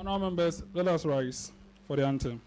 Honourable members, let us rise for the anthem.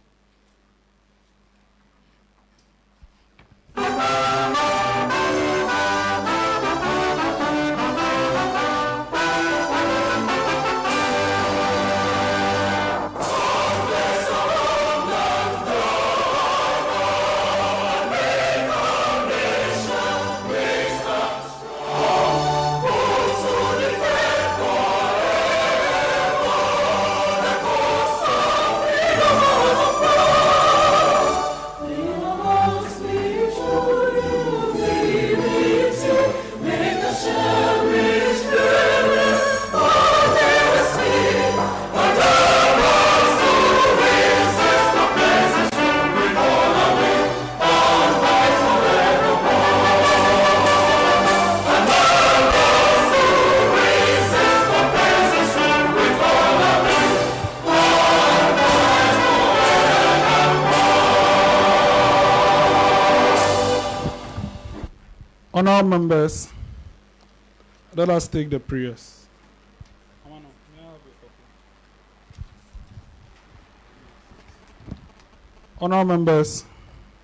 Honourable members, let us take the prayers. Honourable members,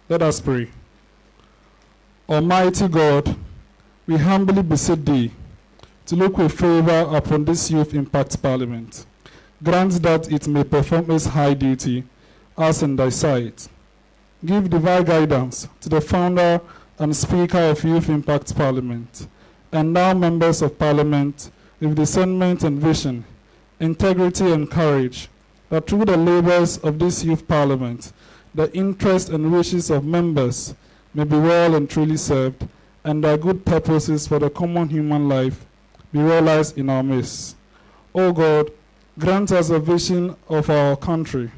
let us pray. Almighty God, we humbly beseech thee to look with favor upon this Youth Impact Parliament. Grant that it may perform its high duty as in thy sight. Give divine guidance to the founder and Speaker of Youth Impact Parliament, and now members of Parliament with discernment and vision, integrity and courage, that through the labors of this Youth Parliament, the interests and wishes of members may be well and truly served, and their good purposes for the common human life be realized in our midst. O God, grant us a vision of our country,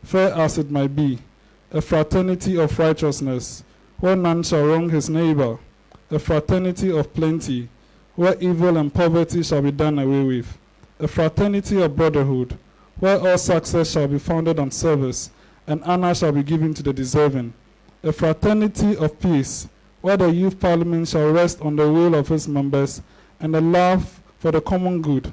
fair as it might be, a fraternity of righteousness, where none shall wrong his neighbor, a fraternity of plenty, where evil and poverty shall be done away with, a fraternity of brotherhood, where all success shall be founded on service, and honor shall be given to the deserving, a fraternity of peace, where the Youth Parliament shall rest on the will of its members, and a love for the common good.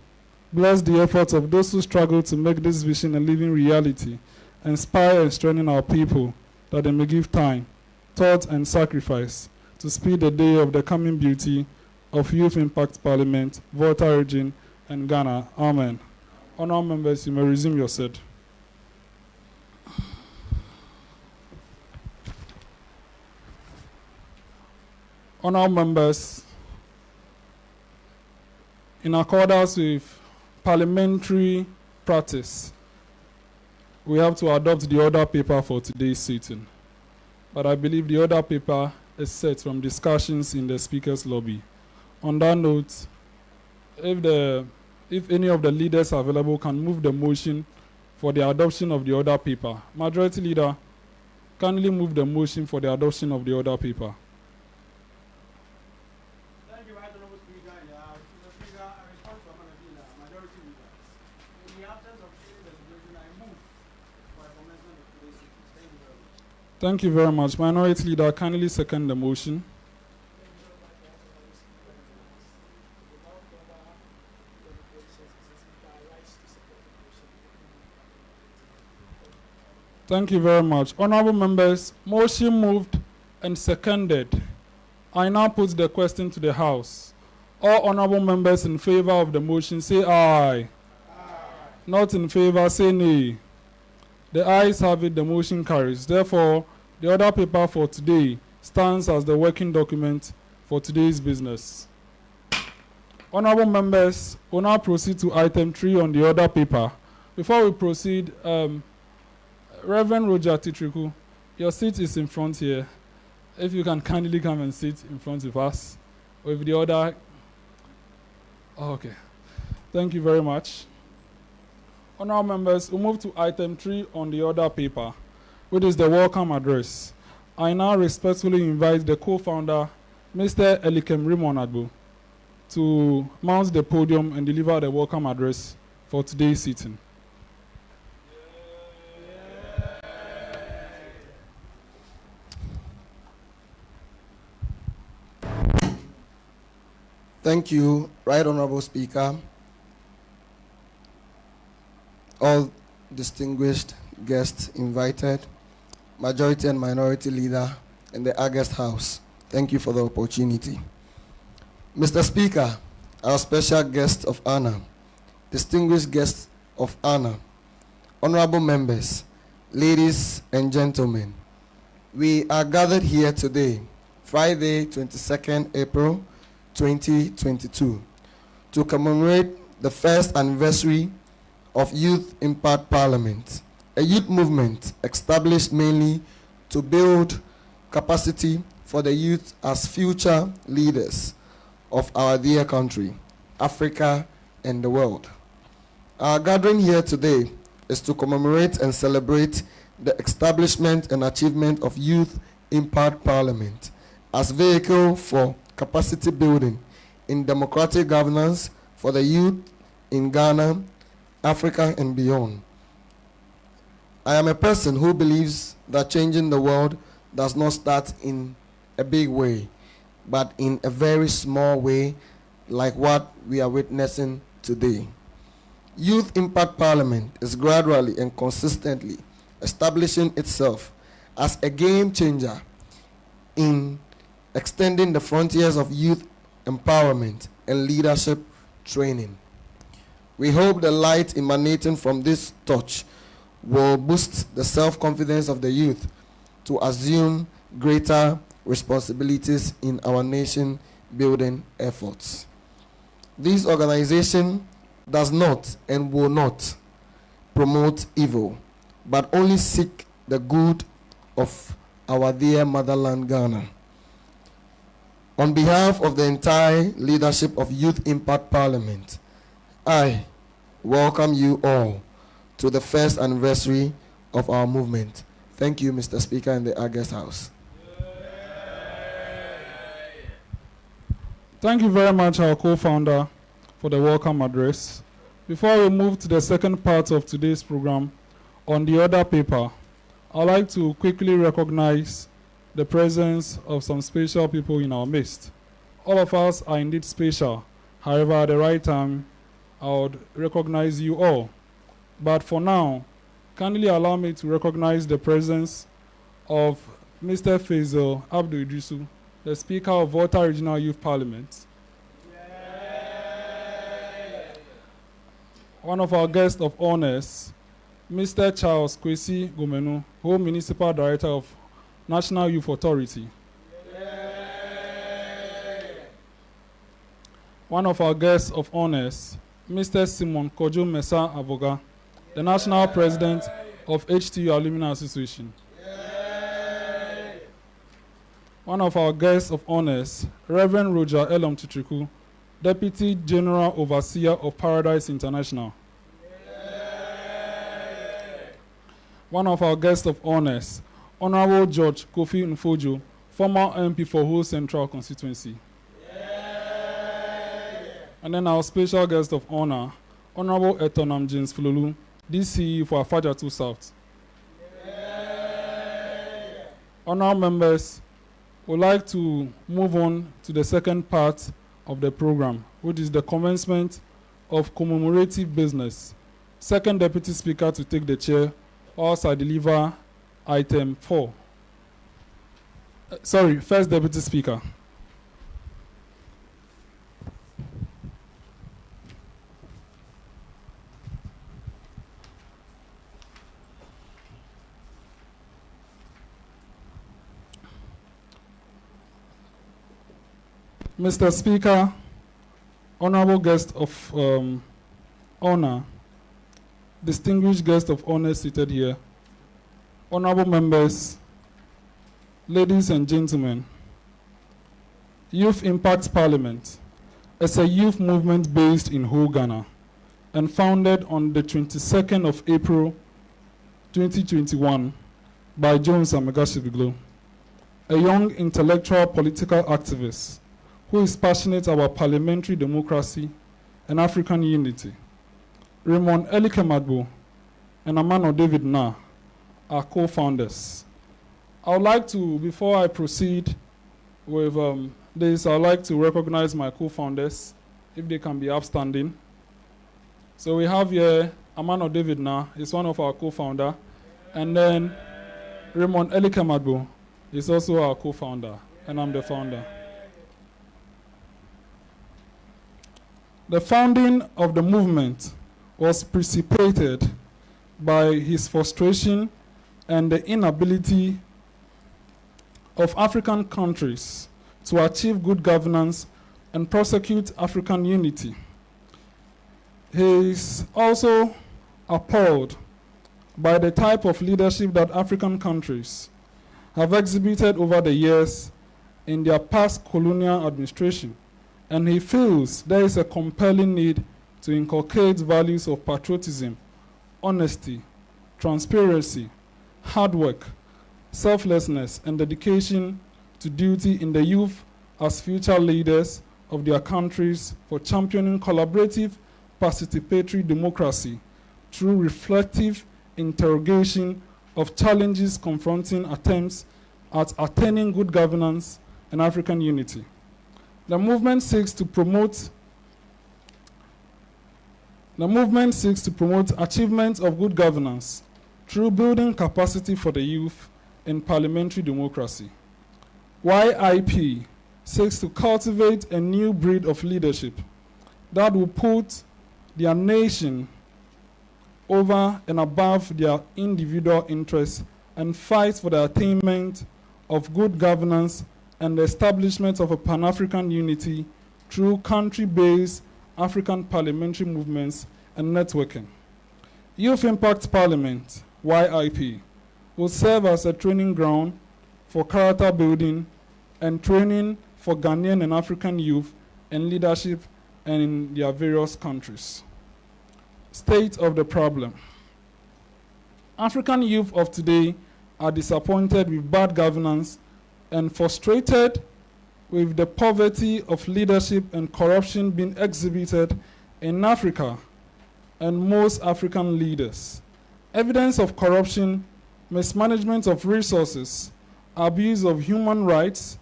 Bless the efforts of those who struggle to make this vision a living reality, inspire and strengthen our people, that they may give time, thought and sacrifice to speed the day of the coming beauty of Youth Impact Parliament, Volta region, and Ghana. Amen. Honourable members, you may resume your seat. Honourable members, in accordance with parliamentary practice, we have to adopt the order paper for today's sitting. But I believe the order paper is set from discussions in the Speaker's lobby. On that note, if any of the leaders available can move the motion for the adoption of the order paper. Majority Leader, kindly move the motion for the adoption of the order paper. Thank you, Honourable Speaker. Mr. Speaker, I respond to Hon Majority Leader. In the absence of any resolution, I move for a commencement of today's sitting. Thank you very much. Thank you very much. Minority Leader, kindly second the motion. Thank you very much. Honourable members, motion moved and seconded. I now put the question to the House. All honourable members in favour of the motion say aye. Aye. Not in favour say nay. The ayes have it, the motion carries. Therefore, the order paper for today stands as the working document for today's business. Honourable members, we'll now proceed to item 3 on the order paper. Before we proceed, Reverend Roger Titriku, your seat is in front here. If you can kindly come and sit in front of us with the order. Oh, okay. Thank you very much. Honourable members, we move to item 3 on the order paper, which is the welcome address. I now respectfully invite the co-founder, Mr. Elikem Agbo, to mount the podium and deliver the welcome address for today's sitting. Thank you, Right Honourable Speaker, all distinguished guests invited, majority and minority leader, and the August House. Thank you for the opportunity. Mr. Speaker, our special guest of honor, distinguished guests of honor, honorable members, ladies and gentlemen, we are gathered here today, Friday, 22nd April 2022, to commemorate the first anniversary of Youth Impact Parliament, a youth movement established mainly to build capacity for the youth as future leaders of our dear country, Africa, and the world. Our gathering here today is to commemorate and celebrate the establishment and achievement of Youth Impact Parliament as vehicle for capacity building in democratic governance for the youth in Ghana, Africa, and beyond. I am a person who believes that changing the world does not start in a big way, but in a very small way, like what we are witnessing today. Youth Impact Parliament is gradually and consistently establishing itself as a game changer in extending the frontiers of youth empowerment and leadership training. We hope the light emanating from this touch will boost the self-confidence of the youth to assume greater responsibilities in our nation building efforts. This organization does not and will not promote evil, but only seek the good of our dear motherland Ghana. On behalf of the entire leadership of Youth Impact Parliament, I welcome you all to the first anniversary of our movement. Thank you, Mr. Speaker, and the August House. Thank you very much, our co-founder, for the welcome address. Before we move to the second part of today's program, on the other paper, I'd like to quickly recognize the presence of some special people in our midst. All of us are indeed special. However, at the right time, I would recognize you all. But for now, kindly allow me to recognize the presence of Mr. Faisal Abdul Idrisu, the Speaker of Volta Regional Youth Parliament. Yay! One of our guests of honors, Mr. Charles Kwesi Gomenu, Home Municipal Director of National Youth Authority. Yay! One of our guests of honors, Mr. Simon Kojo Mensah Avoga, the National President of HTU Alumni Association. Yay! One of our guests of honors, Reverend Roger Elom Chitriku, Deputy General Overseer of Paradise International. Yay! One of our guests of honors, Honorable George Kofi Nfojo, former MP for Whole Central Constituency. Yay! And then our special guest of honor, Honorable Etonam James Fulolu, DCE for Afajatu South. Yay! Honorable members, we'd like to move on to the second part of the program, which is the commencement of commemorative business. Second Deputy Speaker to take the chair, whilst I deliver item 4. First Deputy Speaker. Mr. Speaker, honorable guest of honor, distinguished guest of honor seated here, honorable members, ladies and gentlemen, Youth Impact Parliament is a youth movement based in whole Ghana and founded on the 22nd of April 2021 by Jones Amegsahie-Viglo, a young intellectual political activist who is passionate about parliamentary democracy and African unity. Raymond Elikem Agbo and Amanor D Narh are co-founders. I would like to, before I proceed with this, I would like to recognize my co-founders, if they can be upstanding. So we have here Amanor David Narh is one of our co-founder, and then Raymond Elikem Agbo is also our co-founder, and I'm the founder. The founding of the movement was precipitated by his frustration and the inability of African countries to achieve good governance and prosecute African unity. He is also appalled by the type of leadership that African countries have exhibited over the years in their past colonial administration, and he feels there is a compelling need to inculcate values of patriotism, honesty, transparency, hard work, selflessness, and dedication to duty in the youth as future leaders of their countries for championing collaborative, participatory democracy through reflective interrogation of challenges confronting attempts at attaining good governance and African unity. The movement seeks to promote achievement of good governance through building capacity for the youth in parliamentary democracy. YIP seeks to cultivate a new breed of leadership that will put their nation over and above their individual interests and fight for the attainment of good governance and the establishment of a Pan-African unity through country-based African parliamentary movements and networking. Youth Impact Parliament, YIP, will serve as a training ground for character building and training for Ghanaian and African youth in leadership and in their various countries. State of the problem. African youth of today are disappointed with bad governance and frustrated with the poverty of leadership and corruption being exhibited in Africa and most African leaders. Evidence of corruption, mismanagement of resources, abuse of human rights,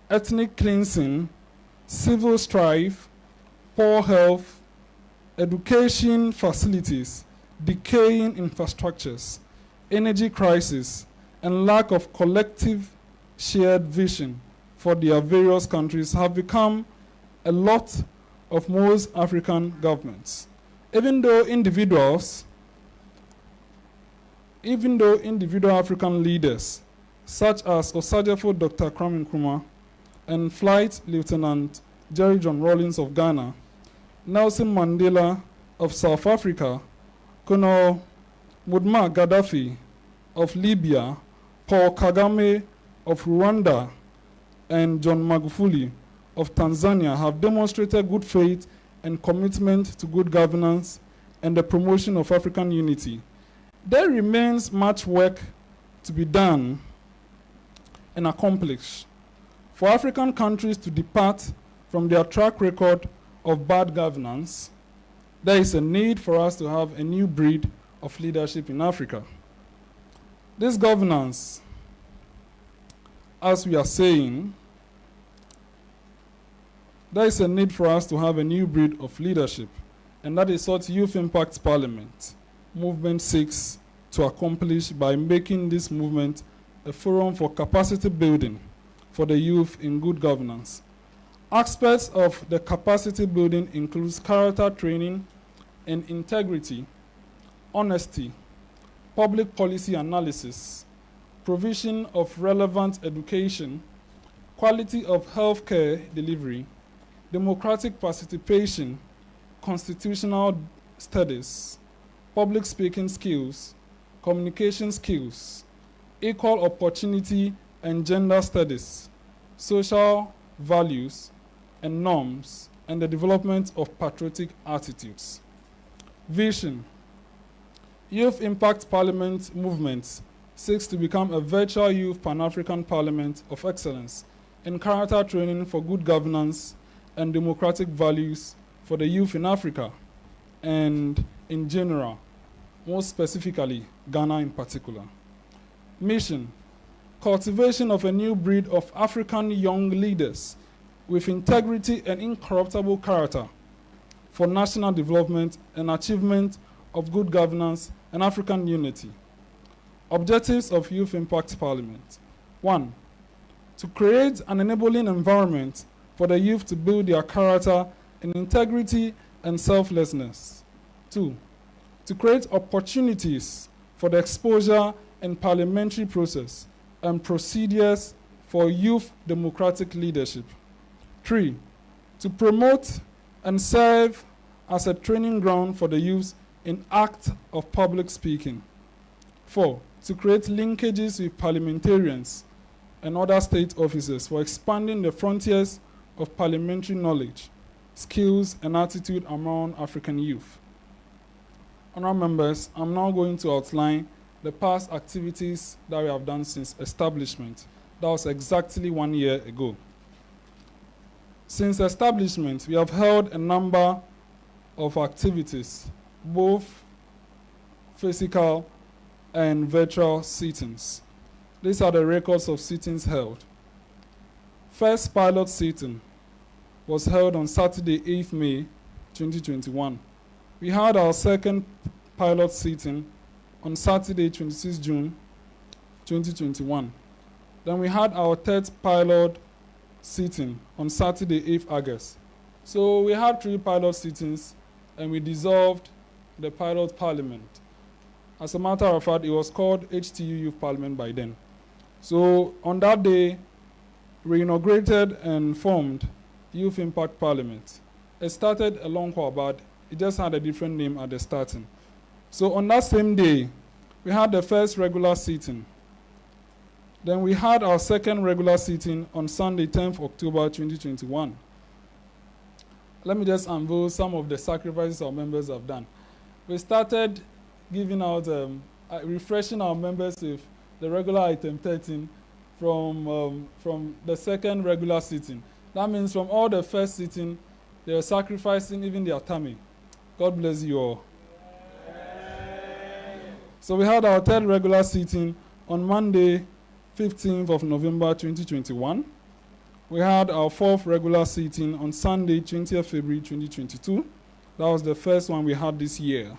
ethnic cleansing, civil strife, poor health, education facilities, decaying infrastructures, energy crisis, and lack of collective shared vision for their various countries have become a lot of most African governments. Even though individual African leaders, such as Osajefo Dr. Kwame Nkrumah and Flight Lieutenant Jerry John Rawlings of Ghana, Nelson Mandela of South Africa, Colonel Muammar Gaddafi of Libya, Paul Kagame of Rwanda, and John Magufuli of Tanzania have demonstrated good faith and commitment to good governance and the promotion of African unity. There remains much work to be done and accomplished for African countries to depart from their track record of bad governance. There is a need for us to have a new breed of leadership in Africa. This governance, as we are saying, there is a need for us to have a new breed of leadership, and that is what Youth Impact Parliament movement seeks to accomplish by making this movement a forum for capacity building for the youth in good governance. Aspects of the capacity building includes character training and integrity, honesty, public policy analysis, provision of relevant education, quality of healthcare delivery, democratic participation, constitutional studies, public speaking skills, communication skills, equal opportunity and gender studies, social values and norms, and the development of patriotic attitudes. Vision. Youth Impact Parliament movement seeks to become a virtual youth Pan-African parliament of excellence in character training for good governance and democratic values for the youth in Africa and in general, most specifically Ghana in particular. Mission. Cultivation of a new breed of African young leaders with integrity and incorruptible character for national development and achievement of good governance, and African unity. Objectives of Youth Impact Parliament. 1. To create an enabling environment for the youth to build their character in integrity and selflessness. 2. To create opportunities for the exposure and parliamentary process and procedures for youth democratic leadership. 3. To promote and serve as a training ground for the youth in act of public speaking. 4. To create linkages with parliamentarians and other state officers for expanding the frontiers of parliamentary knowledge, skills, and attitude among African youth. Honourable members, I'm now going to outline the past activities that we have done since establishment. That was exactly 1 year ago. Since establishment, we have held a number of activities, both physical and virtual sittings. These are the records of sittings held. First pilot sitting was held on Saturday, 8th May 2021. We had our second pilot sitting on Saturday, 26 June 2021. Then we had our third pilot sitting on Saturday, 8th August. So we had 3 pilot sittings and we dissolved the pilot parliament. As a matter of fact, it was called HTU Youth Parliament by then. So on that day, we inaugurated and formed Youth Impact Parliament. It started a long while, but it just had a different name at the starting. So on that same day, we had the first regular sitting. Then we had our second regular sitting on Sunday, 10th October 2021. Let me just unveil some of the sacrifices our members have done. We started giving out, refreshing our members with the regular item 13 from the second regular sitting. That means from all the first sitting, they were sacrificing even their tummy. God bless you all. So we had our third regular sitting on Monday, 15th of November 2021. We had our fourth regular sitting on Sunday, 20th February 2022. That was the first one we had this year.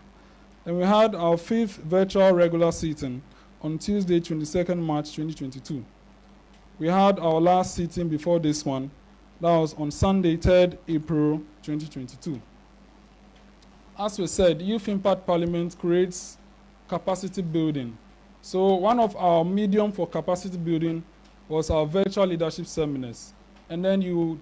Then we had our fifth virtual regular sitting on Tuesday, 22nd March 2022. We had our last sitting before this one. That was on Sunday, 3rd April 2022. As we said, Youth Impact Parliament creates capacity building. So one of our medium for capacity building was our virtual leadership seminars. And then you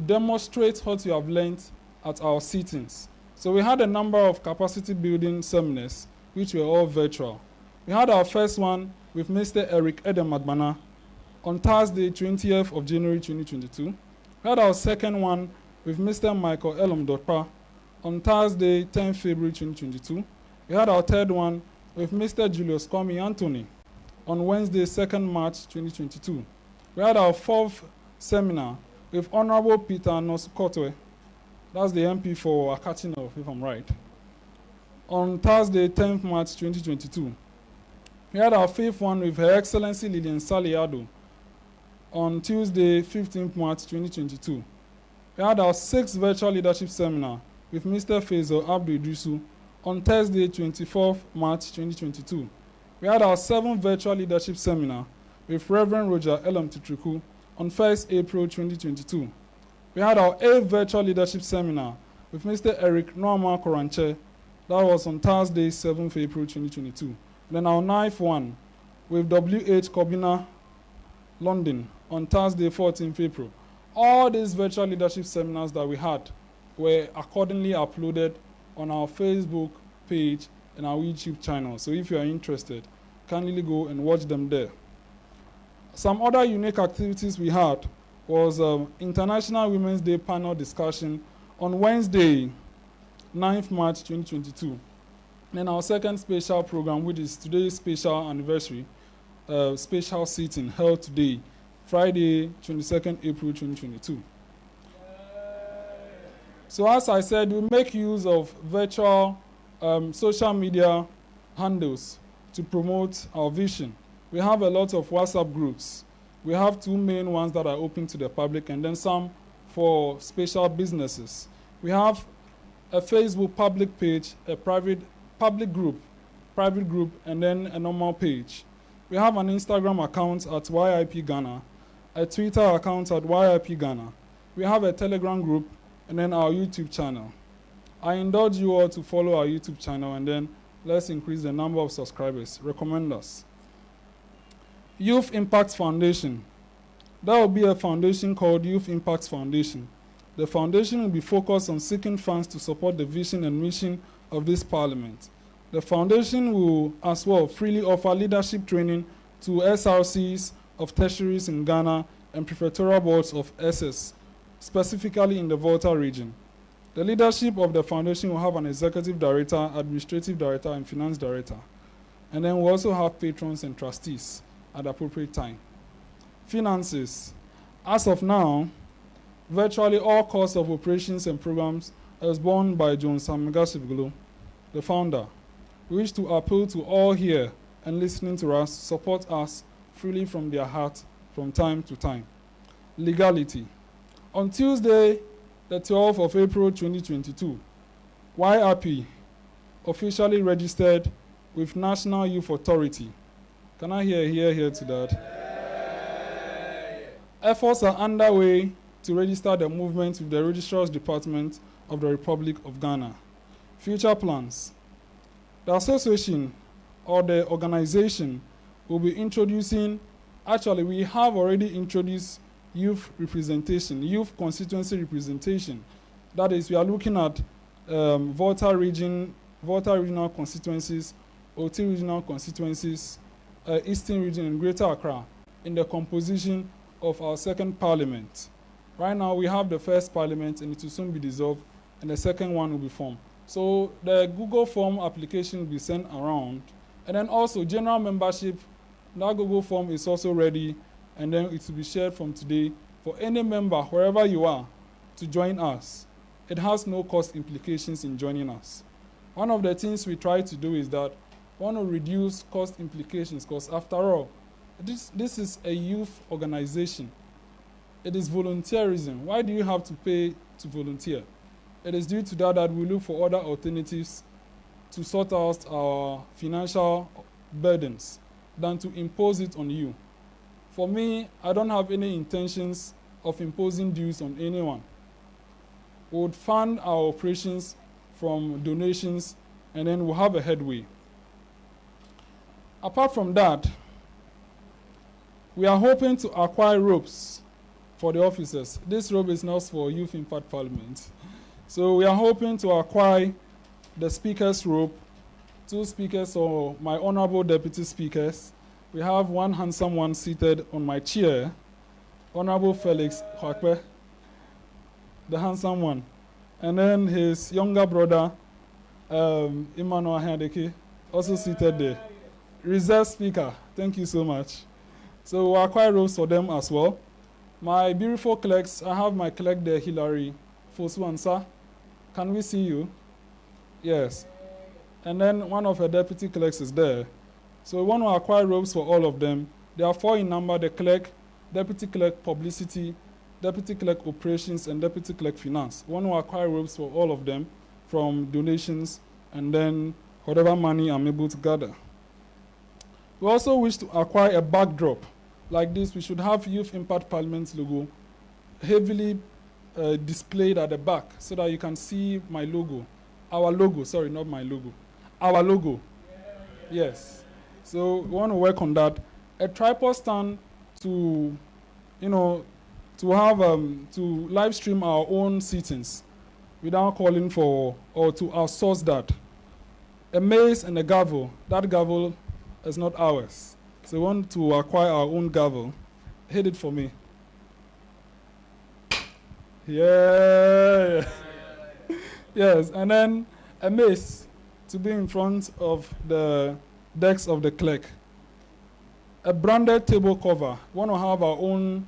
demonstrate what you have learned at our sittings. So we had a number of capacity building seminars, which were all virtual. We had our first one with Mr. Eric Edem on Thursday, 20th of January 2022. We had our second one with Mr. Michael Elom on Thursday, 10th February 2022. We had our third one with Mr. Julius Kwame Anthony on Wednesday, 2nd March 2022. We had our fourth seminar with Honorable Peter Nosukotwe, that's the MP for Akachino, if I'm right, on Thursday, 10th March 2022. We had our fifth one with Her Excellency Lilian Saliado on Tuesday, 15th March 2022. We had our sixth virtual leadership seminar with Mr. Faisal Abdul Idrisu on Thursday, 24th March 2022. We had our seventh virtual leadership seminar with Reverend Roger Elam Titriku on 1st April 2022. We had our eighth virtual leadership seminar with Mr. Eric Noama Koranche. That was on Thursday, 7th April 2022. Then our ninth one with W.H. Kobina, London, on Thursday, 14th April. All these virtual leadership seminars that we had were accordingly uploaded on our Facebook page and our YouTube channel. So if you are interested, kindly go and watch them there. Some other unique activities we had was International Women's Day panel discussion on Wednesday, 9th March 2022. Then our second special program, which is today's special anniversary, special sitting held today, Friday, 22nd April 2022. So as I said, we make use of virtual social media handles to promote our vision. We have a lot of WhatsApp groups. We have two main ones that are open to the public and then some for special businesses. We have a Facebook public page, a private public group, private group, and then a normal page. We have an Instagram account at YIP Ghana, a Twitter account at YIP Ghana. We have a Telegram group, and then our YouTube channel. I indulge you all to follow our YouTube channel, and then let's increase the number of subscribers. Recommend us. Youth Impact Foundation. There will be a foundation called Youth Impact Foundation. The foundation will be focused on seeking funds to support the vision and mission of this parliament. The foundation will as well freely offer leadership training to SRCs of tertiaries in Ghana and prefectural boards of SS, specifically in the Volta region. The leadership of the foundation will have an executive director, administrative director, and finance director. And then we'll also have patrons and trustees at the appropriate time. Finances. As of now, virtually all costs of operations and programs is borne by Jones Amegsahie-Viglo, the founder. We wish to appeal to all here and listening to us, support us freely from their heart from time to time. Legality. On Tuesday, the 12th of April 2022, YIP officially registered with National Youth Authority. Can I hear to that? Efforts are underway to register the movement with the Registrar's Department of the Republic of Ghana. Future plans. The association or the organization will be introducing, actually we have already introduced youth representation, youth constituency representation. That is, we are looking at Volta regional constituencies, Oti regional constituencies, Eastern region and Greater Accra in the composition of our second parliament. Right now we have the first parliament and it will soon be dissolved and the second one will be formed. So the Google form application will be sent around, and then also general membership, that Google form is also ready, and then it will be shared from today for any member, wherever you are, to join us. It has no cost implications in joining us. One of the things we try to do is that we want to reduce cost implications, because after all, this is a youth organization. It is volunteerism. Why do you have to pay to volunteer? It is due to that we look for other alternatives to sort out our financial burdens than to impose it on you. For me, I don't have any intentions of imposing dues on anyone. We would fund our operations from donations, and then we'll have a headway. Apart from that, we are hoping to acquire robes for the officers. This robe is not for Youth Impact Parliament. So we are hoping to acquire the speaker's robe, 2 speakers or my honorable deputy speakers. We have one handsome one seated on my chair, Honorable Felix Hwakpe, the handsome one. And then his younger brother, Emmanuel Ahianu, also seated there. Reserve speaker, thank you so much. So we'll acquire robes for them as well. My beautiful clerks, I have my clerk there, Hilary Ofosu-Ansah. Can we see you? Yes. And then one of her deputy clerks is there. So we want to acquire robes for all of them. There are 4 in number: the clerk, deputy clerk publicity, deputy clerk operations, and deputy clerk finance. We want to acquire robes for all of them from donations and then whatever money I'm able to gather. We also wish to acquire a backdrop like this. We should have Youth Impact Parliament logo heavily displayed at the back so that you can see my logo. Our logo, sorry, not my logo. Our logo. Yes. So we want to work on that. A tripod stand to, to have to live stream our own sittings without calling for or to outsource that. A mace and a gavel. That gavel is not ours. So we want to acquire our own gavel. Hit it for me. Yeah. Yes, and then a mace to be in front of the decks of the clerk. A branded table cover. We want to have our own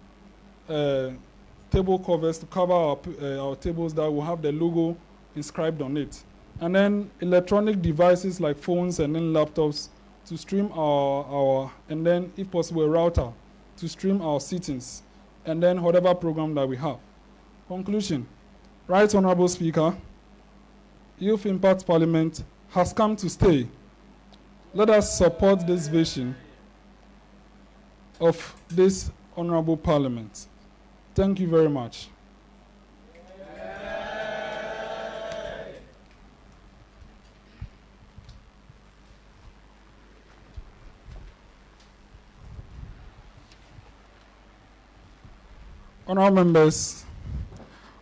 table covers to cover our tables that will have the logo inscribed on it. And then electronic devices like phones and then laptops to stream our and then if possible a router to stream our sittings and then whatever program that we have. Conclusion. Right Honorable Speaker, Youth Impact Parliament has come to stay. Let us support this vision of this honorable parliament. Thank you very much. Honorable members,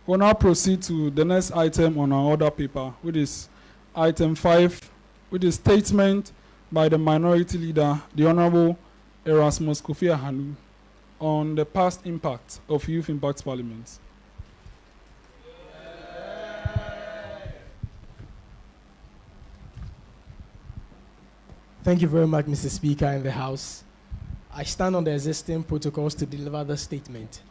we'll now proceed to the next item on our order paper, which is item 5, which is statement by the minority leader, the Honorable Erasmus Kofi Ahianu, on the past impact of Youth Impact Parliament. Thank you very much, Mr. Speaker in the House. I stand on the existing protocols to deliver the statement.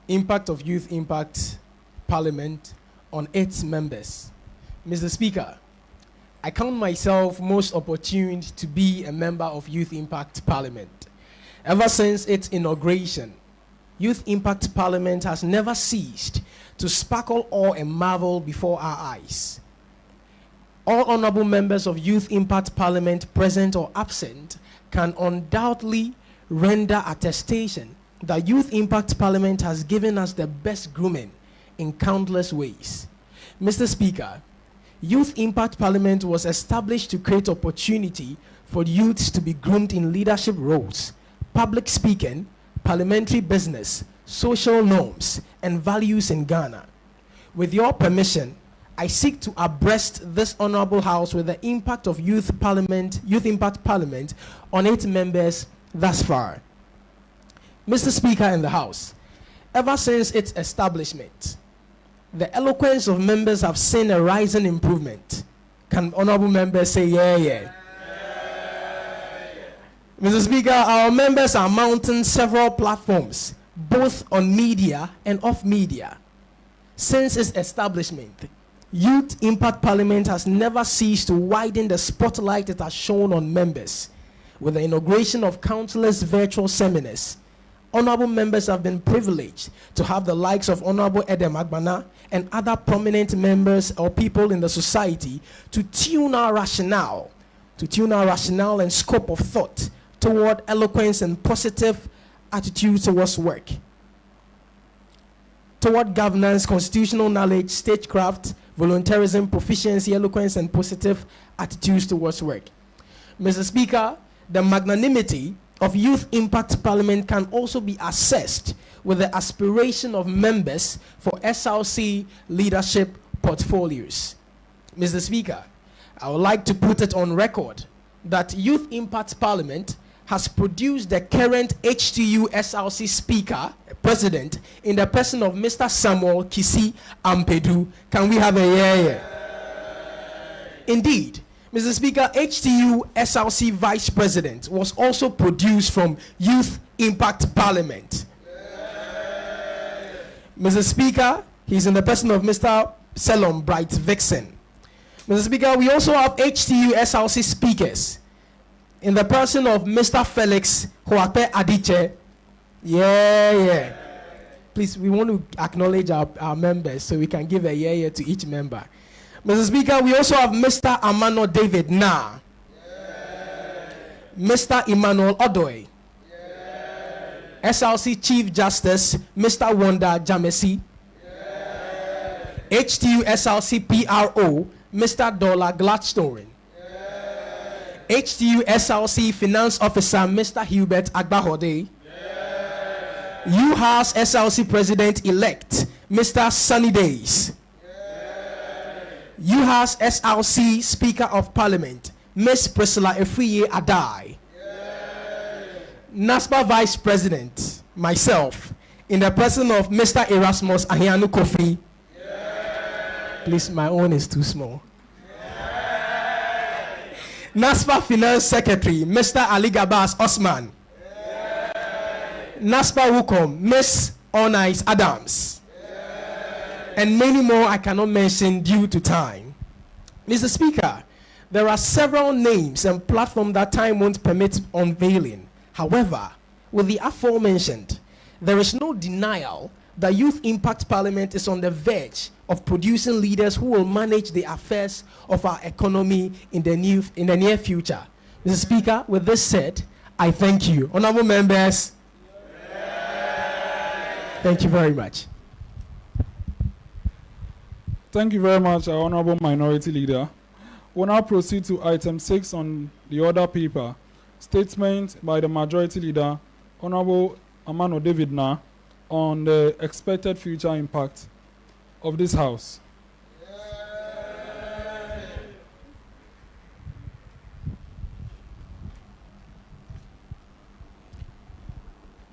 Impact of Youth Impact Parliament on its members. Mr. Speaker, I count myself most opportune to be a member of Youth Impact Parliament. Ever since its inauguration, Youth Impact Parliament has never ceased to sparkle awe and marvel before our eyes. All honorable members of Youth Impact Parliament, present or absent, can undoubtedly render attestation that Youth Impact Parliament has given us the best grooming in countless ways. Mr. Speaker, Youth Impact Parliament was established to create opportunity for youths to be groomed in leadership roles, public speaking, parliamentary business, social norms, and values in Ghana. With your permission, I seek to abreast this honorable house with the impact of Youth Impact Parliament on its members thus far. Mr. Speaker in the House, ever since its establishment, the eloquence of members have seen a rising improvement. Can honorable members say yeah, yeah? Mr. Speaker, our members are mounting several platforms, both on media and off media. Since its establishment, Youth Impact Parliament has never ceased to widen the spotlight it has shown on members. With the inauguration of countless virtual seminars, honorable members have been privileged to have the likes of Honorable Edem Agbana and other prominent members or people in the society to tune our rationale and scope of thought toward eloquence and positive attitude towards work, toward governance, constitutional knowledge, statecraft, voluntarism, proficiency, eloquence, and positive attitudes towards work. Mr. Speaker, the magnanimity of Youth Impact Parliament can also be assessed with the aspiration of members for SRC leadership portfolios. Mr. Speaker, I would like to put it on record that Youth Impact Parliament has produced the current HTU SRC Speaker, President, in the person of Mr. Samuel Kisi Ampedu. Can we have a yeah? Indeed, Mr. Speaker, HTU SRC Vice President was also produced from Youth Impact Parliament. Mr. Speaker, he's in the person of Mr. Selom Bright Vixen. Mr. Speaker, we also have HTU SRC speakers in the person of Mr. Felix Hoakpe Adiche. Yeah. Please, we want to acknowledge our members so we can give a yeah to each member. Mr. Speaker, we also have Mr. Amanor David Narh, Mr. Emmanuel Odoi, SRC Chief Justice Mr. Wanda Jamesi, HTU SRC PRO Mr. Dola Gladstone, HTU SRC Finance Officer Mr. Hubert Agbahode, UHAS SRC President-elect Mr. Sunny Days, UHAS SRC Speaker of Parliament Miss Priscilla Efriye Adai, NASPA Vice President, myself, in the person of Mr. Erasmus Ahianu Kofi. Please, my own is too small. NASPA Finance Secretary Mr. Ali Gabas Osman. NASPA Wukom Miss Onais Adams. And many more I cannot mention due to time. Mr. Speaker, there are several names and platforms that time won't permit unveiling. However, with the aforementioned, there is no denial the Youth Impact Parliament is on the verge of producing leaders who will manage the affairs of our economy in the near future. Mr. Speaker, with this said, I thank you. Honorable members, thank you very much. Thank you very much, our Honorable Minority Leader. We'll now proceed to item 6 on the order paper. Statement by the Majority Leader, Honorable Amanor D, on the expected future impact of this House.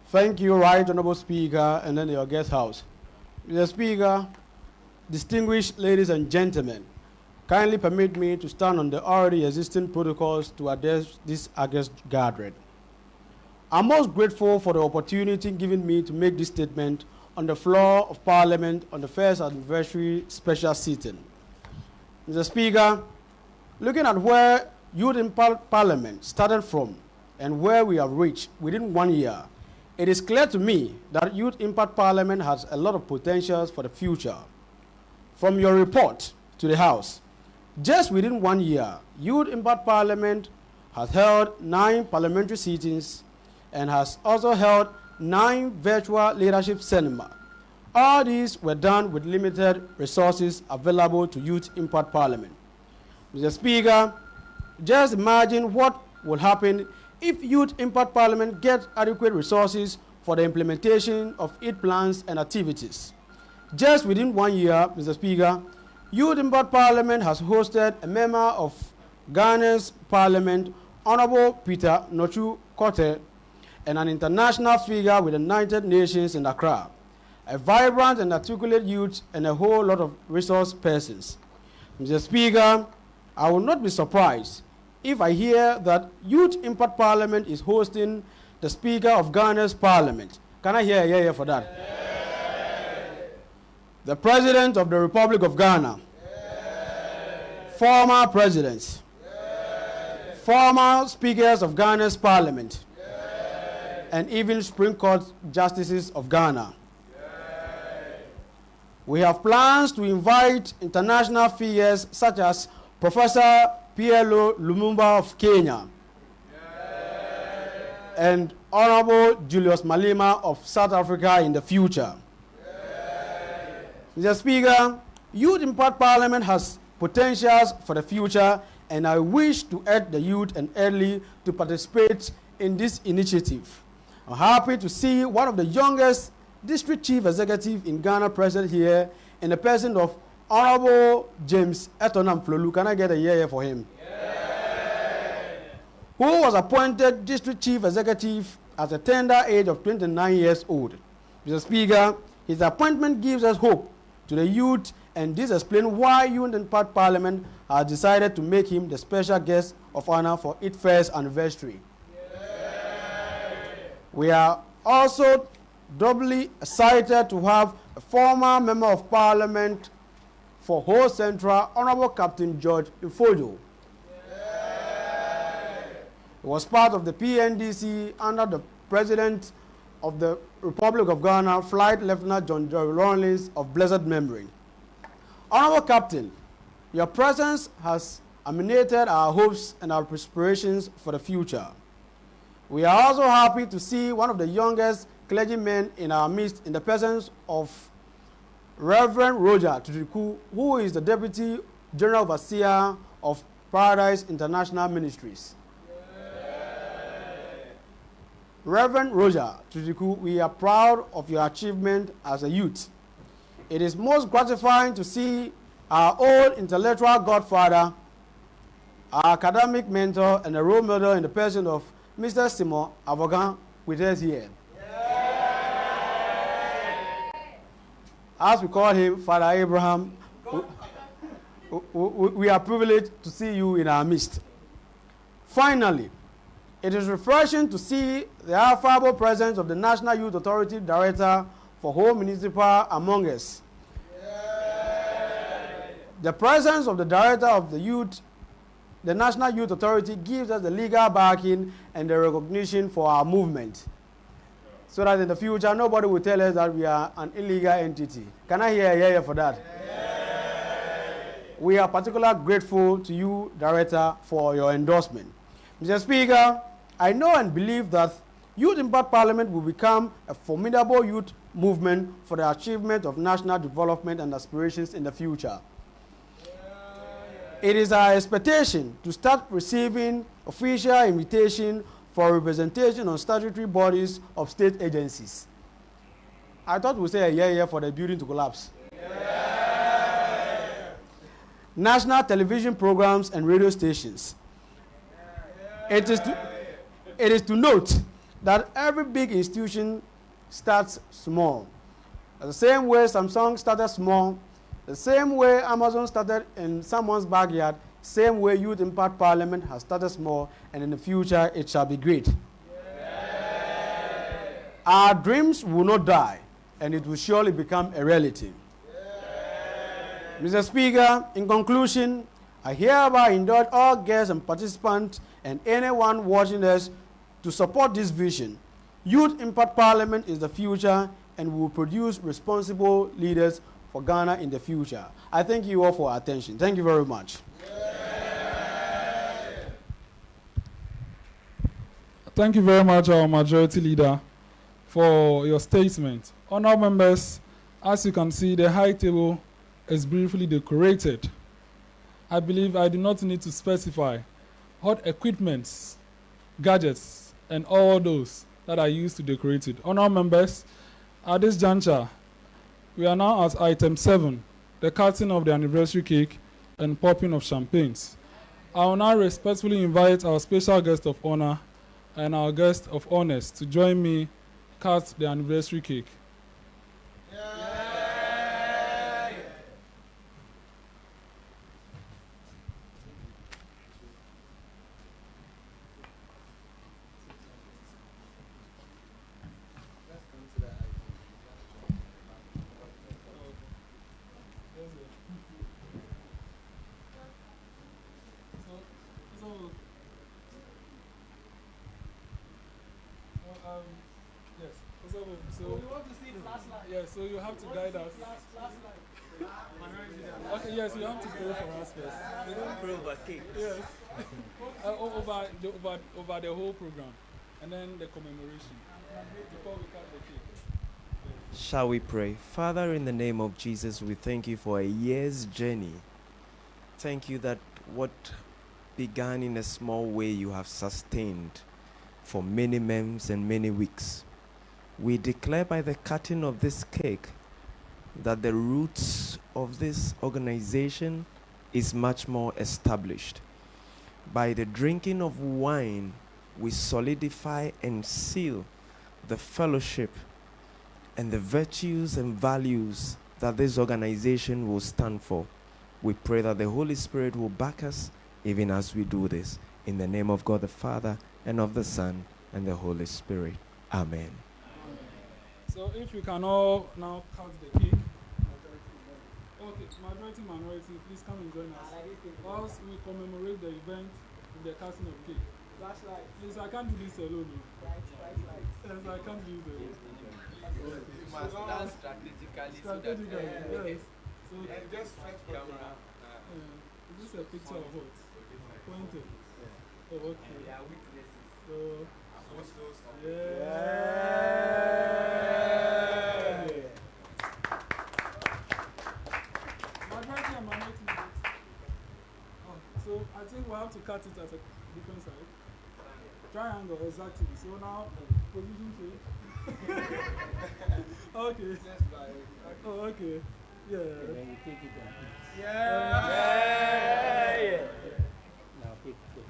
Thank you, Right Honorable Speaker, and then your guest house. Mr. Speaker, distinguished ladies and gentlemen, kindly permit me to stand on the already existing protocols to address this August gathering. I'm most grateful for the opportunity given me to make this statement on the floor of Parliament on the first anniversary special sitting. Mr. Speaker, looking at where Youth in Parliament started from and where we have reached within 1 year, it is clear to me that Youth Impact Parliament has a lot of potentials for the future. From your report to the House, just within 1 year, Youth Impact Parliament has held 9 parliamentary sittings and has also held 9 virtual leadership seminars. All these were done with limited resources available to Youth Impact Parliament. Mr. Speaker, just imagine what will happen if Youth Impact Parliament gets adequate resources for the implementation of its plans and activities. Just within 1 year, Mr. Speaker, Youth Impact Parliament has hosted a member of Ghana's Parliament, Honorable Peter Nochu Kote, and an international figure with the United Nations in Accra, a vibrant and articulate youth, and a whole lot of resource persons. Mr. Speaker, I will not be surprised if I hear that Youth Impact Parliament is hosting the Speaker of Ghana's Parliament. Can I hear a yeah for that? Yeah. The President of the Republic of Ghana. Yeah. Former presidents. Yeah. Former speakers of Ghana's Parliament. Yeah. And even Supreme Court justices of Ghana. Yeah. We have plans to invite international figures such as Professor PLO Lumumba of Kenya, and Honorable Julius Malema of South Africa in the future. Mr. Speaker, Youth Impact Parliament has potentials for the future, and I wish to urge the youth and elderly to participate in this initiative. I'm happy to see one of the youngest district chief executive in Ghana present here in the person of Honorable James Etonam Flolu. Can I get a yeah for him? Yeah. Who was appointed district chief executive at a tender age of 29 years old. Mr. Speaker, his appointment gives us hope to the youth, and this explains why Youth Impact Parliament has decided to make him the special guest of honor for its first anniversary. Yeah. We are also doubly excited to have a former member of Parliament for Ho Central, Honorable Captain George Ifojo. Yeah. He was part of the PNDC under the President of the Republic of Ghana, Flight Lieutenant John Joy Rawlings of blessed memory. Honorable Captain, your presence has animated our hopes and our aspirations for the future. We are also happy to see one of the youngest clergymen in our midst in the presence of Reverend Roger Tutuku, who is the Deputy General Overseer of Paradise International Ministries. Yeah. Reverend Roger Tutuku, we are proud of your achievement as a youth. It is most gratifying to see our old intellectual godfather, our academic mentor, and a role model in the person of Mr. Simon Avogan with us here. As we call him, Father Abraham, we are privileged to see you in our midst. Finally, it is refreshing to see the affable presence of the National Youth Authority Director for Home Municipal among us. Yeah. The presence of the Director of the National Youth Authority gives us the legal backing and the recognition for our movement. so that in the future nobody will tell us that we are an illegal entity. Can I hear a yeah for that? We are particularly grateful to you, Director, for your endorsement. Mr. Speaker, I know and believe that Youth Impact Parliament will become a formidable youth movement for the achievement of national development and aspirations in the future. It is our expectation to start receiving official invitation for representation on statutory bodies of state agencies. I thought we'd say a yeah for the building to collapse. National television programs and radio stations. It is to note that every big institution starts small. The same way Samsung started small, the same way Amazon started in someone's backyard, same way Youth Impact Parliament has started small, and in the future it shall be great. Our dreams will not die, and it will surely become a reality. Mr. Speaker, in conclusion, I hereby indulge all guests and participants and anyone watching us to support this vision. Youth Impact Parliament is the future, and we will produce responsible leaders for Ghana in the future. I thank you all for your attention. Thank you very much. Thank you very much, our Majority Leader, for your statement. Honourable members, as you can see, the high table is briefly decorated. I believe I do not need to specify what equipments, gadgets, and all those that are used to decorate it. Honourable members, at this juncture, we are now at item 7, the cutting of the anniversary cake and popping of champagnes. I will now respectfully invite our special guest of honor and our guest of honors to join me cut the anniversary cake. So you have to guide us. Okay, yes, you have to pray for us first. We don't pray over cake. Yes. Over the whole program. And then the commemoration. Before we cut the cake. Shall we pray? Father, in the name of Jesus, we thank you for a year's journey. Thank you that what began in a small way you have sustained for many months and many weeks. We declare by the cutting of this cake that the roots of this organization is much more established. By the drinking of wine, we solidify and seal the fellowship and the virtues and values that this organization will stand for. We pray that the Holy Spirit will back us even as we do this. In the name of God the Father, and of the Son, and the Holy Spirit. Amen. So if you can all now cut the cake. Okay, majority, minority, please come and join us. Whilst we commemorate the event with the cutting of cake. Please, I can't do this alone. Yes, I can't do this alone. You must stand strategically. Yes. So just stretch for camera. Is this a picture of what? Pointed. Oh, okay. They are witnesses. So, Majority and minority. So I think we'll have to cut it at a different side. Triangle, exactly. So now, position change. Okay. Oh, okay. Yeah. Then you take it and Yeah. now pick this.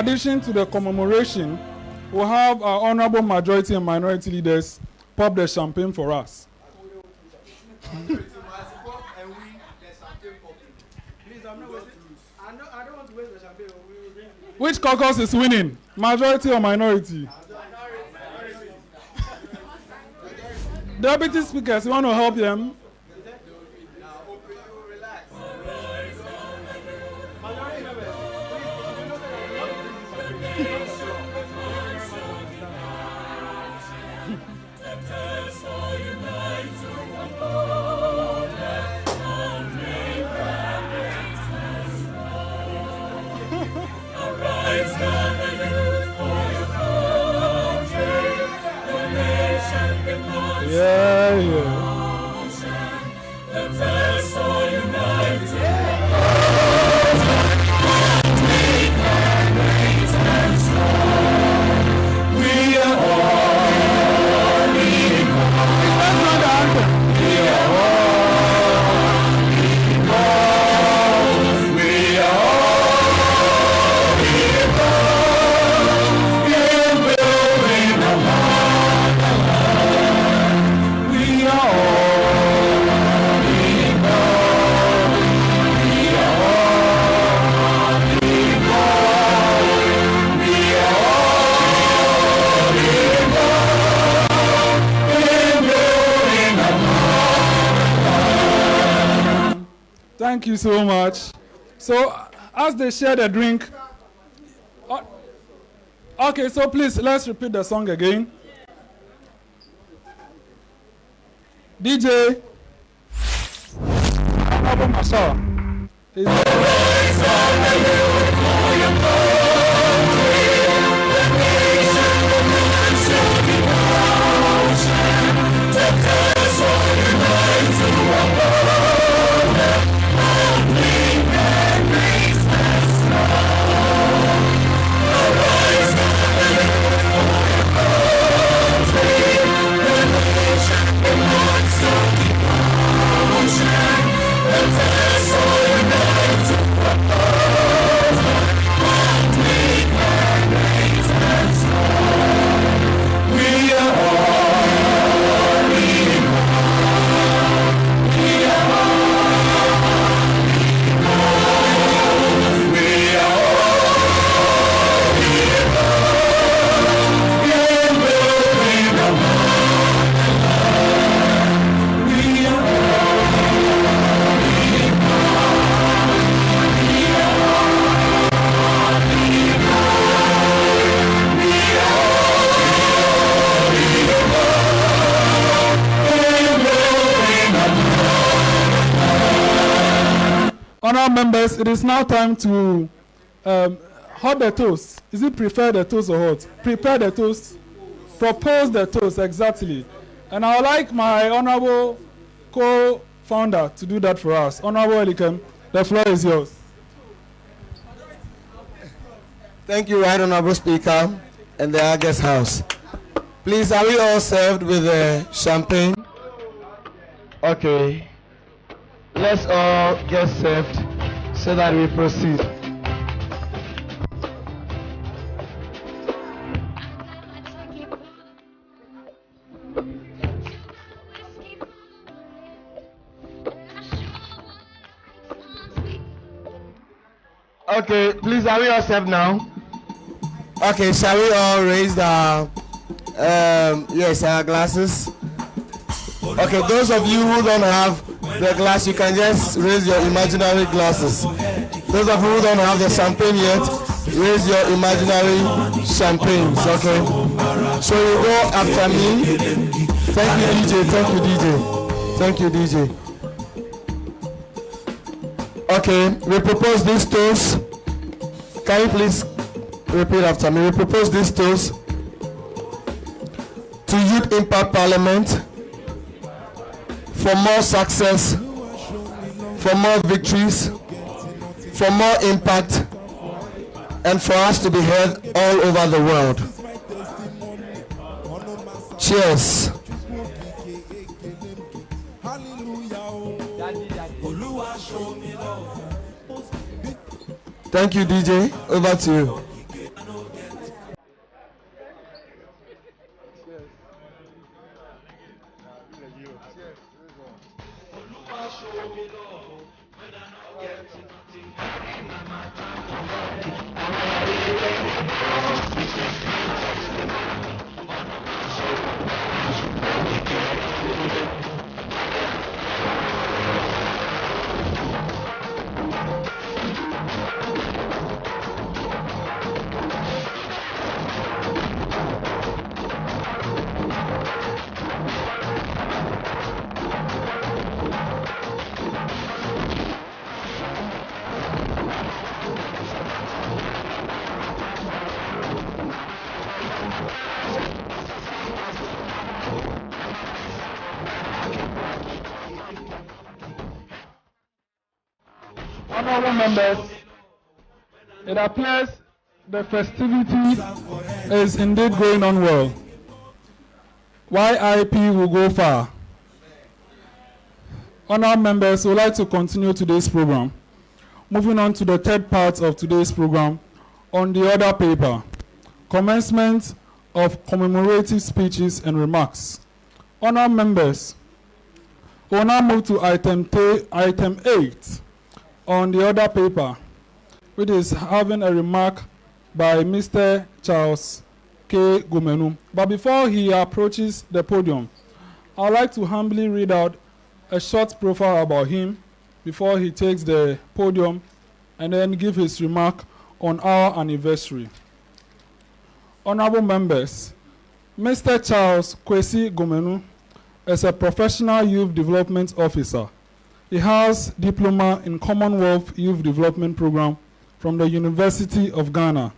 addition to the commemoration, we'll have our honorable majority and minority leaders pop the champagne for us. Please, I'm not wasting. I don't want to waste the champagne. Which caucus is winning? Majority or minority? Deputy speakers, you want to help them? Yeah, yeah. Thank you so much. So, as they share the drink, okay, so please, let's repeat the song again. DJ. Honourable members, it is now time to hot the toast. Is it prefer the toast or hot? Prepare the toast. Propose the toast, exactly. And I would like my honourable co-founder to do that for us. Honourable Elikem, the floor is yours. Thank you, Right Honourable Speaker and the August House. Please, are we all served with champagne? Okay. Let's all get served so that we proceed. Okay, please, are we all served now? Okay, shall we all raise our glasses? Okay, those of you who don't have the glass, you can just raise your imaginary glasses. Those of you who don't have the champagne yet, raise your imaginary champagnes, okay? So you go after me. Thank you, DJ. Thank you, DJ. Thank you, DJ. Okay, we propose this toast. Can you please repeat after me? We propose this toast to Youth Impact Parliament for more success, for more victories, for more impact, and for us to be heard all over the world. Cheers. Thank you, DJ. Over to you. Honorable members, it appears the festivity is indeed going on well. YIP will go far. Honorable members, we would like to continue today's program. Moving on to the third part of today's program, on the other paper, commencement of commemorative speeches and remarks. Honorable members, we will now move to item 8 on the other paper, which is having a remark by Mr. Charles K. Gumenu. But before he approaches the podium, I would like to humbly read out a short profile about him before he takes the podium and then give his remark on our anniversary. Honorable members, Mr. Charles Kwesi Gumenu is a professional youth development officer. He has diploma in Commonwealth Youth Development Program from the University of Ghana.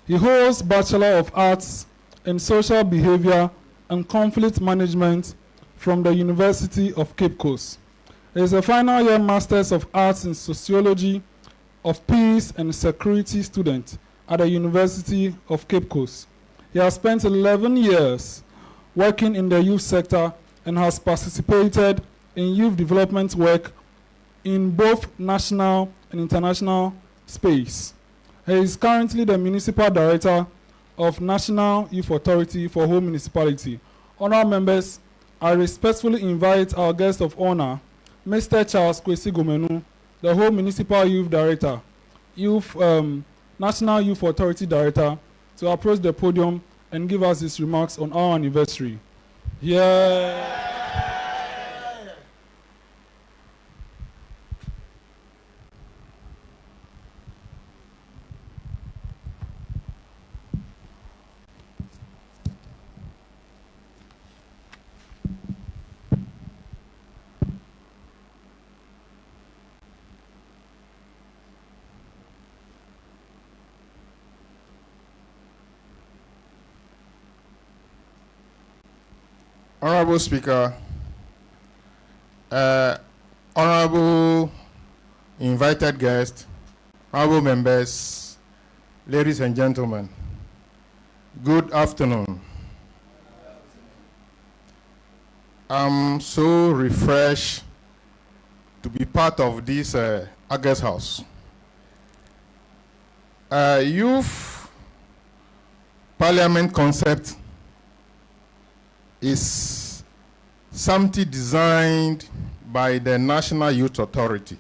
He holds Bachelor of Arts in Social Behavior and Conflict Management from the University of Cape Coast. He is a final year Masters of Arts in Sociology of Peace and Security student at the University of Cape Coast. He has spent 11 years working in the youth sector and has participated in youth development work in both national and international space. He is currently the Municipal Director of National Youth Authority for Home Municipality. Honourable members, I respectfully invite our guest of honor, Mr. Charles Kwesi Gumenu, the Home Municipal Youth Director, National Youth Authority Director, to approach the podium and give us his remarks on our anniversary. Yeah. Honorable Speaker, honorable invited guests, honorable members, ladies and gentlemen, good afternoon. I'm so refreshed to be part of this August House. Youth Parliament concept is something designed by the National Youth Authority.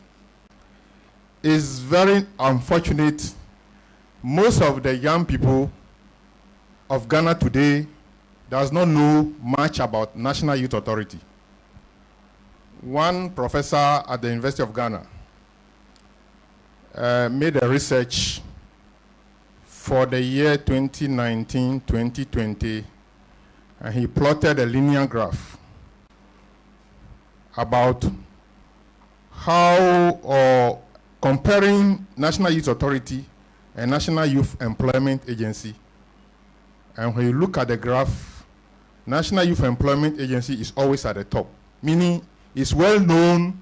It's very unfortunate most of the young people of Ghana today does not know much about National Youth Authority. One professor at the University of Ghana made a research for the year 2019-2020, and he plotted a linear graph about how comparing National Youth Authority and National Youth Employment Agency. And when you look at the graph, National Youth Employment Agency is always at the top, meaning it's well known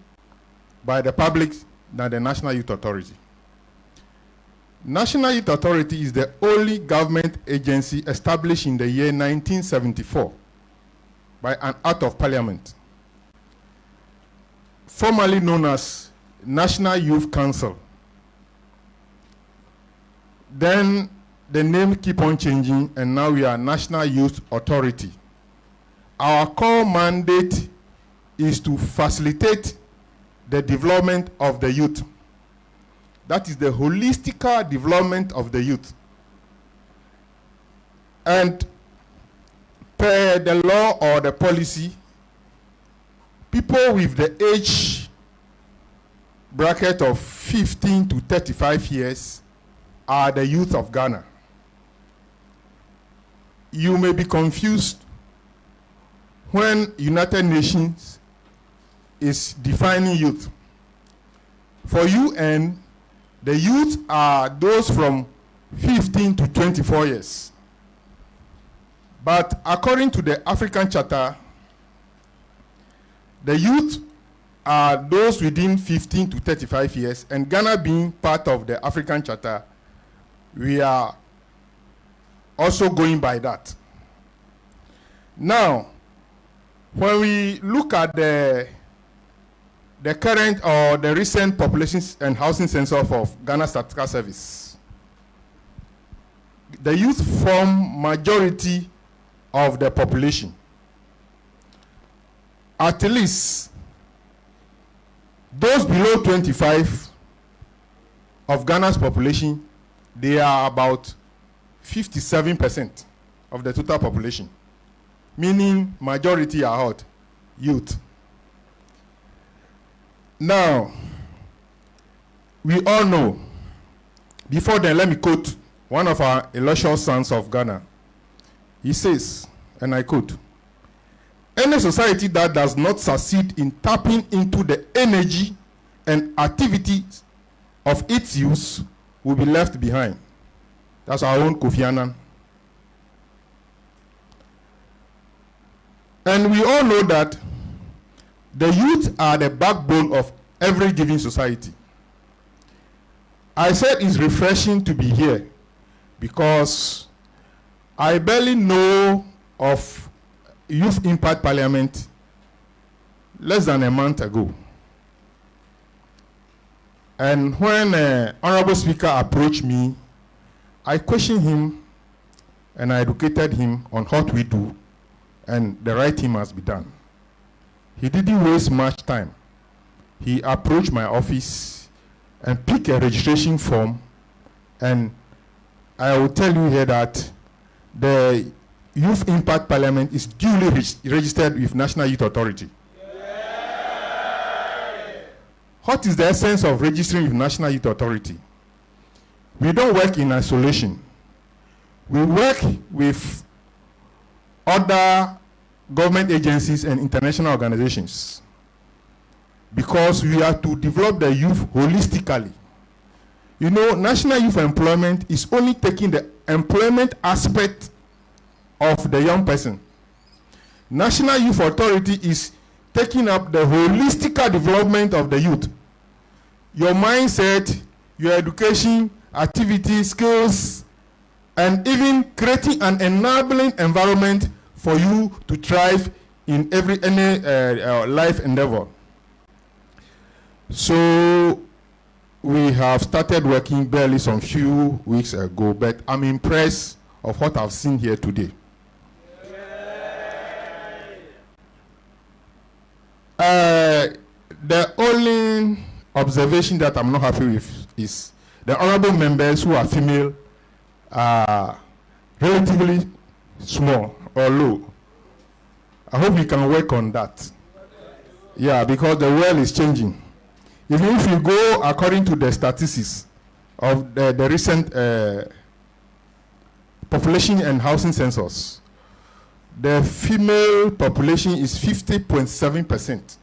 by the public than the National Youth Authority. National Youth Authority is the only government agency established in the year 1974 by an Act of Parliament, formerly known as National Youth Council. Then the name keep on changing, and now we are National Youth Authority. Our core mandate is to facilitate the development of the youth. That is the holistic development of the youth. And per the law or the policy, people with the age bracket of 15 to 35 years are the youth of Ghana. You may be confused when United Nations is defining youth. For UN, the youth are those from 15 to 24 years. But according to the African Charter, the youth are those within 15 to 35 years, and Ghana being part of the African Charter, we are also going by that. Now, when we look at the current or the recent population and housing census of Ghana Statistical Service, the youth form majority of the population. At least those below 25 of Ghana's population, they are about 57% of the total population, meaning majority are what? Youth. Now, we all know, before then, let me quote one of our illustrious sons of Ghana. He says, and I quote, "Any society that does not succeed in tapping into the energy and activities of its youth will be left behind." That's our own Kofi Ahianu. And we all know that the youth are the backbone of every given society. I said it's refreshing to be here because I barely know of Youth Impact Parliament less than a month ago. And when Honorable Speaker approached me, I questioned him and I educated him on what we do and the right thing must be done. He didn't waste much time. He approached my office and picked a registration form, and I will tell you here that the Youth Impact Parliament is duly registered with National Youth Authority. What is the essence of registering with National Youth Authority? We don't work in isolation. We work with other government agencies and international organizations because we are to develop the youth holistically. You know, National Youth Employment is only taking the employment aspect of the young person. National Youth Authority is taking up the holistic development of the youth. Your mindset, your education, activity, skills, and even creating an enabling environment for you to thrive in any life endeavor. So we have started working barely some few weeks ago, but I'm impressed of what I've seen here today. The only observation that I'm not happy with is the honorable members who are female are relatively small or low. I hope we can work on that. Yeah, because the world is changing. Even if you go according to the statistics of the recent population and housing census, the female population is 50.7%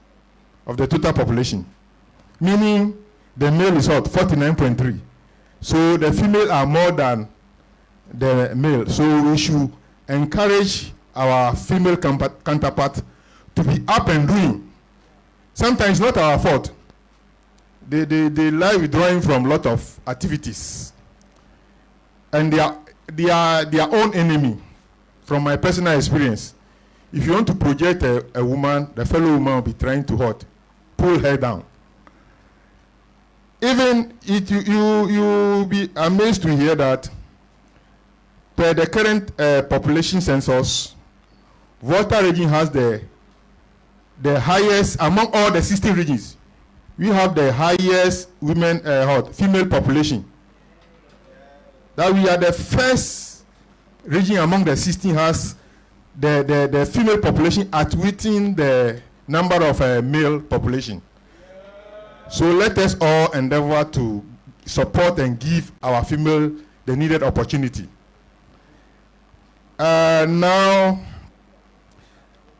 of the total population, meaning the male is what, 49.3. So the female are more than the male. So we should encourage our female counterpart to be up and doing. Sometimes not our fault. They lie withdrawing from a lot of activities. And they are their own enemy. From my personal experience, if you want to project a woman, the fellow woman will be trying to pull her down. Even you'll be amazed to hear that per the current population census, Volta region has the highest among all the 60 regions. We have the highest female population. That we are the first region among the 16 has the female population outwitting the number of male population. So let us all endeavor to support and give our female the needed opportunity. Now,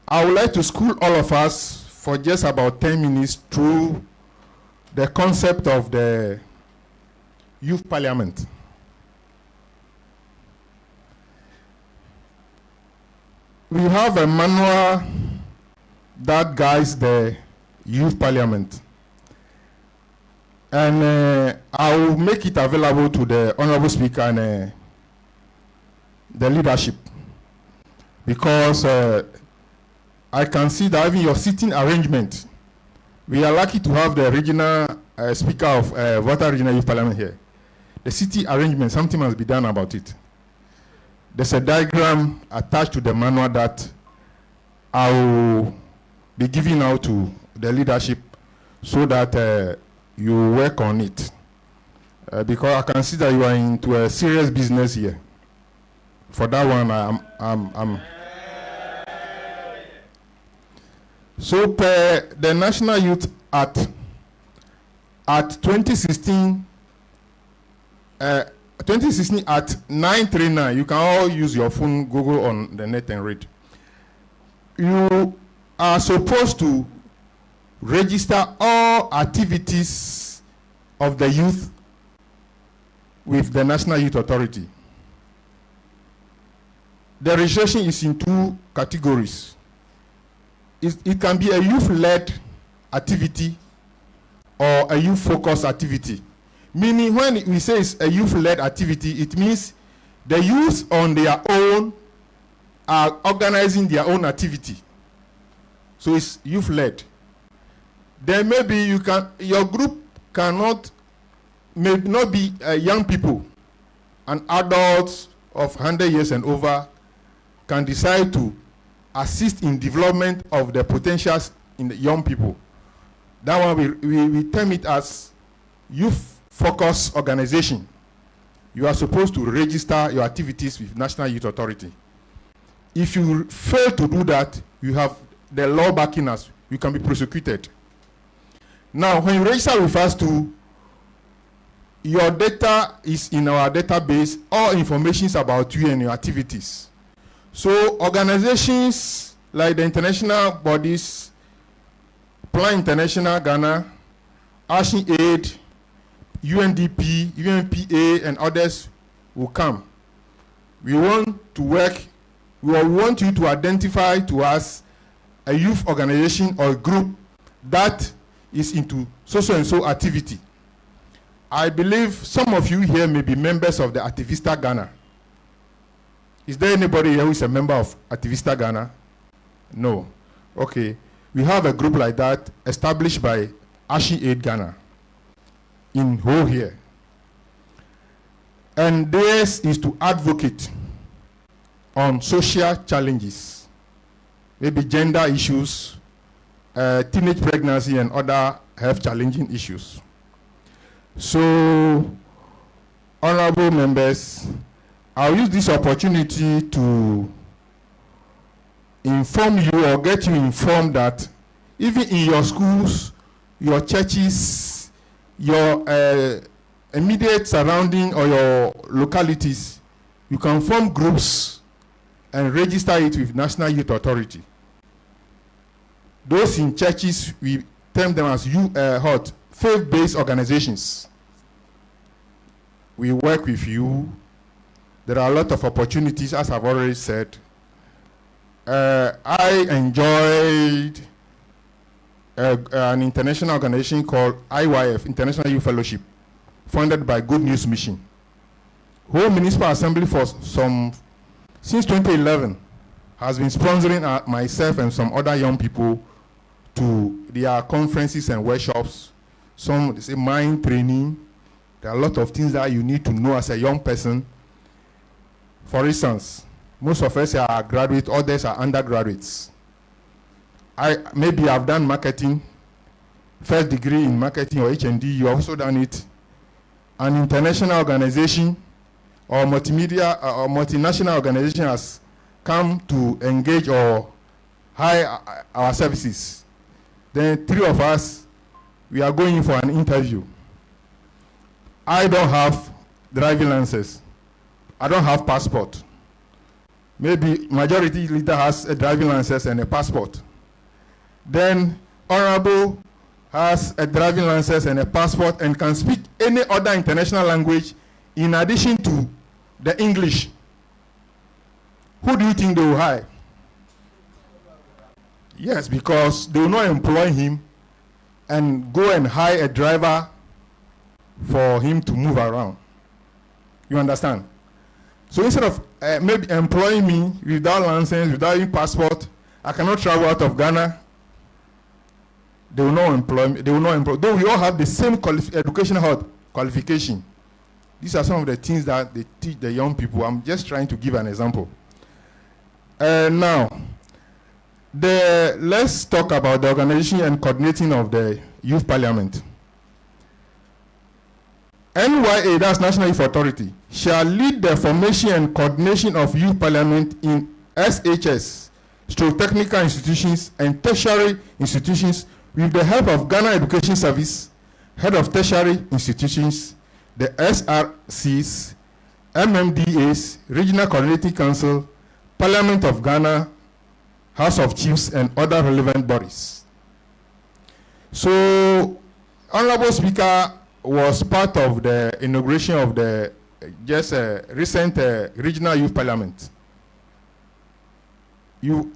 I would like to school all of us for just about 10 minutes through the concept of the Youth Parliament. We have a manual that guides the Youth Parliament. And I will make it available to the Honorable Speaker and the leadership, because I can see that even your seating arrangement, we are lucky to have the regional speaker of Volta Regional Youth Parliament here. The city arrangement, something must be done about it. There's a diagram attached to the manual that I will be giving out to the leadership so that you work on it. Because I can see that you are into a serious business here. For that one, I'm so per the National Youth Act at 2016 at 939, you can all use your phone, Google on the net and read. You are supposed to register all activities of the youth with the National Youth Authority. The registration is in two categories. It can be a youth-led activity or a youth-focused activity. Meaning when we say it's a youth-led activity, it means the youth on their own are organizing their own activity. So it's youth-led. Then maybe your group may not be young people, and adults of 100 years and over can decide to assist in development of the potentials in the young people. That one we term it as youth-focused organization. You are supposed to register your activities with National Youth Authority. If you fail to do that, you have the law backing us. You can be prosecuted. Now, when you register with us too, your data is in our database, all information about you and your activities. So organizations like the international bodies, Plan International Ghana, Action Aid, UNDP, UNPA, and others will come. We want to work, we want you to identify to us a youth organization or group that is into so and so activity. I believe some of you here may be members of the Activista Ghana. Is there anybody here who is a member of Activista Ghana? No. Okay. We have a group like that established by Action Aid Ghana in Ho here. And theirs is to advocate on social challenges, maybe gender issues, teenage pregnancy, and other health challenging issues. So, honorable members, I'll use this opportunity to inform you or get you informed that even in your schools, your churches, your immediate surrounding or your localities, you can form groups and register it with National Youth Authority. Those in churches, we term them as faith-based organizations. We work with you. There are a lot of opportunities, as I've already said. I enjoyed an international organization called IYF, International Youth Fellowship, funded by Good News Mission. Whole Municipal Assembly since 2011 has been sponsoring myself and some other young people to their conferences and workshops. Some, they say, mind training. There are a lot of things that you need to know as a young person. For instance, most of us are graduates, others are undergraduates. Maybe I've done marketing, first degree in marketing or HND, you have also done it. An international organization or multimedia or multinational organization has come to engage or hire our services. Then 3 of us, we are going for an interview. I don't have driving licenses. I don't have passport. Maybe majority leader has a driving license and a passport. Then honorable has a driving license and a passport and can speak any other international language in addition to the English. Who do you think they will hire? Yes, because they will not employ him and go and hire a driver for him to move around. You understand? So instead of maybe employing me without license, without any passport, I cannot travel out of Ghana. They will not employ me. They will not employ. Though we all have the same educational qualification. These are some of the things that they teach the young people. I'm just trying to give an example. Now, let's talk about the organization and coordinating of the Youth Parliament. NYA, that's National Youth Authority, shall lead the formation and coordination of Youth Parliament in SHS, stroke technical institutions and tertiary institutions with the help of Ghana Education Service, Head of Tertiary Institutions, the SRCs, MMDAs, Regional Coordinating Council, Parliament of Ghana, House of Chiefs, and other relevant bodies. So, Honorable Speaker was part of the inauguration of the recent Regional Youth Parliament. You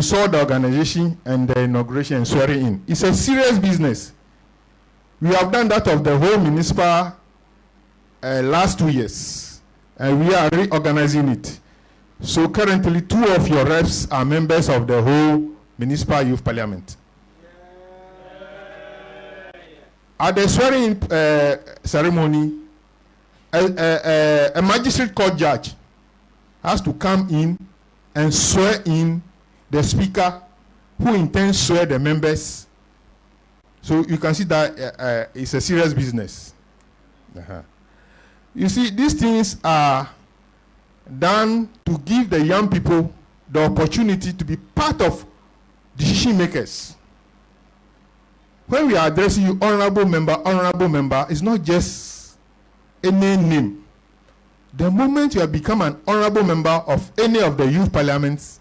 saw the organization and the inauguration and swearing in. It's a serious business. We have done that of the whole municipal last 2 years, and we are reorganizing it. So currently, 2 of your reps are members of the whole municipal youth parliament. At the swearing ceremony, a magistrate court judge has to come in and swear in the speaker who intends to swear the members. So you can see that it's a serious business. You see, these things are done to give the young people the opportunity to be part of decision makers. When we are addressing you, honorable member, it's not just any name. The moment you have become an honorable member of any of the youth parliaments,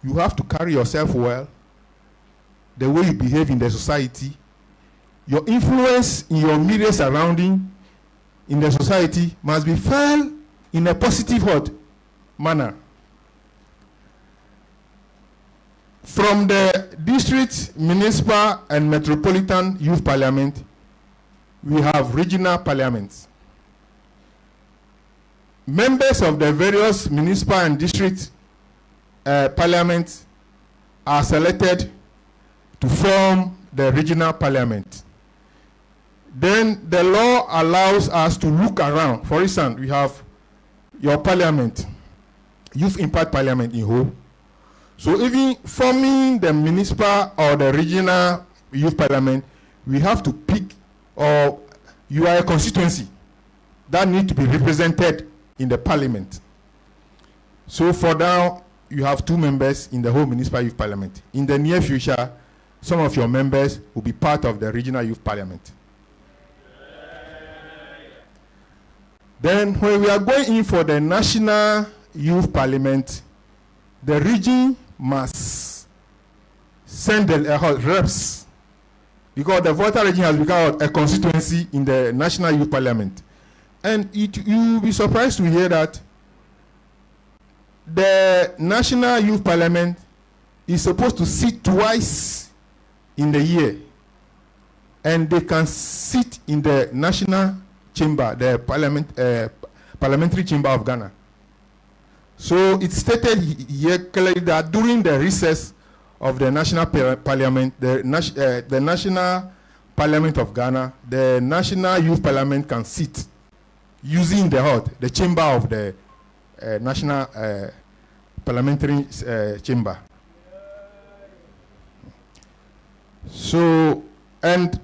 you have to carry yourself well, the way you behave in the society, your influence in your immediate surrounding in the society must be felt in a positive manner. From the district, municipal, and metropolitan youth parliament, we have regional parliaments. Members of the various municipal and district parliaments are selected to form the regional parliament. Then the law allows us to look around. For instance, we have your parliament, Youth Impact Parliament in Ho. So even forming the municipal or the regional youth parliament, we have to pick, or you are a constituency that need to be represented in the parliament. So for now, you have 2 members in the whole municipal youth parliament. In the near future, some of your members will be part of the regional youth parliament. Then when we are going in for the national youth parliament, the region must send the reps, because the Volta region has become a constituency in the national youth parliament. And you will be surprised to hear that the national youth parliament is supposed to sit twice in the year, and they can sit in the national chamber, the parliamentary chamber of Ghana. So it's stated here clearly that during the recess of the national parliament, the national parliament of Ghana, the national youth parliament can sit using the chamber of the national parliamentary chamber. So, and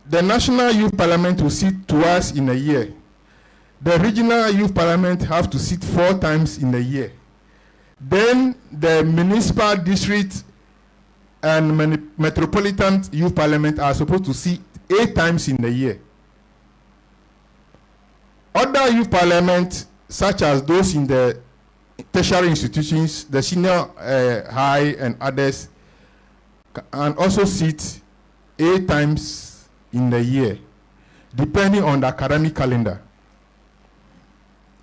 the national youth parliament will sit twice in a year. The regional youth parliament have to sit 4 times in a year. Then the municipal, district, and metropolitan youth parliament are supposed to sit 8 times in a year. Other youth parliaments, such as those in the tertiary institutions, the senior high and others, can also sit 8 times in the year, depending on the academic calendar.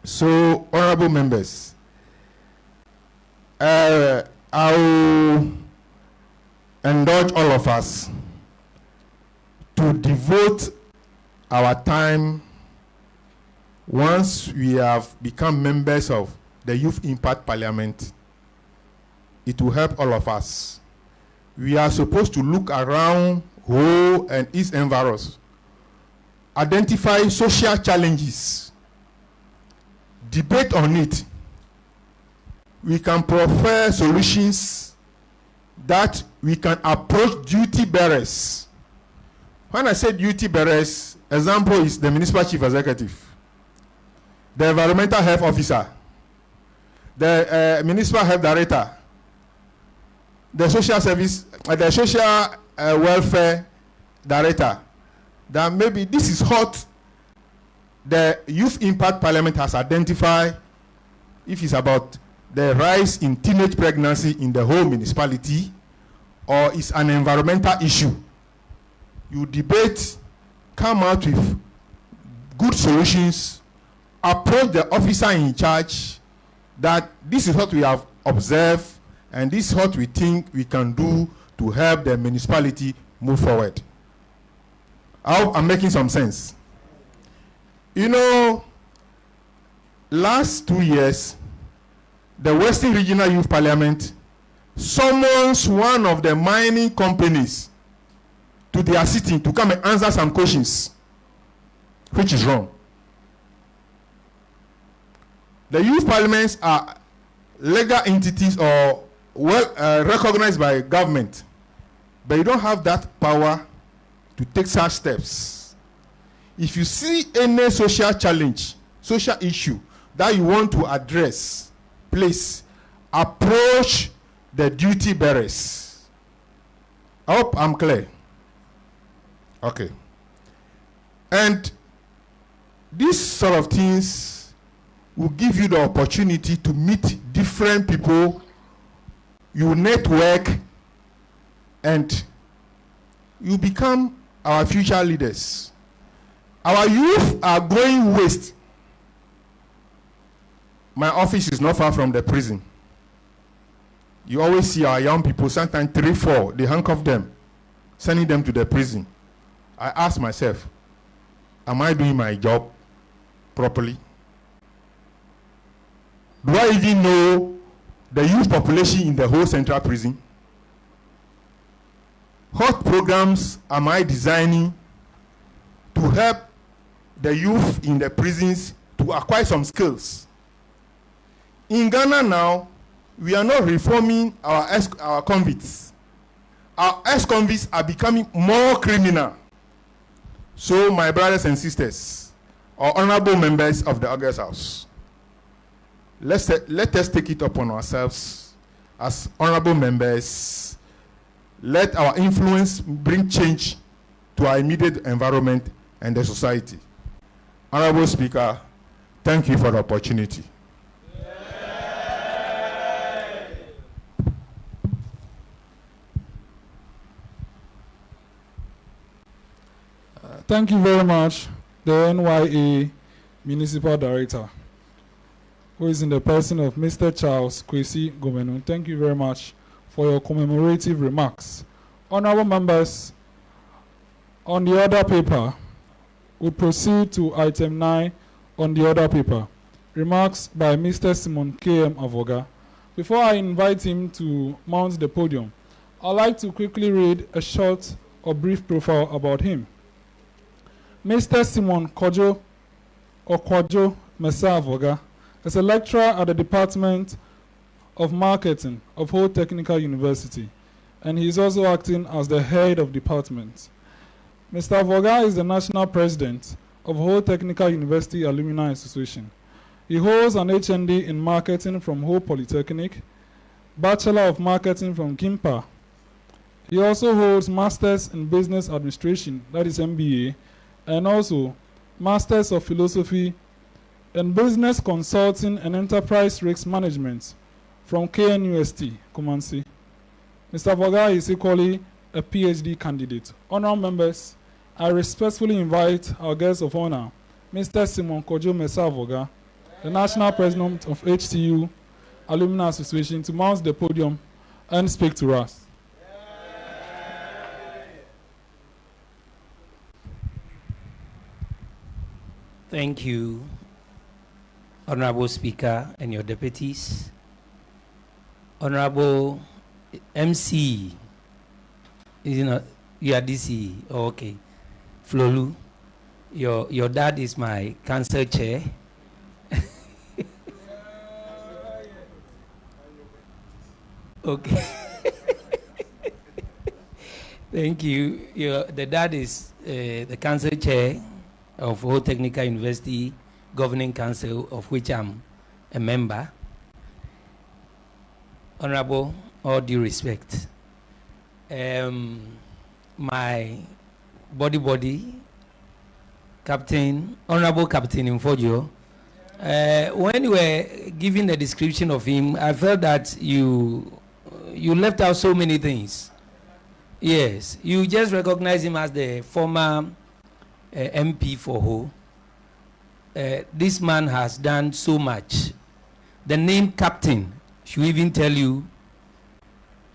So, honorable members, I will indulge all of us to devote our time once we have become members of the Youth Impact Parliament. It will help all of us. We are supposed to look around Ho and its environs, identify social challenges, debate on it. We can prefer solutions that we can approach duty bearers. When I say duty bearers, example is the municipal chief executive, the environmental health officer, the municipal health director, the social service, the social welfare director. That maybe this is what the Youth Impact Parliament has identified. If it's about the rise in teenage pregnancy in the whole municipality, or it's an environmental issue, you debate, come out with good solutions, approach the officer in charge that this is what we have observed and this is what we think we can do to help the municipality move forward. I hope I'm making some sense. You know, last 2 years, the Western Regional Youth Parliament summons one of the mining companies to their sitting to come and answer some questions, which is wrong. The youth parliaments are legal entities or well recognized by government, but you don't have that power to take such steps. If you see any social challenge, social issue that you want to address, please approach the duty bearers. I hope I'm clear. Okay. And these sort of things will give you the opportunity to meet different people, you network, and you become our future leaders. Our youth are going waste. My office is not far from the prison. You always see our young people, sometimes 3, 4, they handcuff them, sending them to the prison. I ask myself, am I doing my job properly? Do I even know the youth population in the whole central prison? What programs am I designing to help the youth in the prisons to acquire some skills? In Ghana now, we are not reforming our convicts. Our ex-convicts are becoming more criminal. So, my brothers and sisters, or honorable members of the August House, let us take it upon ourselves as honorable members. Let our influence bring change to our immediate environment and the society. Honorable Speaker, thank you for the opportunity. Thank you very much, the NYA Municipal Director, who is in the person of Mr. Charles Kwesi Gomenu. Thank you very much for your commemorative remarks. Honorable members, on the order paper, we proceed to item 9 on the order paper. Remarks by Mr. Simon K.M. Avoga. Before I invite him to mount the podium, I'd like to quickly read a short or brief profile about him. Mr. Simon Kojo Amegsahie-Viglo is a lecturer at the Department of Marketing of Ho Technical University, and he is also acting as the head of department. Mr. Avoga is the national president of Ho Technical University Alumni Association. He holds an HND in marketing from Ho Polytechnic, Bachelor of Marketing from GIMPA. He also holds Masters in Business Administration, that is MBA, and also Masters of Philosophy in Business Consulting and Enterprise Risk Management from KNUST, Kumasi. Mr. Avoga is equally a PhD candidate. Honorable members, I respectfully invite our guest of honor, Mr. Simon Kojo Amegsahie-Viglo, the National President of HTU Alumni Association, to mount the podium and speak to us. Thank you, Honorable Speaker and your deputies. Honorable MC, you are DC. Oh, okay. Flolu, your dad is my council chair. Okay. Thank you. The dad is the council chair of Whole Technical University Governing Council, of which I'm a member. Honorable, all due respect, my body, Captain, Honorable Captain Infojo, when you were giving the description of him, I felt that you left out so many things. Yes, you just recognize him as the former MP for Ho. This man has done so much. The name Captain should even tell you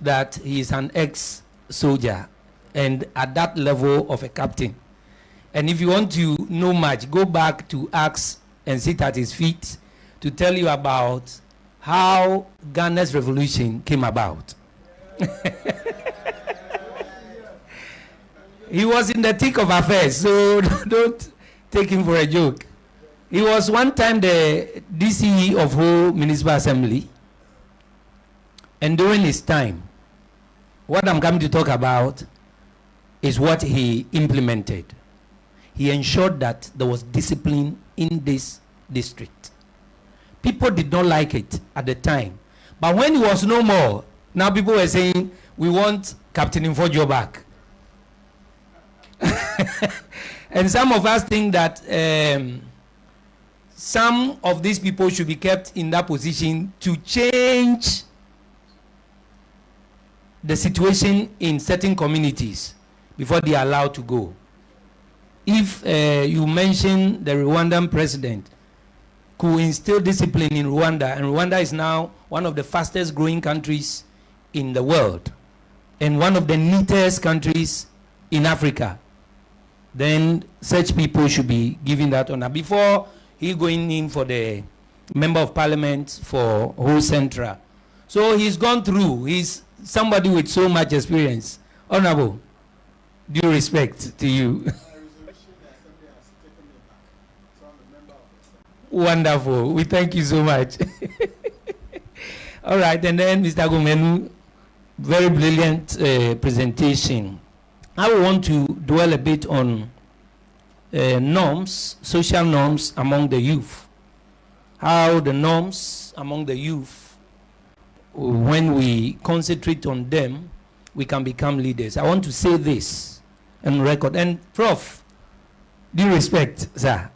that he is an ex-soldier and at that level of a captain. And if you want to know much, go back to ask and sit at his feet to tell you about how Ghana's revolution came about. He was in the thick of affairs, so don't take him for a joke. He was one time the DCE of Ho Municipal Assembly, and during his time, what I'm coming to talk about is what he implemented. He ensured that there was discipline in this district. People did not like it at the time, but when he was no more, now people were saying, we want Captain Infojo back. And some of us think that some of these people should be kept in that position to change the situation in certain communities before they are allowed to go. If you mention the Rwandan president who instilled discipline in Rwanda, and Rwanda is now one of the fastest growing countries in the world and one of the neatest countries in Africa, then such people should be given that honor before he going in for the member of parliament for whole Central. So he's gone through. He's somebody with so much experience. Honorable, due respect to you. Wonderful. We thank you so much. All right, and then Mr. Gomenu, very brilliant presentation. I want to dwell a bit on norms, social norms among the youth. How the norms among the youth, when we concentrate on them, we can become leaders. I want to say this and record. And Prof, due respect, sir.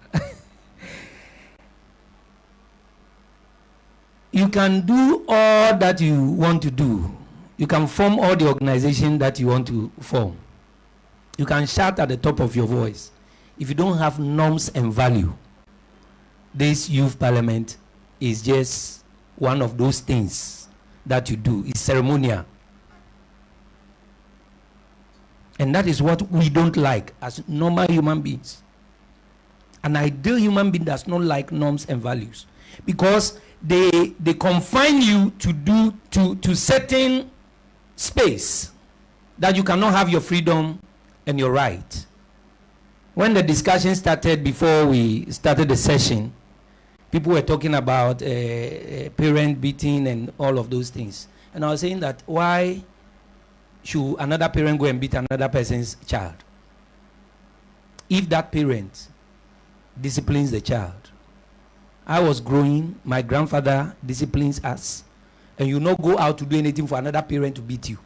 You can do all that you want to do. You can form all the organization that you want to form. You can shout at the top of your voice. If you don't have norms and value, this youth parliament is just one of those things that you do. It's ceremonial. And that is what we don't like as normal human beings. An ideal human being does not like norms and values because they confine you to certain space that you cannot have your freedom and your right. When the discussion started before we started the session, people were talking about parent beating and all of those things. And I was saying that why should another parent go and beat another person's child? If that parent disciplines the child. I was growing, my grandfather disciplines us, and you not go out to do anything for another parent to beat you.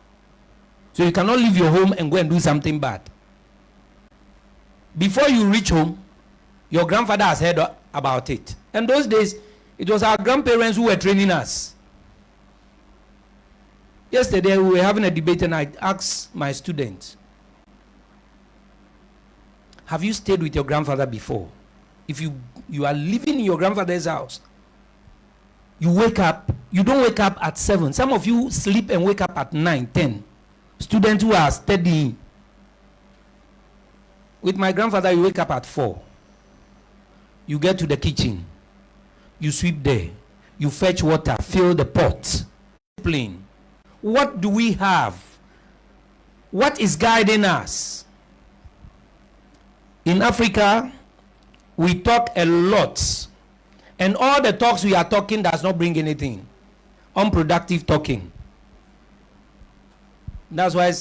So you cannot leave your home and go and do something bad. Before you reach home, your grandfather has heard about it. And those days, it was our grandparents who were training us. Yesterday, we were having a debate and I asked my students, have you stayed with your grandfather before? If you are living in your grandfather's house, you wake up, you don't wake up at 7. Some of you sleep and wake up at 9, 10. Students who are studying. With my grandfather, you wake up at 4. You get to the kitchen. You sweep there. You fetch water, fill the pot. Discipline. What do we have? What is guiding us? In Africa, we talk a lot. And all the talks we are talking does not bring anything. Unproductive talking. That's why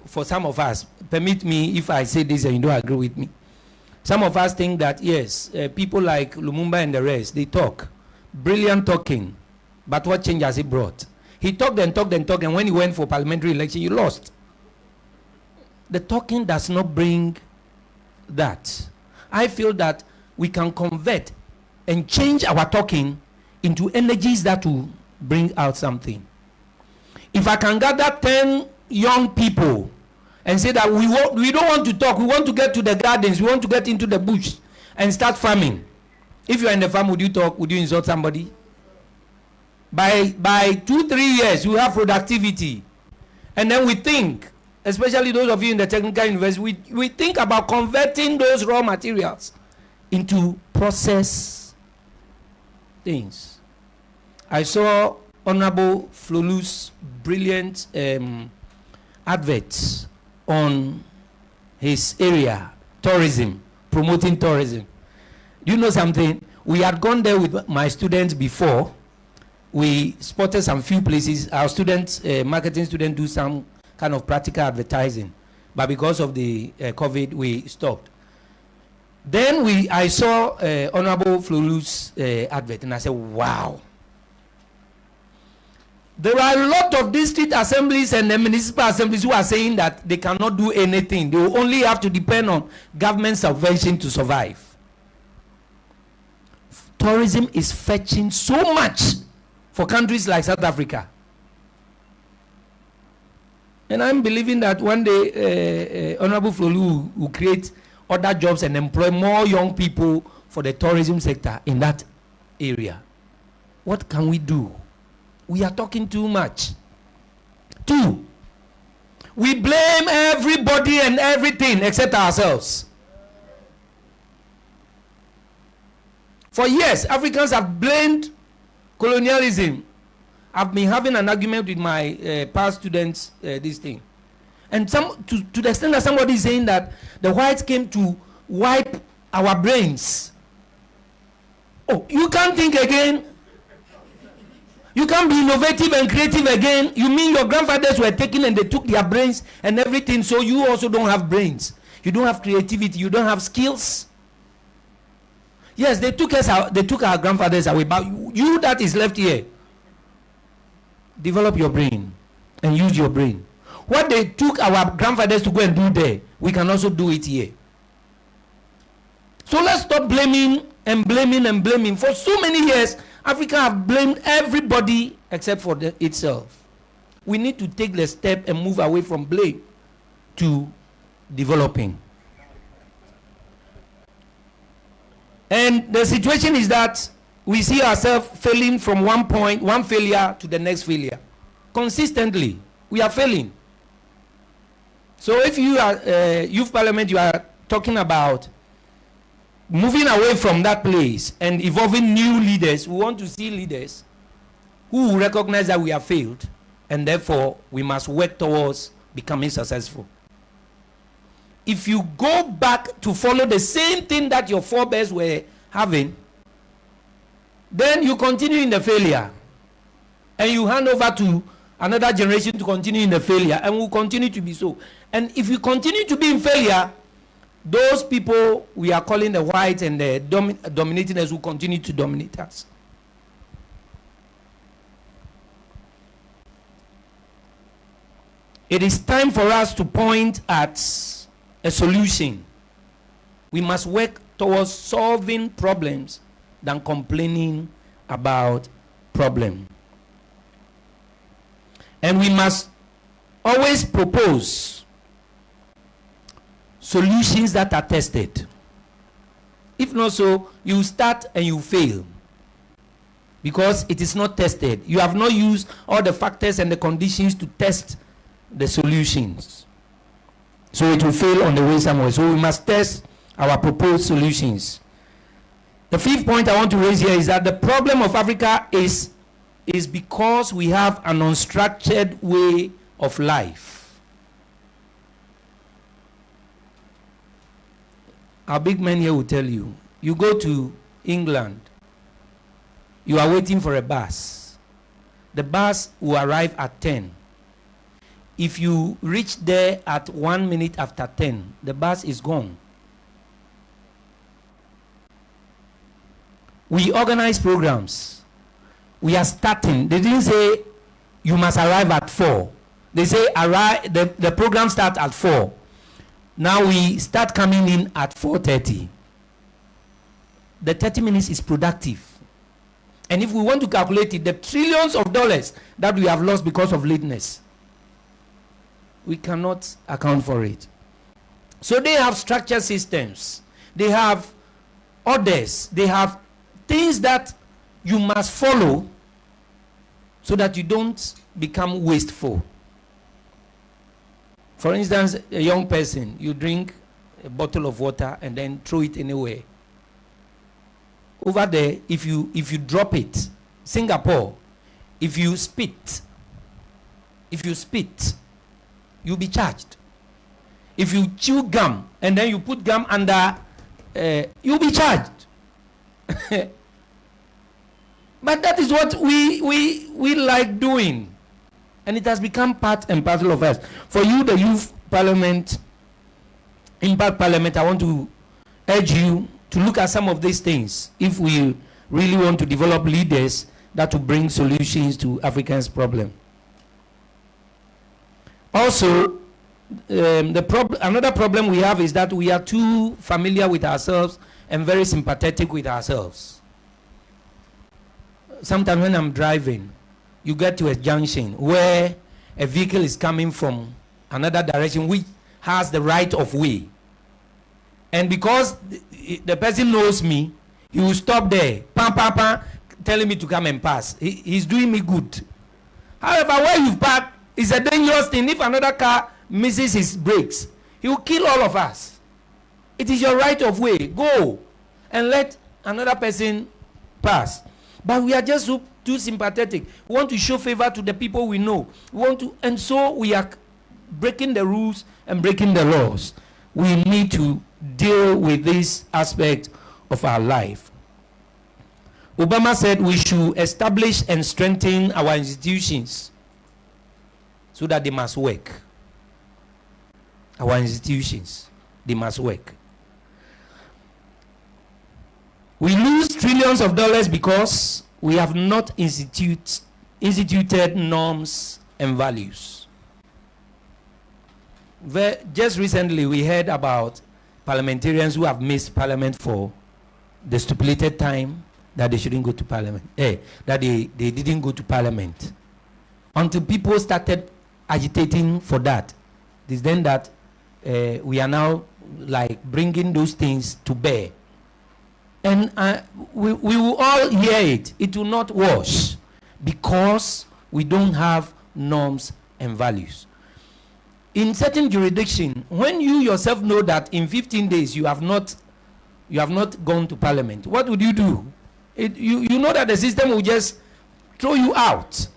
for some of us, permit me if I say this and you don't agree with me. Some of us think that, yes, people like Lumumba and the rest, they talk. Brilliant talking. But what change has it brought? He talked and talked and talked, and when he went for parliamentary election, he lost. The talking does not bring that. I feel that we can convert and change our talking into energies that will bring out something. If I can gather 10 young people and say that we don't want to talk, we want to get to the gardens, we want to get into the bush and start farming. If you are in the farm, would you talk? Would you insult somebody? By 2-3 years, you have productivity. And then we think, especially those of you in the technical university, we think about converting those raw materials into process things. I saw Honorable Flolu's brilliant adverts on his area, tourism, promoting tourism. Do you know something? We had gone there with my students before. We spotted some few places. Our students, marketing students, do some kind of practical advertising. But because of the COVID, we stopped. Then I saw Honorable Flolu's advert, and I said, wow. There are a lot of district assemblies and municipal assemblies who are saying that they cannot do anything. They will only have to depend on government subvention to survive. Tourism is fetching so much for countries like South Africa. And I'm believing that one day Honorable Flolu will create other jobs and employ more young people for the tourism sector in that area. What can we do? We are talking too much. 2, we blame everybody and everything except ourselves. For years, Africans have blamed colonialism. I've been having an argument with my past students, this thing. And to the extent that somebody is saying that the whites came to wipe our brains. Oh, you can't think again. You can't be innovative and creative again. You mean your grandfathers were taken and they took their brains and everything, so you also don't have brains. You don't have creativity. You don't have skills. Yes, they took our grandfathers away, but you that is left here, develop your brain and use your brain. What they took our grandfathers to go and do there, we can also do it here. So let's stop blaming and blaming and blaming. For so many years, Africa have blamed everybody except for itself. We need to take the step and move away from blame to developing. And the situation is that we see ourselves failing from one failure to the next failure. Consistently, we are failing. So if you are youth parliament, you are talking about moving away from that place and evolving new leaders. We want to see leaders who will recognize that we have failed, and therefore we must work towards becoming successful. If you go back to follow the same thing that your forebears were having, then you continue in the failure, and you hand over to another generation to continue in the failure, and will continue to be so. And if you continue to be in failure, those people we are calling the whites and the dominating us will continue to dominate us. It is time for us to point at a solution. We must work towards solving problems than complaining about problems. And we must always propose solutions that are tested. If not so, you start and you fail because it is not tested. You have not used all the factors and the conditions to test the solutions. So it will fail on the way somewhere. So we must test our proposed solutions. The fifth point I want to raise here is that the problem of Africa is because we have an unstructured way of life. Our big men here will tell you, you go to England, you are waiting for a bus. The bus will arrive at 10. If you reach there at 1 minute after 10, the bus is gone. We organize programs. We are starting. They didn't say you must arrive at 4. They say arrive. The program starts at 4. Now we start coming in at 4:30. The 30 minutes is productive. And if we want to calculate it, the trillions of dollars that we have lost because of lateness, we cannot account for it. So they have structured systems. They have orders. They have things that you must follow so that you don't become wasteful. For instance, a young person, you drink a bottle of water and then throw it anywhere. Over there, if you drop it, Singapore, if you spit, you'll be charged. If you chew gum and then you put gum under, you'll be charged. But that is what we like doing. And it has become part and parcel of us. For you, the Youth Parliament, Impact Parliament, I want to urge you to look at some of these things if we really want to develop leaders that will bring solutions to Africans' problem. Also, another problem we have is that we are too familiar with ourselves and very sympathetic with ourselves. Sometimes when I'm driving, you get to a junction where a vehicle is coming from another direction which has the right of way. And because the person knows me, he will stop there, telling me to come and pass. He's doing me good. However, where you've parked is a dangerous thing. If another car misses his brakes, he will kill all of us. It is your right of way. Go and let another person pass. But we are just too sympathetic. We want to show favor to the people we know. And so we are breaking the rules and breaking the laws. We need to deal with this aspect of our life. Obama said we should establish and strengthen our institutions so that they must work. Our institutions, they must work. We lose trillions of dollars because we have not instituted norms and values. Just recently, we heard about parliamentarians who have missed parliament for the stipulated time that they shouldn't go to parliament, that they didn't go to parliament. Until people started agitating for that. It is then that we are now like bringing those things to bear. And we will all hear it. It will not wash because we don't have norms and values. In certain jurisdiction, when you yourself know that in 15 days you have not gone to parliament, what would you do? You know that the system will just throw you out.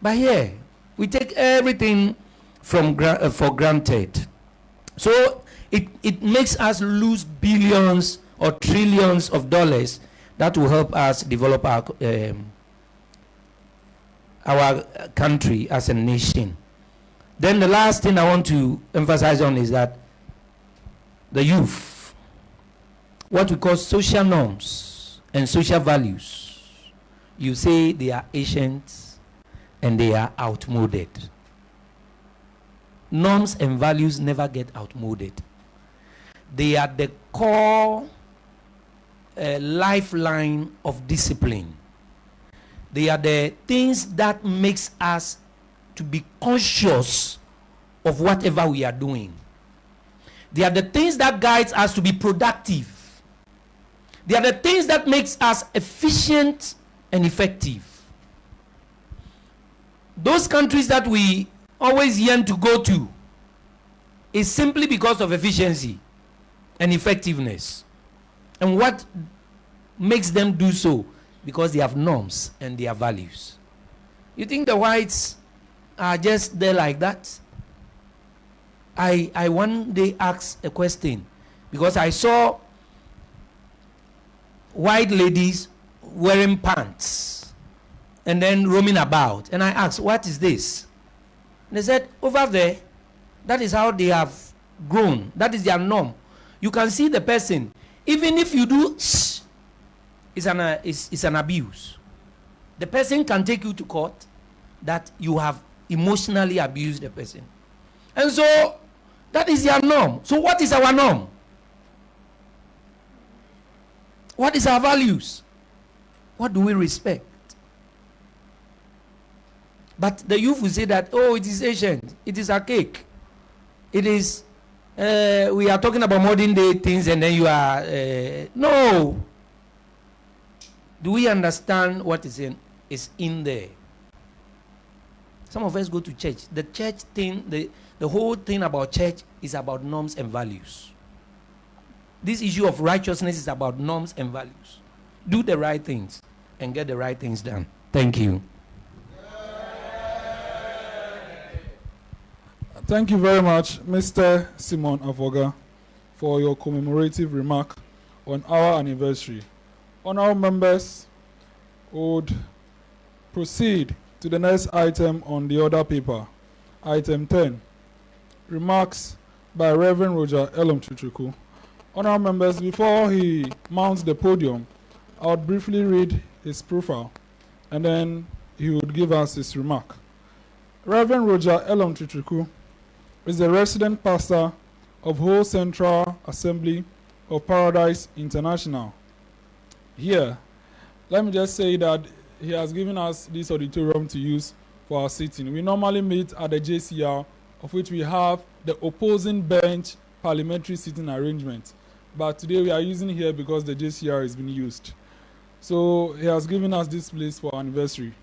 But here, we take everything for granted. So it makes us lose billions or trillions of dollars that will help us develop our country as a nation. Then the last thing I want to emphasize on is that the youth, what we call social norms and social values, you say they are ancient and they are outmoded. Norms and values never get outmoded. They are the core lifeline of discipline. They are the things that makes us to be conscious of whatever we are doing. They are the things that guides us to be productive. They are the things that makes us efficient and effective. Those countries that we always yearn to go to is simply because of efficiency and effectiveness. And what makes them do so? Because they have norms and their values. You think the whites are just there like that? I one day asked a question because I saw white ladies wearing pants and then roaming about. And I asked, what is this? And they said, over there, that is how they have grown. That is their norm. You can see the person. Even if you do shh, it's an abuse. The person can take you to court that you have emotionally abused the person. And so, that is their norm. So what is our norm? What is our values? What do we respect? But the youth will say that, oh, it is ancient. It is archaic. It is, we are talking about modern day things and then you are, no. Do we understand what is in there? Some of us go to church. The church thing, the whole thing about church is about norms and values. This issue of righteousness is about norms and values. Do the right things and get the right things done. Thank you. Thank you very much, Mr. Simon Avoga, for your commemorative remark on our anniversary. Honourable members would proceed to the next item on the order paper. Item 10, remarks by Reverend Roger Elom. Honourable members, before he mounts the podium, I would briefly read his profile and then he would give us his remark. Reverend Roger Elom is the resident pastor of Whole Central Assembly of Paradise International. Here, let me just say that he has given us this auditorium to use for our sitting. We normally meet at the JCR, of which we have the opposing bench parliamentary sitting arrangement. But today we are using here because the JCR is being used. So he has given us this place for our anniversary.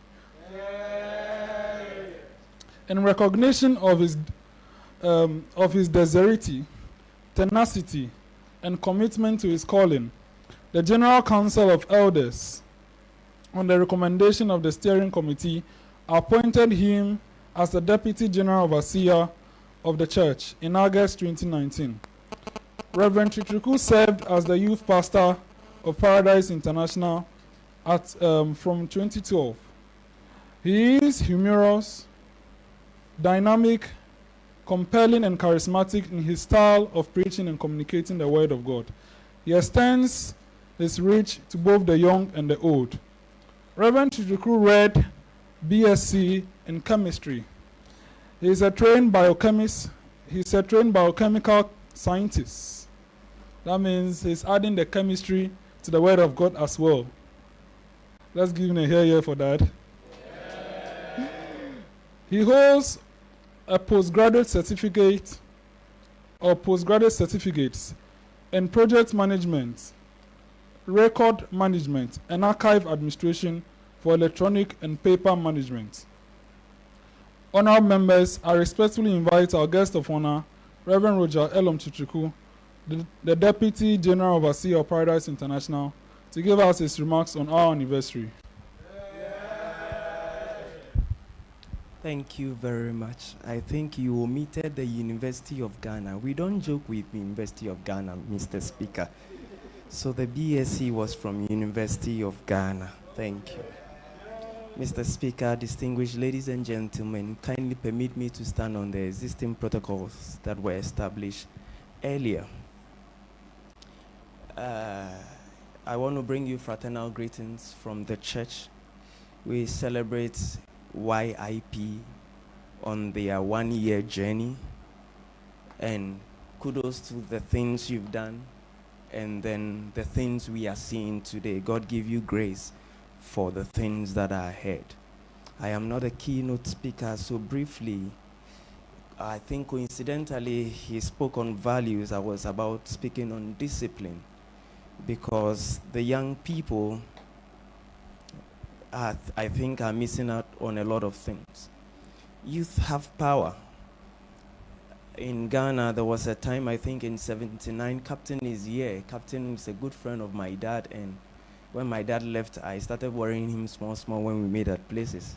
Yay! In recognition of his dexterity, tenacity, and commitment to his calling, the General Council of Elders, on the recommendation of the steering committee, appointed him as the Deputy General Overseer of the Church in August 2019. Reverend Chitriku served as the youth pastor of Paradise International from 2012. He is humorous, dynamic, compelling, and charismatic in his style of preaching and communicating the word of God. He extends his reach to both the young and the old. Reverend Chitriku read BSc in chemistry. He is a trained biochemist. He's a trained biochemical scientist. That means he's adding the chemistry to the word of God as well. Let's give him a here for that. Yeah. He holds a postgraduate certificate or postgraduate certificates in project management, record management, and archive administration for electronic and paper management. Honourable members, I respectfully invite our guest of honor, Reverend Roger Elom Chitriku, the Deputy General Overseer of Paradise International, to give us his remarks on our anniversary. Thank you very much. I think you omitted the University of Ghana. We don't joke with the University of Ghana, Mr. Speaker. So the BSc was from University of Ghana. Thank you. Mr. Speaker, distinguished ladies and gentlemen, kindly permit me to stand on the existing protocols that were established earlier. I want to bring you fraternal greetings from the church. We celebrate YIP on their 1-year journey, and kudos to the things you've done and then the things we are seeing today. God give you grace for the things that are ahead. I am not a keynote speaker, so briefly, I think coincidentally he spoke on values. I was about speaking on discipline, because the young people I think are missing out on a lot of things. Youth have power. in Ghana, there was a time, I think in 79, Captain is here. Captain is a good friend of my dad, and when my dad left, I started worrying him small when we made at places.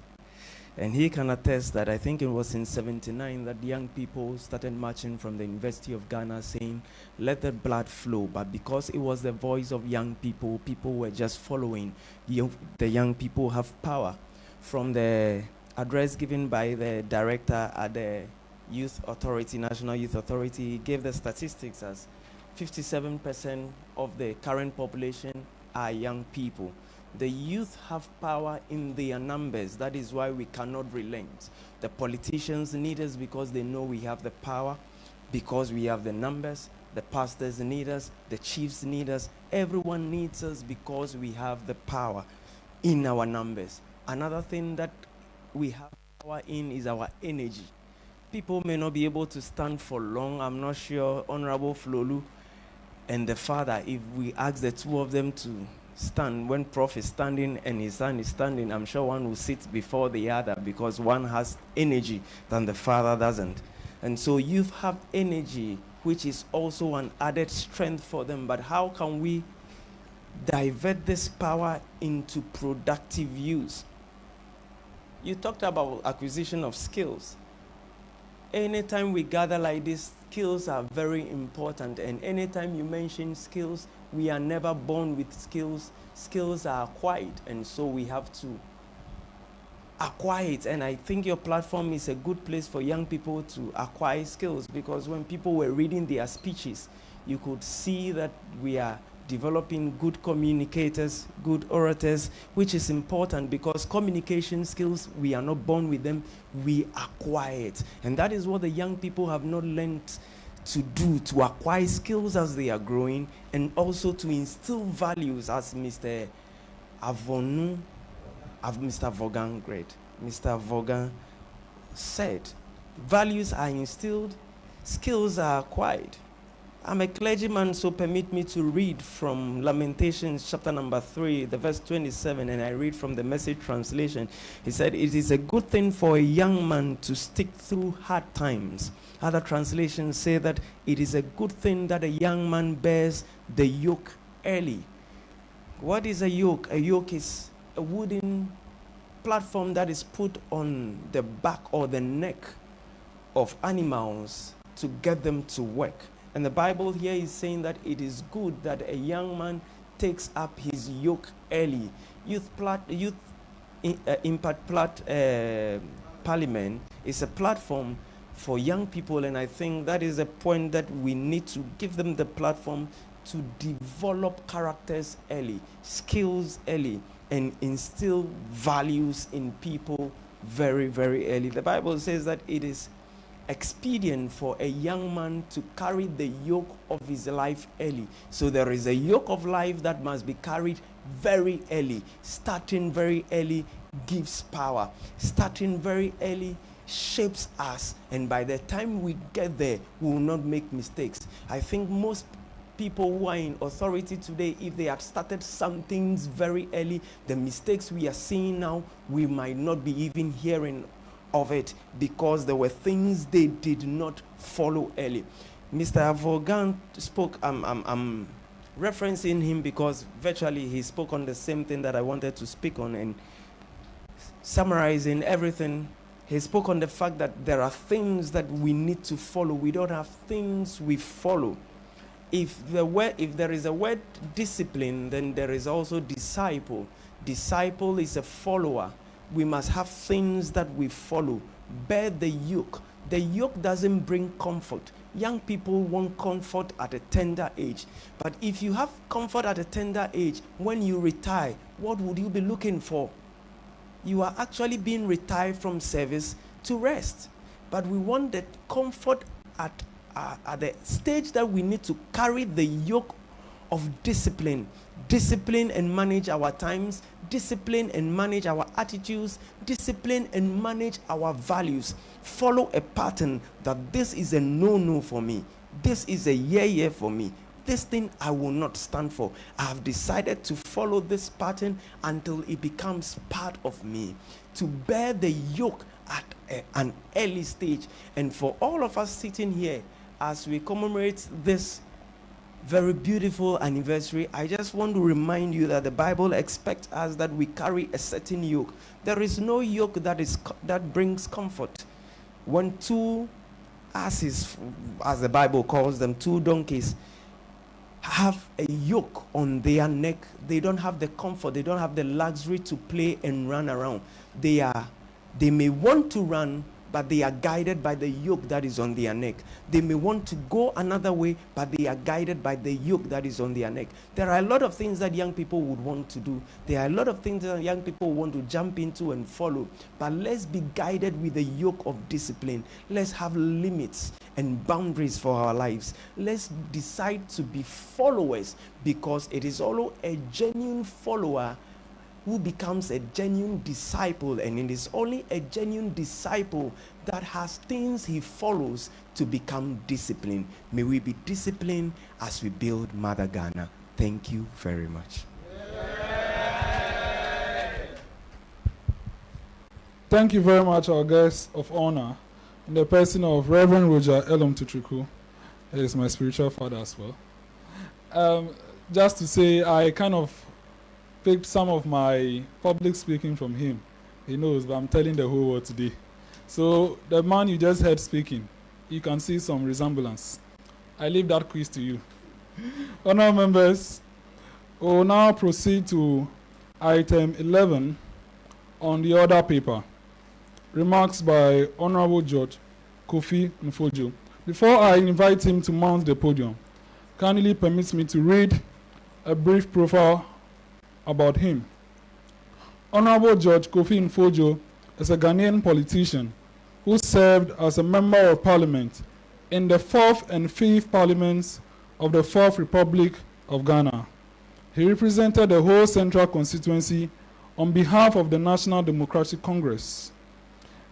And he can attest that I think it was in 79 that young people started marching from the University of Ghana saying, let the blood flow. But because it was the voice of young people, people were just following. The young people have power. From the address given by the director at the Youth Authority, National Youth Authority, he gave the statistics as 57% of the current population are young people. The youth have power in their numbers. That is why we cannot relent. The politicians need us because they know we have the power, because we have the numbers. The pastors need us. The chiefs need us. Everyone needs us because we have the power in our numbers. Another thing that we have power in is our energy. People may not be able to stand for long. I'm not sure Honorable Flolu and the father, if we ask the two of them to stand, when Prof is standing and his son is standing, I'm sure one will sit before the other because one has energy than the father doesn't. And so youth have energy, which is also an added strength for them. But how can we divert this power into productive use? You talked about acquisition of skills. Anytime we gather like this, skills are very important. And anytime you mention skills, we are never born with skills. Skills are acquired, and so we have to acquire it. And I think your platform is a good place for young people to acquire skills, because when people were reading their speeches, you could see that we are developing good communicators, good orators, which is important because communication skills, we are not born with them, we acquire it. And that is what the young people have not learned to do, to acquire skills as they are growing, and also to instill values, as Mr. Vaughan said. Values are instilled, skills are acquired. I'm a clergyman, so permit me to read from Lamentations chapter number 3, the verse 27, and I read from the Message translation. He said, it is a good thing for a young man to stick through hard times. Other translations say that it is a good thing that a young man bears the yoke early. What is a yoke? A yoke is a wooden platform that is put on the back or the neck of animals to get them to work. And the Bible here is saying that it is good that a young man takes up his yoke early. Impact Parliament is a platform for young people, and I think that is a point that we need to give them the platform to develop characters early, skills early, and instill values in people very, very early. The Bible says that it is expedient for a young man to carry the yoke of his life early. So there is a yoke of life that must be carried very early. Starting very early gives power. Starting very early shapes us, and by the time we get there, we will not make mistakes. I think most people who are in authority today, if they had started some things very early, the mistakes we are seeing now, we might not be even hearing of it because there were things they did not follow early. Mr. Vaughan spoke, I'm referencing him because virtually he spoke on the same thing that I wanted to speak on, and summarizing everything, he spoke on the fact that there are things that we need to follow. We don't have things we follow. If there is a word discipline, then there is also disciple. Disciple is a follower. We must have things that we follow. Bear the yoke. The yoke doesn't bring comfort. Young people want comfort at a tender age. But if you have comfort at a tender age, when you retire, what would you be looking for? You are actually being retired from service to rest. But we want that comfort at the stage that we need to carry the yoke of discipline. Discipline and manage our times. Discipline and manage our attitudes. Discipline and manage our values. Follow a pattern that this is a no-no for me. This is a yeah for me. This thing I will not stand for. I have decided to follow this pattern until it becomes part of me. To bear the yoke at an early stage. And for all of us sitting here, as we commemorate this very beautiful anniversary, I just want to remind you that the Bible expects us that we carry a certain yoke. There is no yoke that brings comfort. When two asses, as the Bible calls them, two donkeys, have a yoke on their neck, they don't have the comfort, they don't have the luxury to play and run around. They may want to run, but they are guided by the yoke that is on their neck. They may want to go another way, but they are guided by the yoke that is on their neck. There are a lot of things that young people would want to do. There are a lot of things that young people want to jump into and follow. But let's be guided with the yoke of discipline. Let's have limits and boundaries for our lives. Let's decide to be followers, because it is also a genuine follower who becomes a genuine disciple, and it is only a genuine disciple that has things he follows to become disciplined. May we be disciplined as we build Mother Ghana. Thank you very much. Thank you very much, our guest of honor, in the person of Reverend Roger Elom Tutriku. He is my spiritual father as well. Just to say, I kind of picked some of my public speaking from him. He knows, but I'm telling the whole world today. So the man you just heard speaking, you can see some resemblance. I leave that quiz to you. Honourable members, we will now proceed to item 11 on the order paper. Remarks by Honourable George Kofi Ahianu. Before I invite him to mount the podium, kindly permit me to read a brief profile about him. Honorable George Kofi Ahianu is a Ghanaian politician who served as a member of parliament in the 4th and 5th parliaments of the 4th Republic of Ghana. He represented the whole central constituency on behalf of the National Democratic Congress.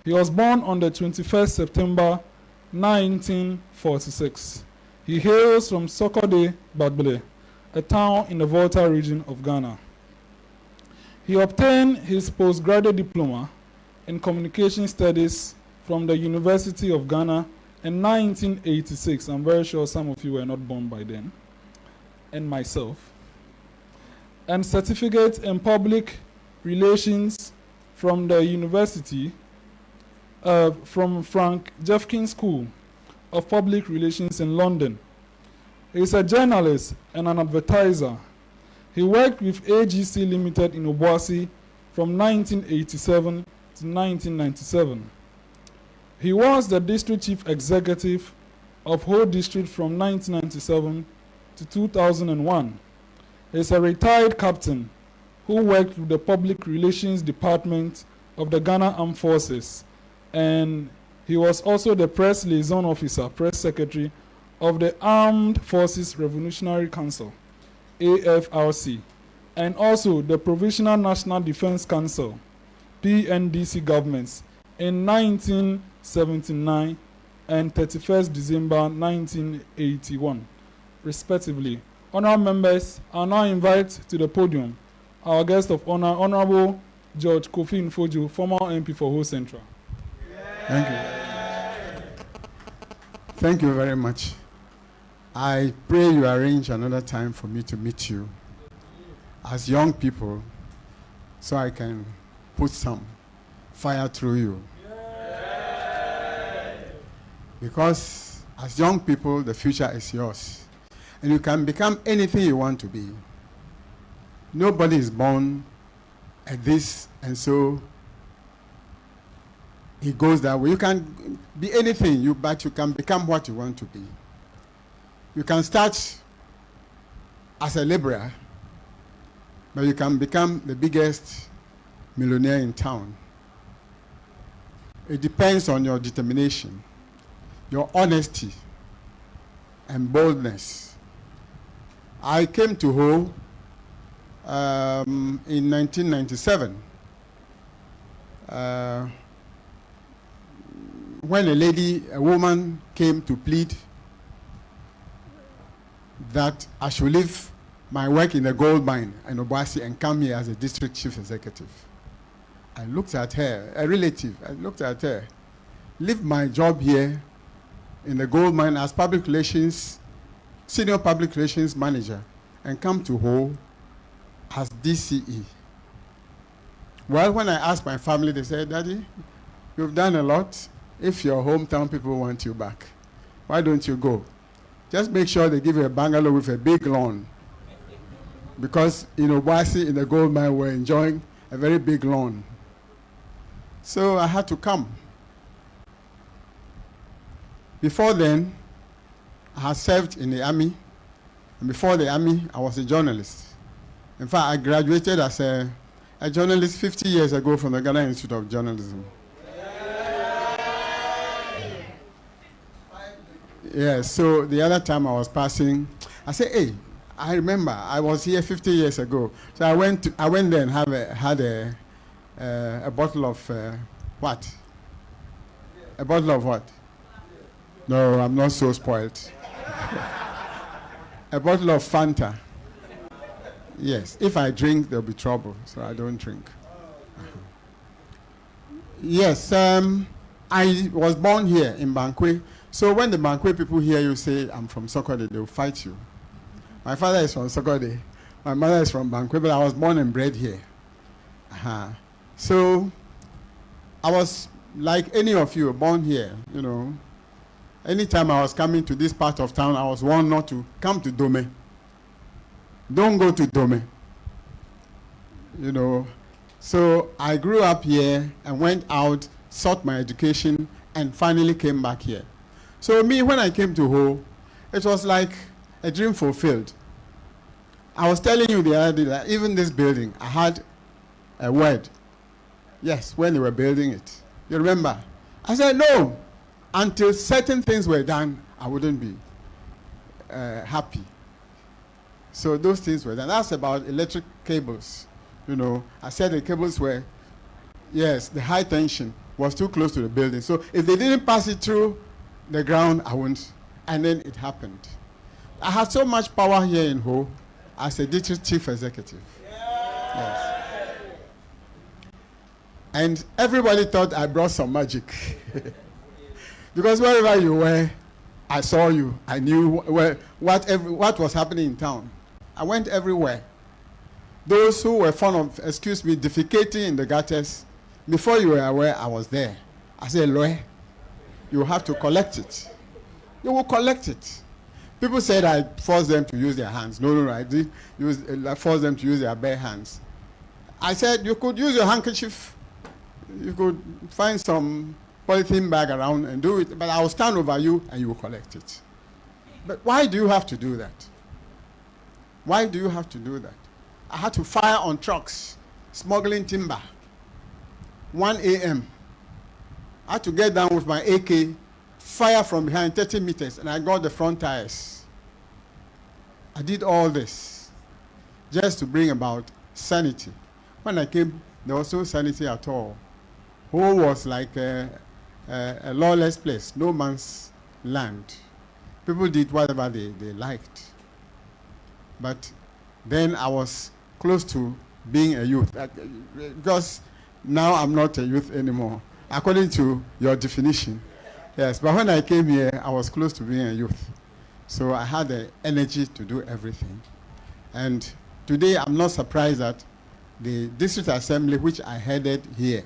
He was born on the 21st September 1946. He hails from Sokode, Bagbele, a town in the Volta region of Ghana. He obtained his postgraduate diploma in communication studies from the University of Ghana in 1986. I'm very sure some of you were not born by then, and myself. And certificate in public relations from the University from Frank Jeffkins School of Public Relations in London. He is a journalist and an advertiser. He worked with AGC Limited in Obuasi from 1987 to 1997. He was the district chief executive of Ho District from 1997 to 2001. He is a retired captain who worked with the Public Relations Department of the Ghana Armed Forces, and he was also the press liaison officer, press secretary of the Armed Forces Revolutionary Council, AFRC, and also the Provisional National Defense Council, PNDC governments in 1979 and 31st December 1981, respectively. Honourable members, I now invite to the podium our guest of honor, Honourable George Kofi Ahianu, former MP for Ho Central. Thank you. Thank you very much. I pray you arrange another time for me to meet you as young people so I can put some fire through you. Because as young people, the future is yours. And you can become anything you want to be. Nobody is born at this, and so he goes that way. You can be anything, but you can become what you want to be. You can start as a laborer, but you can become the biggest millionaire in town. It depends on your determination, your honesty, and boldness. I came to Ho in 1997 when a woman came to plead that I should leave my work in the gold mine in Obuasi and come here as a district chief executive. I looked at her, a relative. I looked at her. Leave my job here in the gold mine as public relations, senior public relations manager, and come to Ho as DCE. Well, when I asked my family, they said, Daddy, you've done a lot. If your hometown people want you back, why don't you go? Just make sure they give you a bungalow with a big lawn. Because, Wasi in the gold mine were enjoying a very big lawn. So I had to come. Before then, I had served in the army. And before the army, I was a journalist. In fact, I graduated as a journalist 50 years ago from the Ghana Institute of Journalism. Yeah, so the other time I was passing, I said, hey, I remember I was here 50 years ago. So I went there and had a bottle of what? A bottle of what? No, I'm not so spoiled. A bottle of Fanta. Yes, if I drink, there'll be trouble, so I don't drink. Yes, I was born here in Bankwe. So when the Bankwe people hear you say, I'm from Sokode, they'll fight you. My father is from Sokode. My mother is from Bankwe, but I was born and bred here. So I was like any of you, born here, Anytime I was coming to this part of town, I was warned not to come to Dome. Don't go to Dome. So I grew up here and went out, sought my education, and finally came back here. So me, when I came to Ho, it was like a dream fulfilled. I was telling you the other day that even this building, I had a word. Yes, when they were building it. You remember? I said, no, until certain things were done, I wouldn't be happy. So those things were done. That's about electric cables. I said the cables were, yes, the high tension was too close to the building. So if they didn't pass it through the ground, I wouldn't. And then it happened. I had so much power here in Ho as a district chief executive. Yes. And everybody thought I brought some magic. Because wherever you were, I saw you. I knew what was happening in town. I went everywhere. Those who were fond of, defecating in the gutters, before you were aware, I was there. I said, Loe, you have to collect it. You will collect it. People said I forced them to use their hands. No, I did force them to use their bare hands. I said, you could use your handkerchief. You could find some polythene bag around and do it, but I will stand over you and you will collect it. But why do you have to do that? Why do you have to do that? I had to fire on trucks, smuggling timber. 1 a.m. I had to get down with my AK, fire from behind 30 meters, and I got the front tires. I did all this just to bring about sanity. When I came, there was no sanity at all. Ho was like a lawless place, no man's land. People did whatever they liked. But then I was close to being a youth. Because now I'm not a youth anymore, according to your definition. Yes, but when I came here, I was close to being a youth. So I had the energy to do everything. And today, I'm not surprised that the district assembly, which I headed here,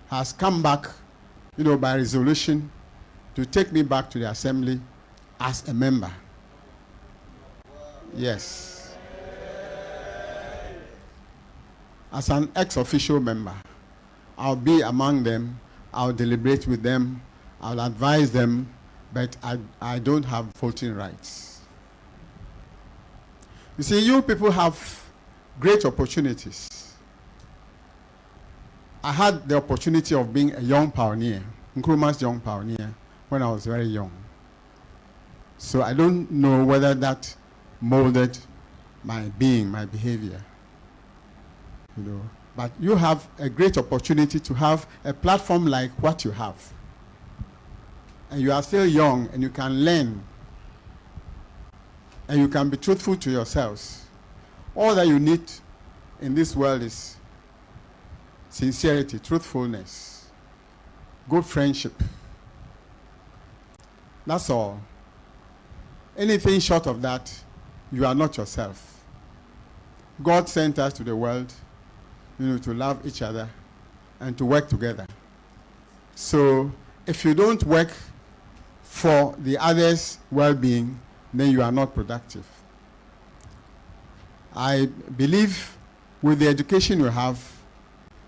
has come back, by resolution to take me back to the assembly as a member. Yes. As an ex-official member, I'll be among them, I'll deliberate with them, I'll advise them, but I don't have voting rights. You see, you people have great opportunities. I had the opportunity of being a young pioneer, Nkrumah's young pioneer, when I was very young. So I don't know whether that molded my being, my behavior. But you have a great opportunity to have a platform like what you have. And you are still young and you can learn. And you can be truthful to yourselves. All that you need in this world is sincerity, truthfulness, good friendship. That's all. Anything short of that, you are not yourself. God sent us to the world, to love each other and to work together. So if you don't work for the others' well-being, then you are not productive. I believe with the education you have,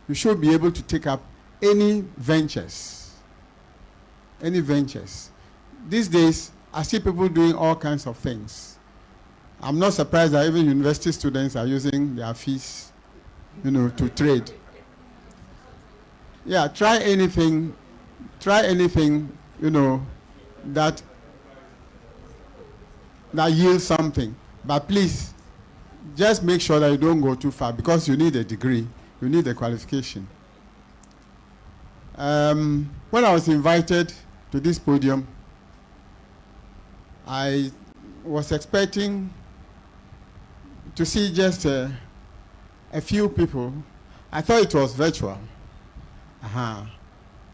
you should be able to take up any ventures. Any ventures. These days, I see people doing all kinds of things. I'm not surprised that even university students are using their fees, to trade. Yeah, try anything, that yields something. But please, just make sure that you don't go too far, because you need a degree, you need a qualification. When I was invited to this podium, I was expecting to see just a few people. I thought it was virtual.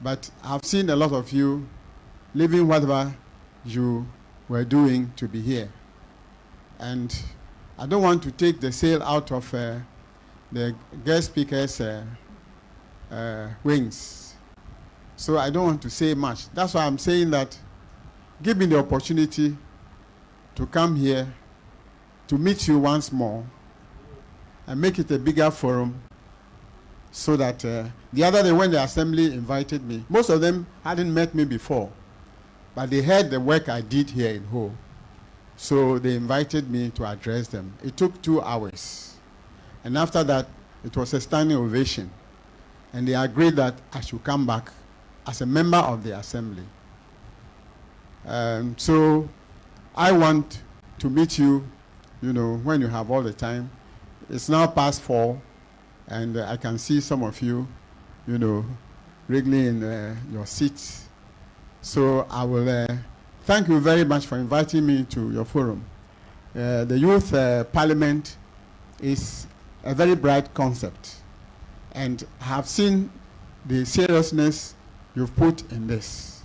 But I've seen a lot of you leaving whatever you were doing to be here. And I don't want to take the sail out of the guest speakers' wings. So I don't want to say much. That's why I'm saying that give me the opportunity to come here to meet you once more and make it a bigger forum, so that the other day when the assembly invited me, most of them hadn't met me before, but they heard the work I did here in Ho. So they invited me to address them. It took 2 hours. And after that, it was a standing ovation. And they agreed that I should come back as a member of the assembly. So I want to meet you, when you have all the time. It's now past 4, and I can see some of you, wriggling in your seats. So I will thank you very much for inviting me to your forum. The Youth Parliament is a very bright concept, and I have seen the seriousness you've put in this.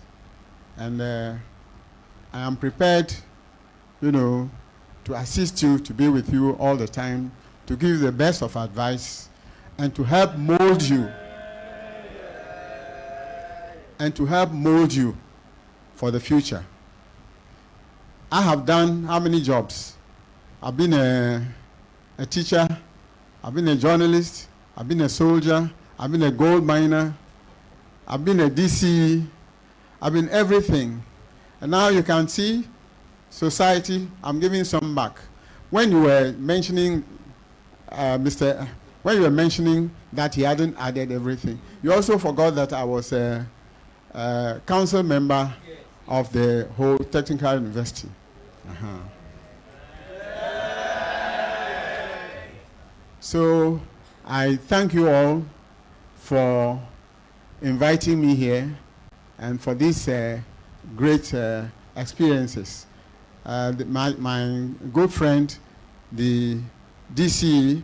And I am prepared, to assist you, to be with you all the time, to give you the best of advice, and to help mold you. And to help mold you for the future. I have done how many jobs? I've been a teacher, I've been a journalist, I've been a soldier, I've been a gold miner, I've been a DC, I've been everything. And now you can see society, I'm giving some back. When you were mentioning, when you were mentioning that he hadn't added everything, you also forgot that I was a council member of the whole technical university. So I thank you all for inviting me here and for these great experiences. My good friend, the DC,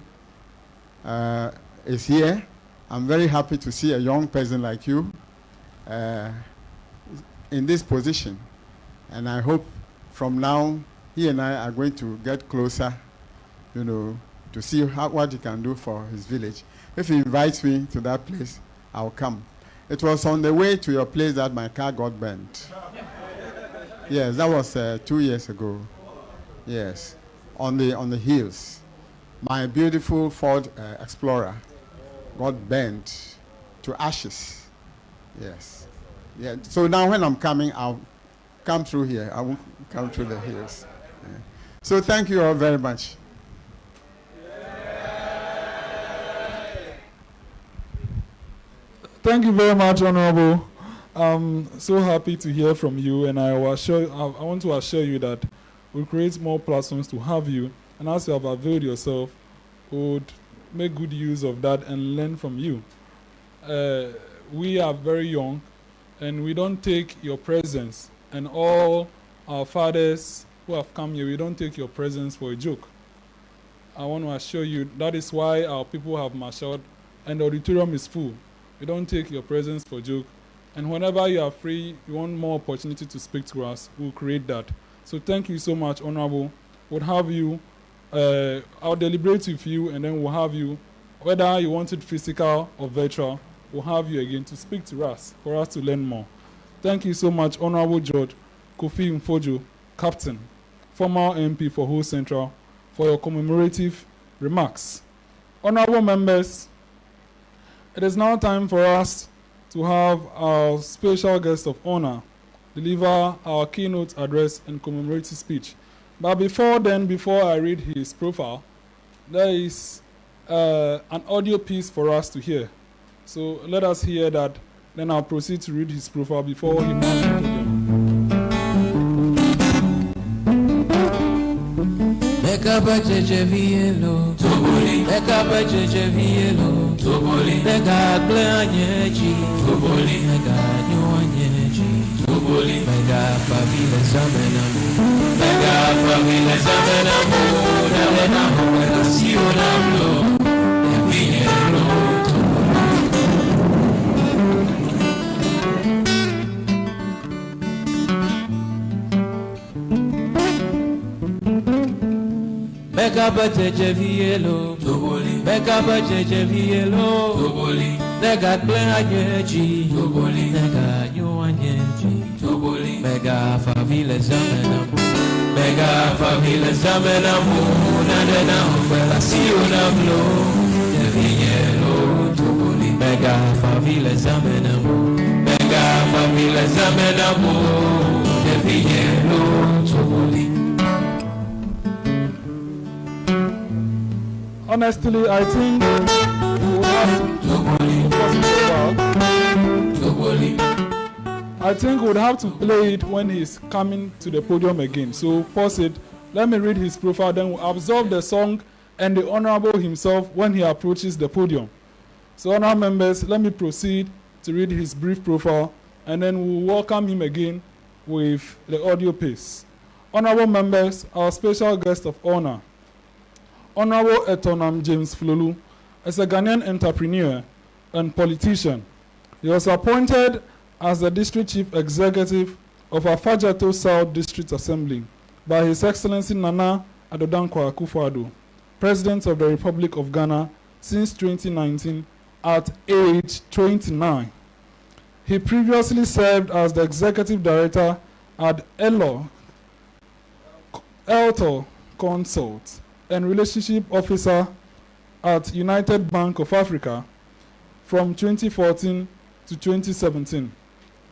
is here. I'm very happy to see a young person like you in this position. And I hope from now, he and I are going to get closer, to see what he can do for his village. If he invites me to that place, I'll come. It was on the way to your place that my car got burnt. Yes, that was 2 years ago. Yes, on the hills. My beautiful Ford Explorer got burnt to ashes. Yes. Yeah. So now when I'm coming, I'll come through here. I won't come through the hills. Yeah. So thank you all very much. Thank you very much, Honorable. I'm so happy to hear from you, and I want to assure you that we'll create more platforms to have you, and as you have availed yourself, we would make good use of that and learn from you. We are very young, and we don't take your presence, and all our fathers who have come here, we don't take your presence for a joke. I want to assure you that is why our people have marshaled and the auditorium is full. We don't take your presence for joke. And whenever you are free, you want more opportunity to speak to us, we'll create that. So thank you so much, Honorable. We'll have you, I'll deliberate with you, and then we'll have you, whether you want it physical or virtual, we'll have you again to speak to us, for us to learn more. Thank you so much, Honorable George Kofi Mfojo, Captain, former MP for Ho Central, for your commemorative remarks. Honorable members, it is now time for us to have our special guest of honor deliver our keynote address and commemorative speech. But before I read his profile, there is an audio piece for us to hear. So let us hear that, then I'll proceed to read his profile before he mounts the podium. Honestly, I think we would have to play it when he's coming to the podium again. So pause it. Let me read his profile, then we'll absorb the song and the Honorable himself when he approaches the podium. So, honorable members, let me proceed to read his brief profile, and then we'll welcome him again with the audio piece. Honorable members, our special guest of honor, Honorable Etonam James Flolu, is a Ghanaian entrepreneur and politician. He was appointed as the District Chief Executive of Afajato South District Assembly by His Excellency Nana Addo Dankwa Akufo-Addo, President of the Republic of Ghana since 2019 at age 29. He previously served as the Executive Director at Eltor Consult and Relationship Officer at United Bank of Africa from 2014 to 2017.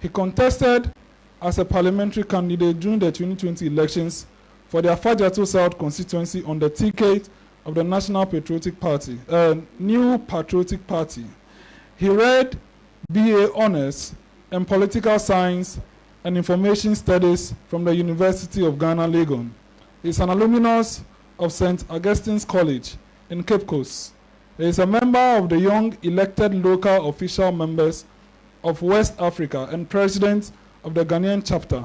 He contested as a parliamentary candidate during the 2020 elections for the Afajato South constituency on the ticket of the National Patriotic Party, New Patriotic Party. He read BA Honours in Political Science and Information Studies from the University of Ghana, Legon. He is an alumnus of St. Augustine's College in Cape Coast. He is a member of the Young Elected Local Official Members of West Africa and President of the Ghanaian chapter.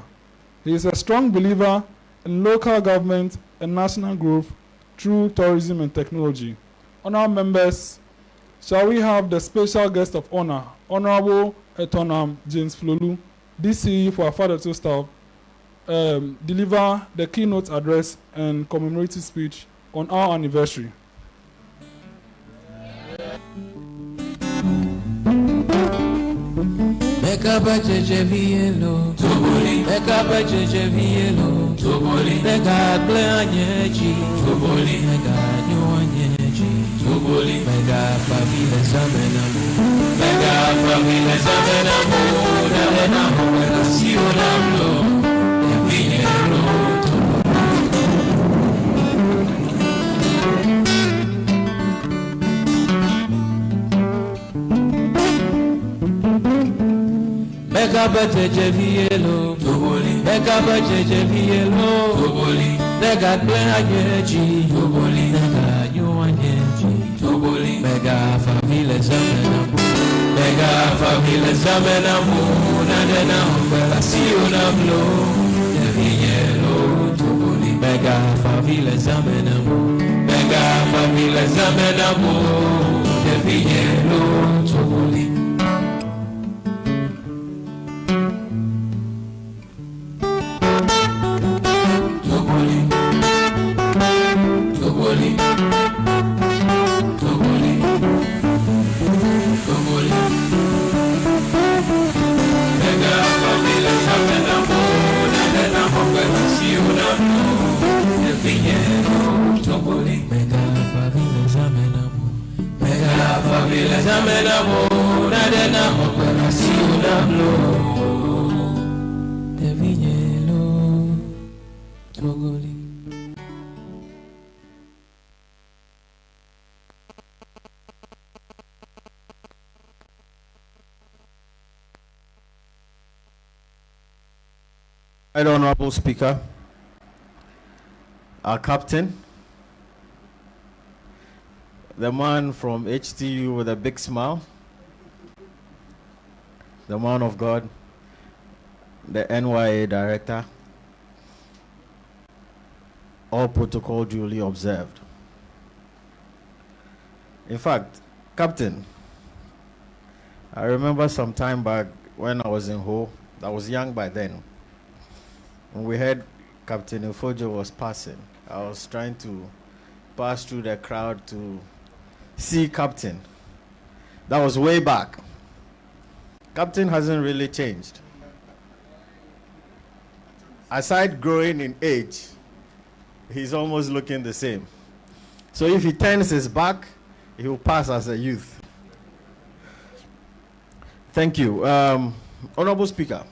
He is a strong believer in local government and national growth through tourism and technology. Honorable members, shall we have the special guest of honor, Honorable Etonam James Flolu, DCE for Afajato South, deliver the keynote address and commemorative speech on our anniversary. Right, Honorable Speaker, our captain, the man from HTU with a big smile, the man of God, the NYA director, all protocol duly observed. In fact, Captain, I remember some time back when I was in Ho, I was young by then. When we heard Captain Ofojo was passing, I was trying to pass through the crowd to see Captain. That was way back. Captain hasn't really changed. Aside growing in age, he's almost looking the same. So if he turns his back, he will pass as a youth. Thank you. Honorable Speaker,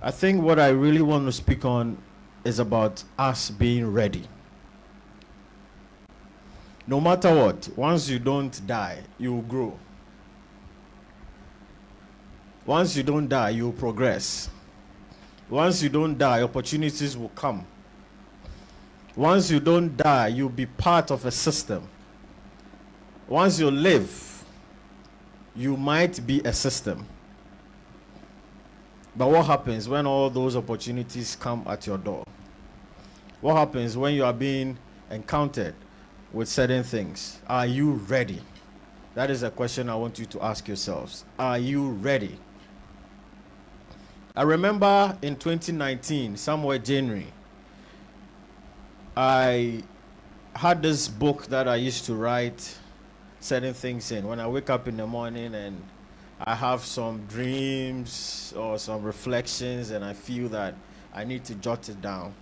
I think what I really want to speak on is about us being ready. No matter what, once you don't die, you will grow. Once you don't die, you will progress. Once you don't die, opportunities will come. Once you don't die, you'll be part of a system. Once you live, you might be a system. But what happens when all those opportunities come at your door? What happens when you are being encountered with certain things? Are you ready? That is a question I want you to ask yourselves. Are you ready? I remember in 2019, somewhere January, I had this book that I used to write certain things in. When I wake up in the morning and I have some dreams or some reflections and I feel that I need to jot it down,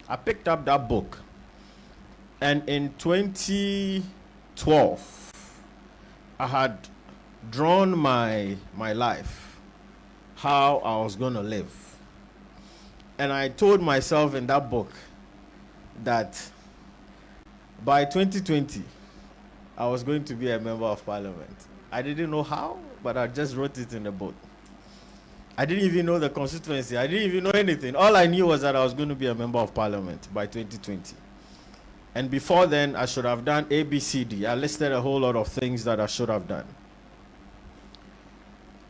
I picked up that book. And in 2012, I had drawn my life, how I was going to live. And I told myself in that book that by 2020, I was going to be a member of parliament. I didn't know how, but I just wrote it in the book. I didn't even know the constituency. I didn't even know anything. All I knew was that I was going to be a member of parliament by 2020. And before then, I should have done A, B, C, D. I listed a whole lot of things that I should have done.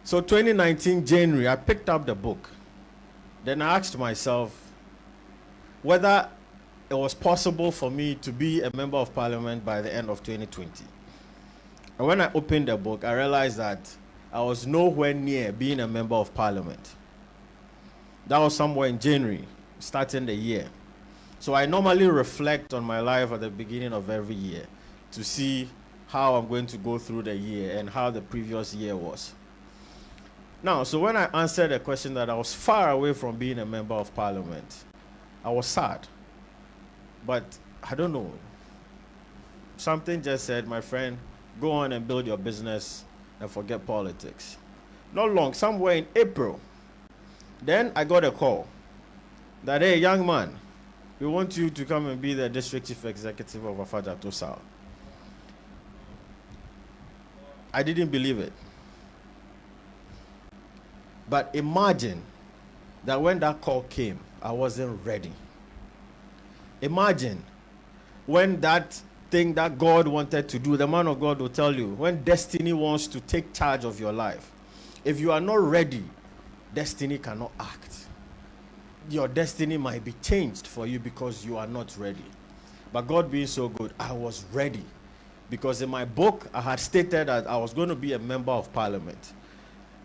So 2019, January, I picked up the book. Then I asked myself whether it was possible for me to be a member of parliament by the end of 2020. And when I opened the book, I realized that I was nowhere near being a member of parliament. That was somewhere in January, starting the year. So I normally reflect on my life at the beginning of every year to see how I'm going to go through the year and how the previous year was. Now, so when I answered the question that I was far away from being a member of parliament, I was sad. But I don't know. Something just said, my friend, go on and build your business and forget politics. Not long, somewhere in April, then I got a call that, hey, young man, we want you to come and be the district chief executive of Afaja Tosal. I didn't believe it. But imagine that when that call came, I wasn't ready. Imagine when that thing that God wanted to do, the man of God will tell you, when destiny wants to take charge of your life, if you are not ready, destiny cannot act. Your destiny might be changed for you because you are not ready. But God being so good, I was ready. because in my book, I had stated that I was going to be a member of parliament.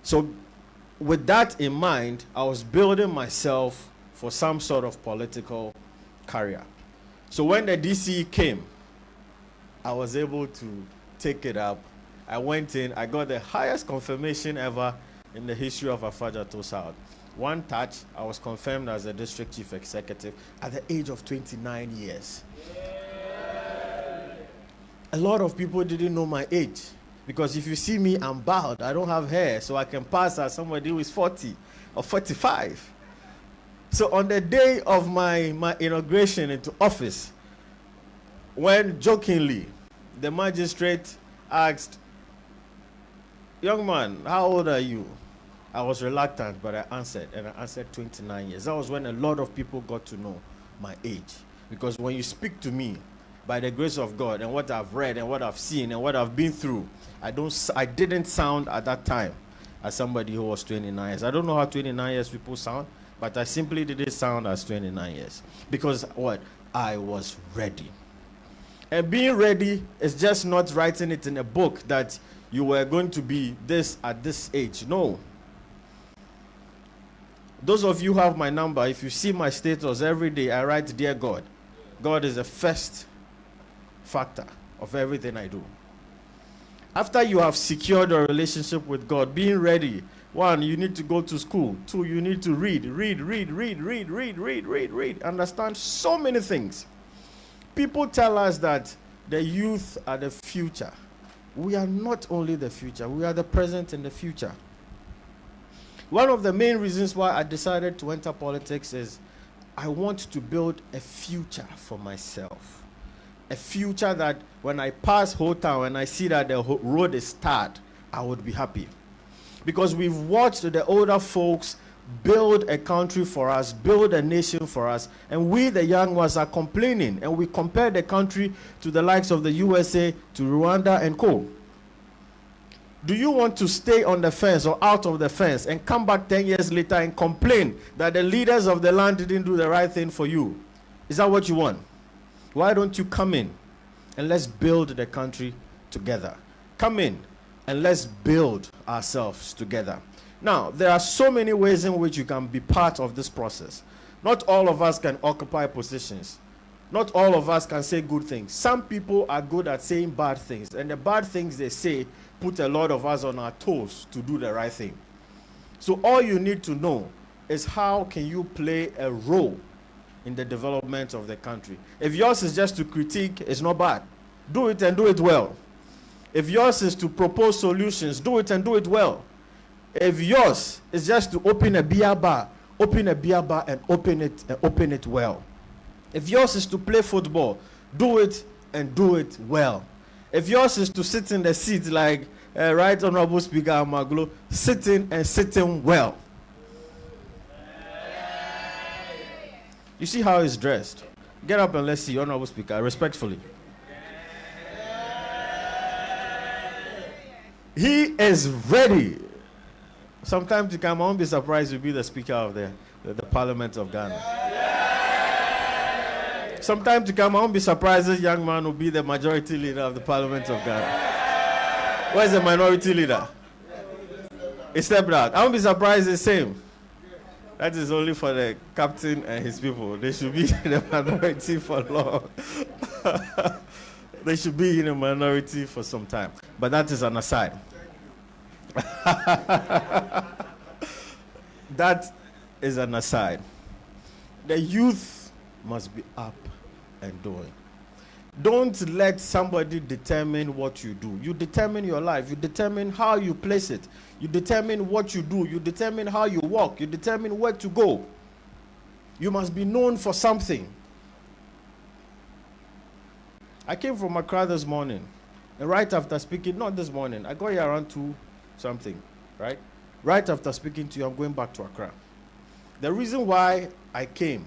So with that in mind, I was building myself for some sort of political career. So when the DCE came, I was able to take it up. I went in, I got the highest confirmation ever in the history of Afajato South. One touch, I was confirmed as a district chief executive at the age of 29 years. A lot of people didn't know my age, because if you see me, I'm bald. I don't have hair, so I can pass as somebody who is 40 or 45. So on the day of my inauguration into office, when jokingly the magistrate asked, "Young man, how old are you?" I was reluctant, but I answered, and I answered 29 years. That was when a lot of people got to know my age. Because when you speak to me, by the grace of God, and what I've read, and what I've seen, and what I've been through, I didn't sound at that time as somebody who was 29 years. I don't know how 29 years people sound, but I simply didn't sound as 29 years. Because what? I was ready. And being ready is just not writing it in a book that you were going to be this at this age. No. Those of you who have my number, if you see my status every day, I write, "Dear God." God is the first factor of everything I do. After you have secured a relationship with God, being ready, 1, you need to go to school. 2, you need to read, understand so many things. People tell us that the youth are the future. We are not only the future, we are the present and the future. One of the main reasons why I decided to enter politics is I want to build a future for myself. A future that when I pass Ho Town and I see that the road is tarred, I would be happy. Because we've watched the older folks build a country for us, build a nation for us, and we, the young ones, are complaining. And we compare the country to the likes of the USA, to Rwanda, and co. Do you want to stay on the fence or out of the fence and come back 10 years later and complain that the leaders of the land didn't do the right thing for you? Is that what you want? Why don't you come in and let's build the country together? Come in and let's build ourselves together. Now, there are so many ways in which you can be part of this process. Not all of us can occupy positions. Not all of us can say good things. Some people are good at saying bad things, and the bad things they say put a lot of us on our toes to do the right thing. So all you need to know is how can you play a role in the development of the country. If yours is just to critique, it's not bad. Do it and do it well. If yours is to propose solutions, do it and do it well. If yours is just to open a beer bar and open it well. If yours is to play football, do it and do it well. If yours is to sit in the seat like Right Honorable Speaker Amaglo, sitting well. You see how he's dressed? Get up and let's see, Honorable Speaker, respectfully. He is ready. Sometimes you can, I won't be surprised to be the Speaker of the Parliament of Ghana. Sometimes to come, I won't be surprised this young man will be the majority leader of the Parliament of Ghana. Where's the minority leader? He stepped out. I won't be surprised the same. That is only for the captain and his people. They should be in the minority for long. They should be in a minority for some time. But that is an aside. That is an aside. The youth must be up and doing. Don't let somebody determine what you do. You determine your life. You determine how you place it. You determine what you do. You determine how you walk. You determine where to go. You must be known for something. I came from Accra this morning, and right after speaking, not this morning, I got here around 2 something, right? Right after speaking to you, I'm going back to Accra. The reason why I came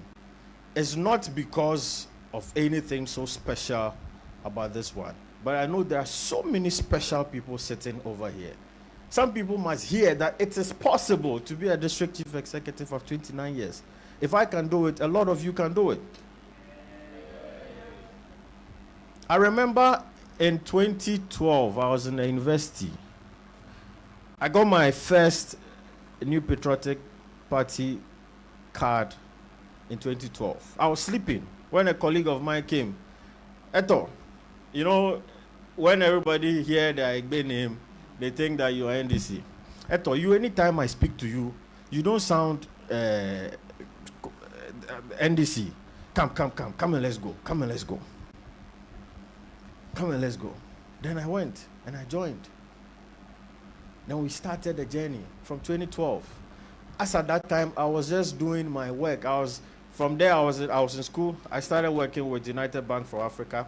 is not because of anything so special about this one, but I know there are so many special people sitting over here. Some people must hear that it is possible to be a district chief executive of 29 years. If I can do it, a lot of you can do it. I remember in 2012, I was in the university. I got my first New Patriotic Party card in 2012. I was sleeping when a colleague of mine came. Eto, you know, when everybody hear the Igbe name, they think that you are NDC. Eto, you, anytime I speak to you, you don't sound NDC. Come and let's go. Come and let's go. Come and let's go. Then I went and I joined. Then we started the journey from 2012. As at that time, I was just doing my work. From there, I was in school. I started working with United Bank for Africa.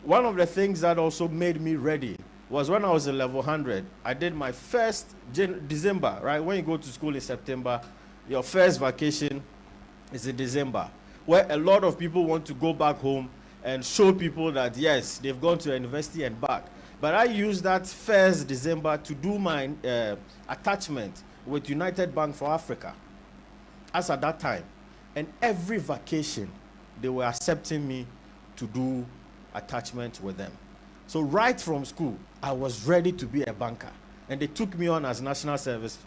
One of the things that also made me ready was when I was in level 100. I did my first December, right? When you go to school in September, your first vacation is in December, where a lot of people want to go back home and show people that, yes, they've gone to university and back. But I used that first December to do my attachment with United Bank for Africa, as at that time. And every vacation, they were accepting me to do attachment with them. So right from school, I was ready to be a banker. And they took me on as national service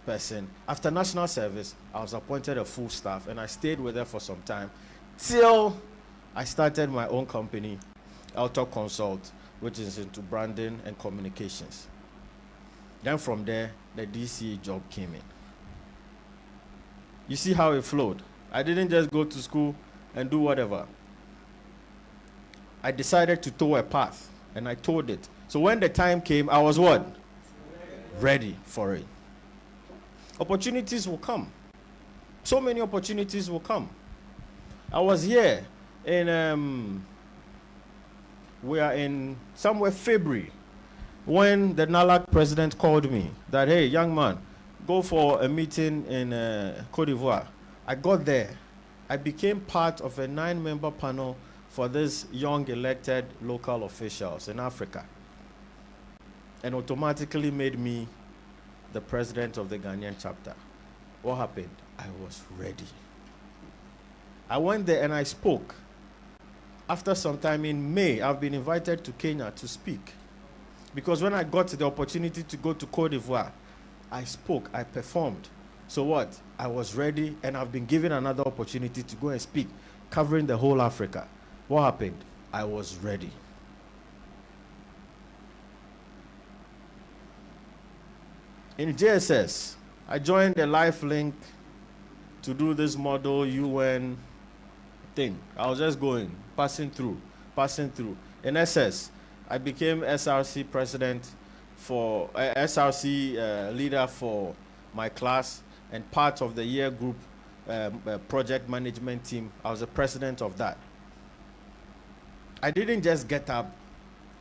person. After national service, I was appointed a full staff, and I stayed with them for some time till I started my own company, Auto Consult, which is into branding and communications. Then from there, the DCE job came in. You see how it flowed. I didn't just go to school and do whatever. I decided to tow a path, and I towed it. So when the time came, I was what? Ready for it. Opportunities will come. So many opportunities will come. I was here in, we are in somewhere February, when the Narh president called me that, hey, young man, go for a meeting in Côte d'Ivoire. I got there. I became part of a 9-member panel for these young elected local officials in Africa, and automatically made me the president of the Ghanaian chapter. What happened? I was ready. I went there and I spoke. After some time in May, I've been invited to Kenya to speak. Because when I got the opportunity to go to Côte d'Ivoire, I spoke, I performed. So what? I was ready, and I've been given another opportunity to go and speak, covering the whole Africa. What happened? I was ready. In JSS, I joined the LifeLink to do this model UN thing. I was just going, passing through. In SS, I became SRC president for, SRC leader for my class, and part of the year group project management team. I was the president of that. I didn't just get up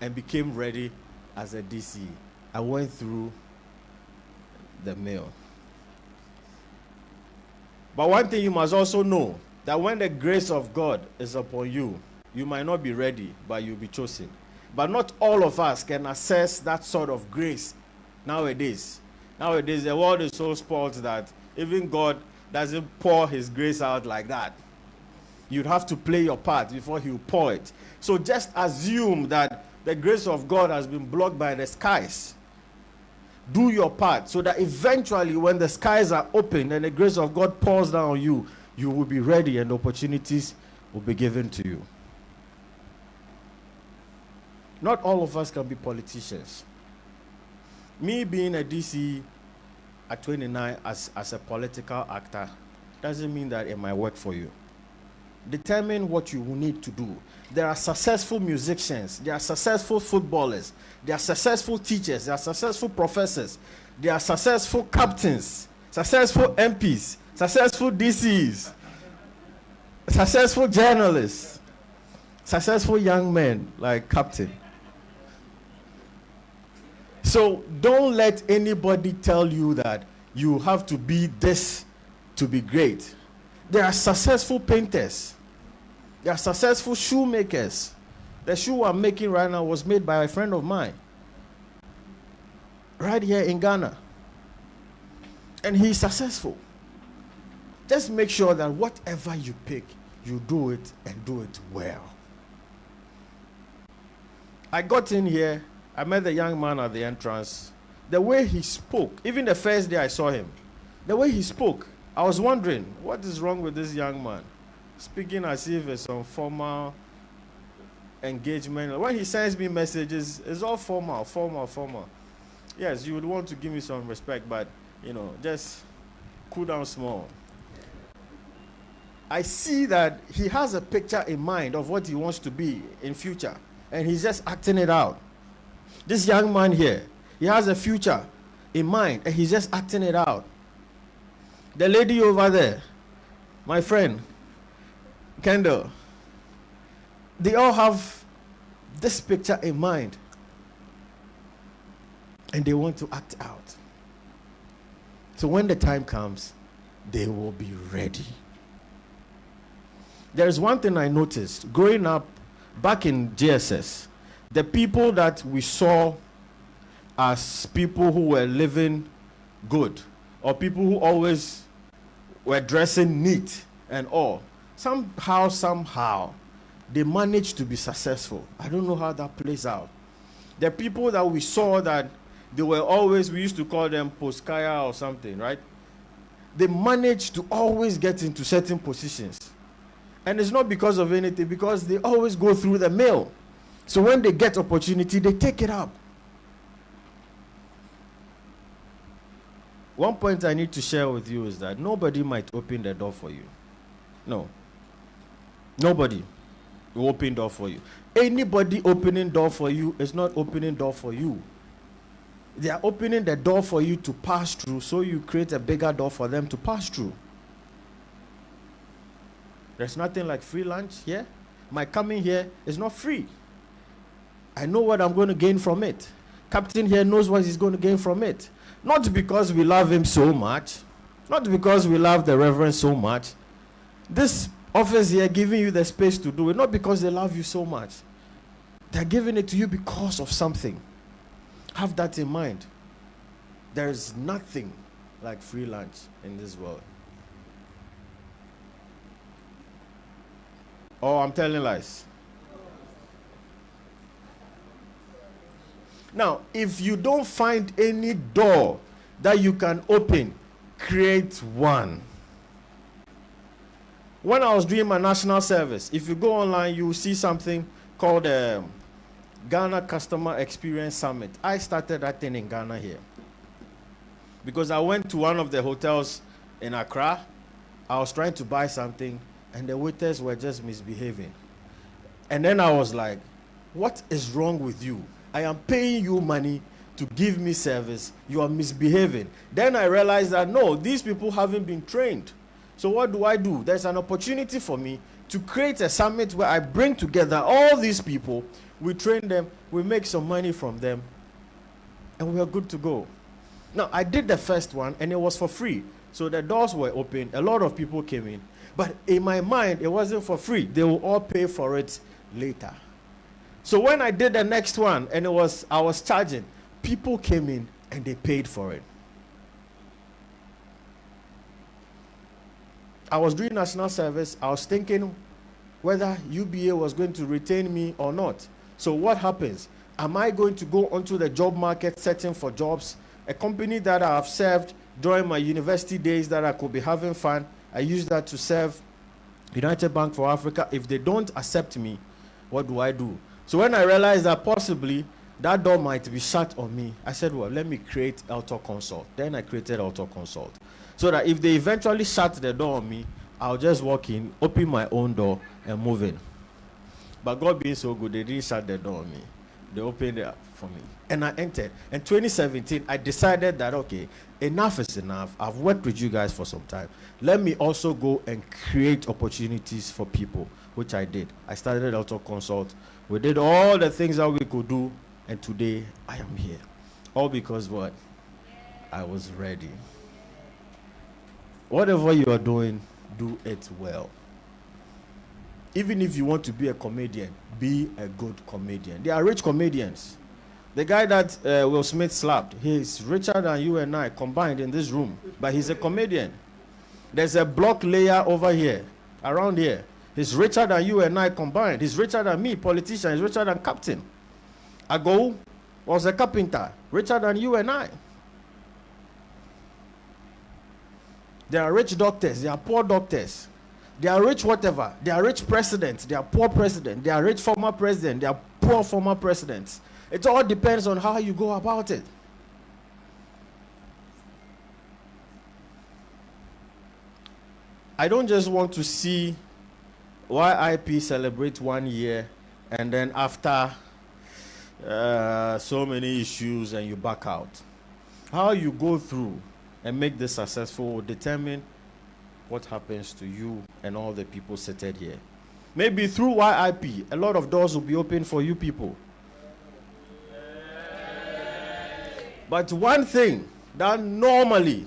and became ready as a DC. I went through the mill. But one thing you must also know, that when the grace of God is upon you, you might not be ready, but you'll be chosen. But not all of us can access that sort of grace nowadays. Nowadays, the world is so spoiled that even God doesn't pour his grace out like that. You'd have to play your part before he'll pour it. So just assume that the grace of God has been blocked by the skies. Do your part so that eventually when the skies are open and the grace of God pours down on you, you will be ready and opportunities will be given to you. Not all of us can be politicians. Me being a DC at 29 as a political actor doesn't mean that it might work for you. Determine what you will need to do. There are successful musicians, there are successful footballers, there are successful teachers, there are successful professors, there are successful captains, successful MPs, successful DCs, successful journalists, successful young men like Captain. So don't let anybody tell you that you have to be this to be great. There are successful painters. There are successful shoemakers. The shoe I'm making right now was made by a friend of mine right here in Ghana. And he's successful. Just make sure that whatever you pick, you do it and do it well. I got in here, I met the young man at the entrance. The way he spoke, even the first day I saw him, the way he spoke, I was wondering, what is wrong with this young man? Speaking as if it's some formal engagement. When he sends me messages, it's all formal. Yes, you would want to give me some respect, but, just cool down small. I see that he has a picture in mind of what he wants to be in future, and he's just acting it out. This young man here, he has a future in mind, and he's just acting it out. The lady over there, my friend, Kendall, they all have this picture in mind, and they want to act out. So when the time comes, they will be ready. There is one thing I noticed growing up back in JSS. The people that we saw as people who were living good, or people who always were dressing neat and all, somehow, they managed to be successful. I don't know how that plays out. The people that we saw that they were always, we used to call them postkaya or something, right? They managed to always get into certain positions. And it's not because of anything, because they always go through the mill. So when they get opportunity, they take it up. One point I need to share with you is that nobody might open the door for you. No. Nobody will open door for you. Anybody opening door for you is not opening door for you. They are opening the door for you to pass through, so you create a bigger door for them to pass through. There's nothing like free lunch here. My coming here is not free. I know what I'm going to gain from it. Captain here knows what he's going to gain from it. Not because we love him so much. Not because we love the Reverend so much. This office here giving you the space to do it, not because they love you so much. They're giving it to you because of something. Have that in mind. There is nothing like free lunch in this world. Oh, I'm telling lies. Now, if you don't find any door that you can open, create one. When I was doing my national service, if you go online, you will see something called Ghana Customer Experience Summit. I started that thing in Ghana here. Because I went to one of the hotels in Accra. I was trying to buy something, and the waiters were just misbehaving. And then I was like, what is wrong with you? I am paying you money to give me service. You are misbehaving. Then I realized that, no, these people haven't been trained. So what do? There's an opportunity for me to create a summit where I bring together all these people. We train them. We make some money from them. And we are good to go. Now, I did the first one, and it was for free. So the doors were open. A lot of people came in. But in my mind, it wasn't for free. They will all pay for it later. So when I did the next one, and I was charging, people came in and they paid for it. I was doing national service. I was thinking whether UBA was going to retain me or not. So what happens? Am I going to go onto the job market searching for jobs? A company that I have served during my university days that I could be having fun, I use that to serve United Bank for Africa. If they don't accept me, what do? So when I realized that possibly that door might be shut on me, I said, well, let me create Auto Consult. Then I created Auto Consult. So that if they eventually shut the door on me, I'll just walk in, open my own door, and move in. But God being so good, they didn't shut the door on me. They opened it up for me. And I entered. In 2017, I decided that, okay, enough is enough. I've worked with you guys for some time. Let me also go and create opportunities for people, which I did. I started Auto Consult. We did all the things that we could do, and today I am here. All because what? I was ready. Whatever you are doing, do it well. Even if you want to be a comedian, be a good comedian. There are rich comedians. The guy that Will Smith slapped, he's richer than you and I combined in this room, but he's a comedian. There's a block layer over here, around here. He's richer than you and I combined. He's richer than me, politician. He's richer than captain. Agbo was a carpenter, richer than you and I. There are rich doctors, there are poor doctors. There are rich whatever. There are rich presidents, there are poor presidents. There are rich former presidents, there are poor former presidents. It all depends on how you go about it. I don't just want to see YIP celebrate 1 year and then after so many issues and you back out. How you go through and make this successful will determine what happens to you and all the people seated here. Maybe through YIP, a lot of doors will be open for you people. But one thing that normally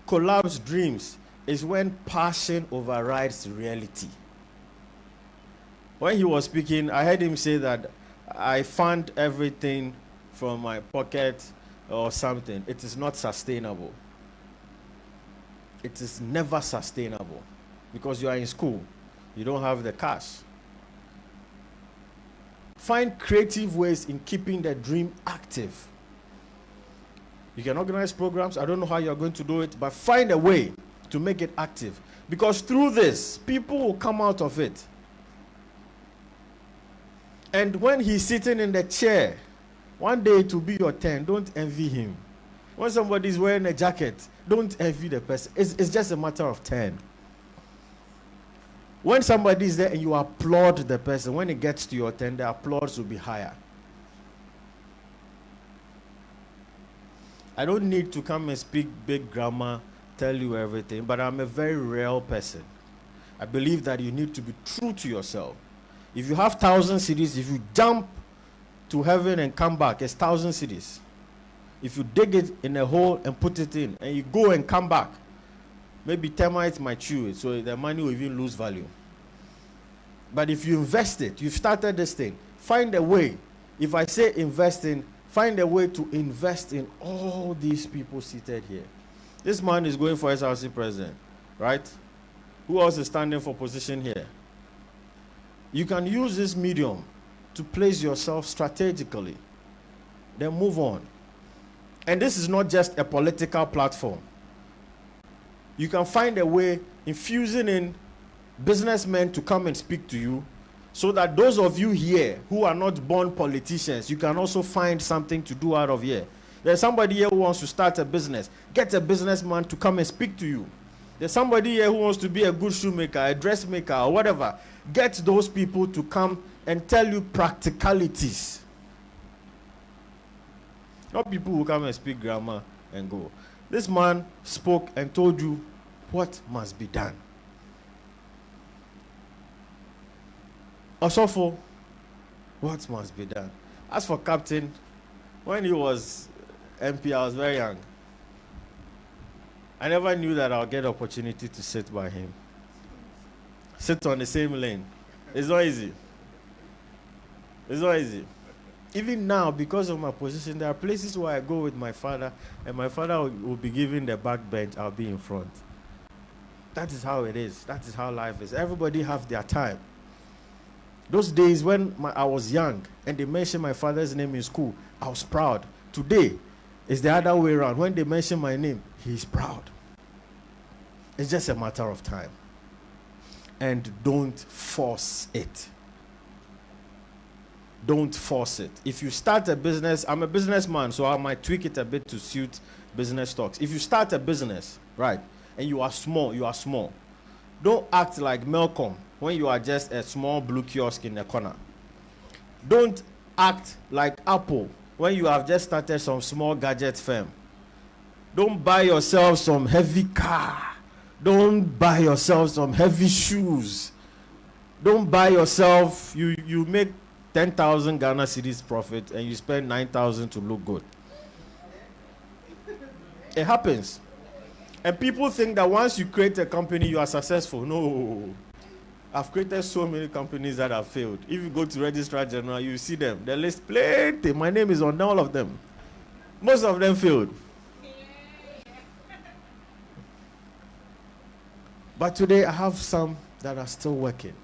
collapses dreams is when passion overrides reality. When he was speaking, I heard him say that I fund everything from my pocket or something. It is not sustainable. It is never sustainable because you are in school. You don't have the cash. Find creative ways in keeping the dream active. You can organize programs. I don't know how you're going to do it, but find a way to make it active. Because through this, people will come out of it. And when he's sitting in the chair, one day it will be your turn. Don't envy him. When somebody is wearing a jacket, don't envy the person. It's just a matter of turn. When somebody is there and you applaud the person, when it gets to your turn, the applause will be higher. I don't need to come and speak big grammar, tell you everything, but I'm a very real person. I believe that you need to be true to yourself. If you have 1,000 cities, if you jump to heaven and come back, it's 1,000 cities. If you dig it in a hole and put it in, and you go and come back, maybe termites might chew it, so the money will even lose value. But if you invest it, you've started this thing, find a way. If I say invest in, find a way to invest in all these people seated here. This man is going for SRC president, right? Who else is standing for position here? You can use this medium to place yourself strategically, then move on. And this is not just a political platform. You can find a way infusing in businessmen to come and speak to you, so that those of you here who are not born politicians, you can also find something to do out of here. There's somebody here who wants to start a business. Get a businessman to come and speak to you. There's somebody here who wants to be a good shoemaker, a dressmaker, or whatever. Get those people to come and tell you practicalities. Not people who come and speak grammar and go. This man spoke and told you what must be done. Osofo, what must be done? As for Captain, when he was MP, I was very young. I never knew that I'll get the opportunity to sit by him. Sit on the same lane. It's not easy. It's not easy. Even now, because of my position, there are places where I go with my father, and my father will be giving the back bench, I'll be in front. That is how it is. That is how life is. Everybody have their time. Those days when I was young and they mentioned my father's name in school, I was proud. Today, it's the other way around. When they mention my name, he's proud. It's just a matter of time. And don't force it. Don't force it. If you start a business, I'm a businessman, so I might tweak it a bit to suit business talks. If you start a business, right, and you are small, you are small. Don't act like Malcolm when you are just a small blue kiosk in the corner. Don't act like Apple when you have just started some small gadget firm. Don't buy yourself some heavy car. Don't buy yourself some heavy shoes. Don't buy yourself, you make 10,000 Ghana cedis profit and you spend 9,000 to look good. It happens. And people think that once you create a company, you are successful. No. I've created so many companies that have failed. If you go to Registrar General, you see them. The list plenty. My name is on all of them. Most of them failed. But today I have some that are still working.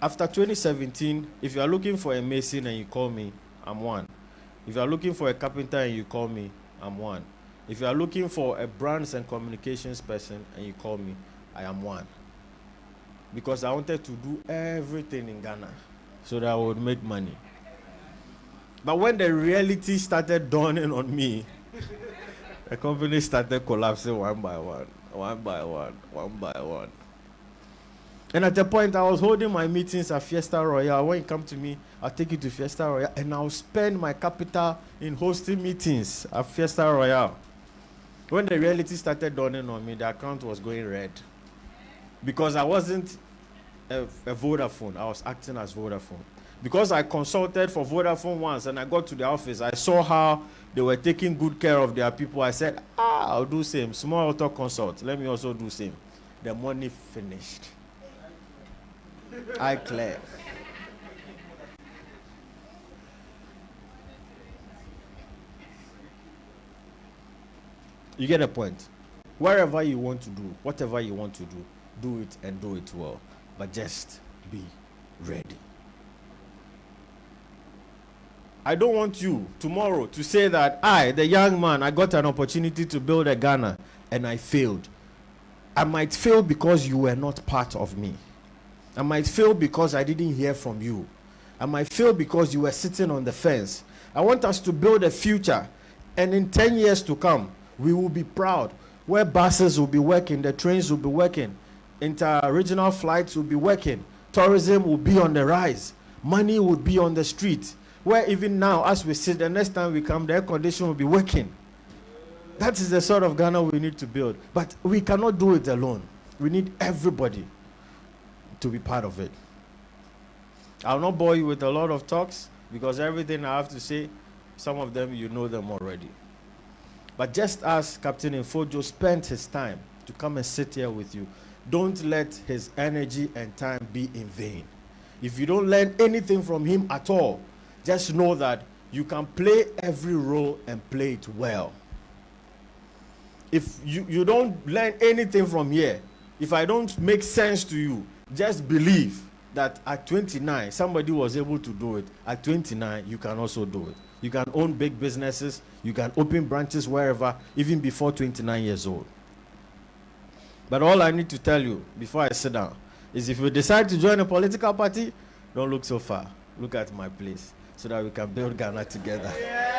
After 2017, if you are looking for a mason and you call me, I'm one. If you are looking for a carpenter and you call me, I'm one. If you are looking for a brands and communications person and you call me, I am one. Because I wanted to do everything in Ghana so that I would make money. But when the reality started dawning on me, the company started collapsing one by one, one by one, one by one. And at the point, I was holding my meetings at Fiesta Royale. When you come to me, I'll take you to Fiesta Royale, and I'll spend my capital in hosting meetings at Fiesta Royale. When the reality started dawning on me, the account was going red. Because I wasn't a Vodafone, I was acting as Vodafone. Because I consulted for Vodafone once and I got to the office, I saw how they were taking good care of their people. I said, I'll do same. Small auto consult. Let me also do same. The money finished. I clear. You get a point. Wherever you want to do, whatever you want to do it and do it well. But just be ready. I don't want you tomorrow to say that I, the young man, I got an opportunity to build a Ghana and I failed. I might fail because you were not part of me. I might fail because I didn't hear from you. I might fail because you were sitting on the fence. I want us to build a future, and in 10 years to come, we will be proud, where buses will be working, the trains will be working, inter-regional flights will be working, tourism will be on the rise, money will be on the street, where even now, as we sit, the next time we come, the air condition will be working. That is the sort of Ghana we need to build. But we cannot do it alone. We need everybody to be part of it. I'll not bore you with a lot of talks, because everything I have to say, some of them you know them already. But just as Captain Infojo spent his time to come and sit here with you, don't let his energy and time be in vain. If you don't learn anything from him at all, just know that you can play every role and play it well. If you don't learn anything from here, if I don't make sense to you, just believe that at 29, somebody was able to do it. At 29, you can also do it. You can own big businesses. You can open branches wherever, even before 29 years old. But all I need to tell you before I sit down is, if you decide to join a political party, don't look so far. Look at my place so that we can build Ghana together. Yeah.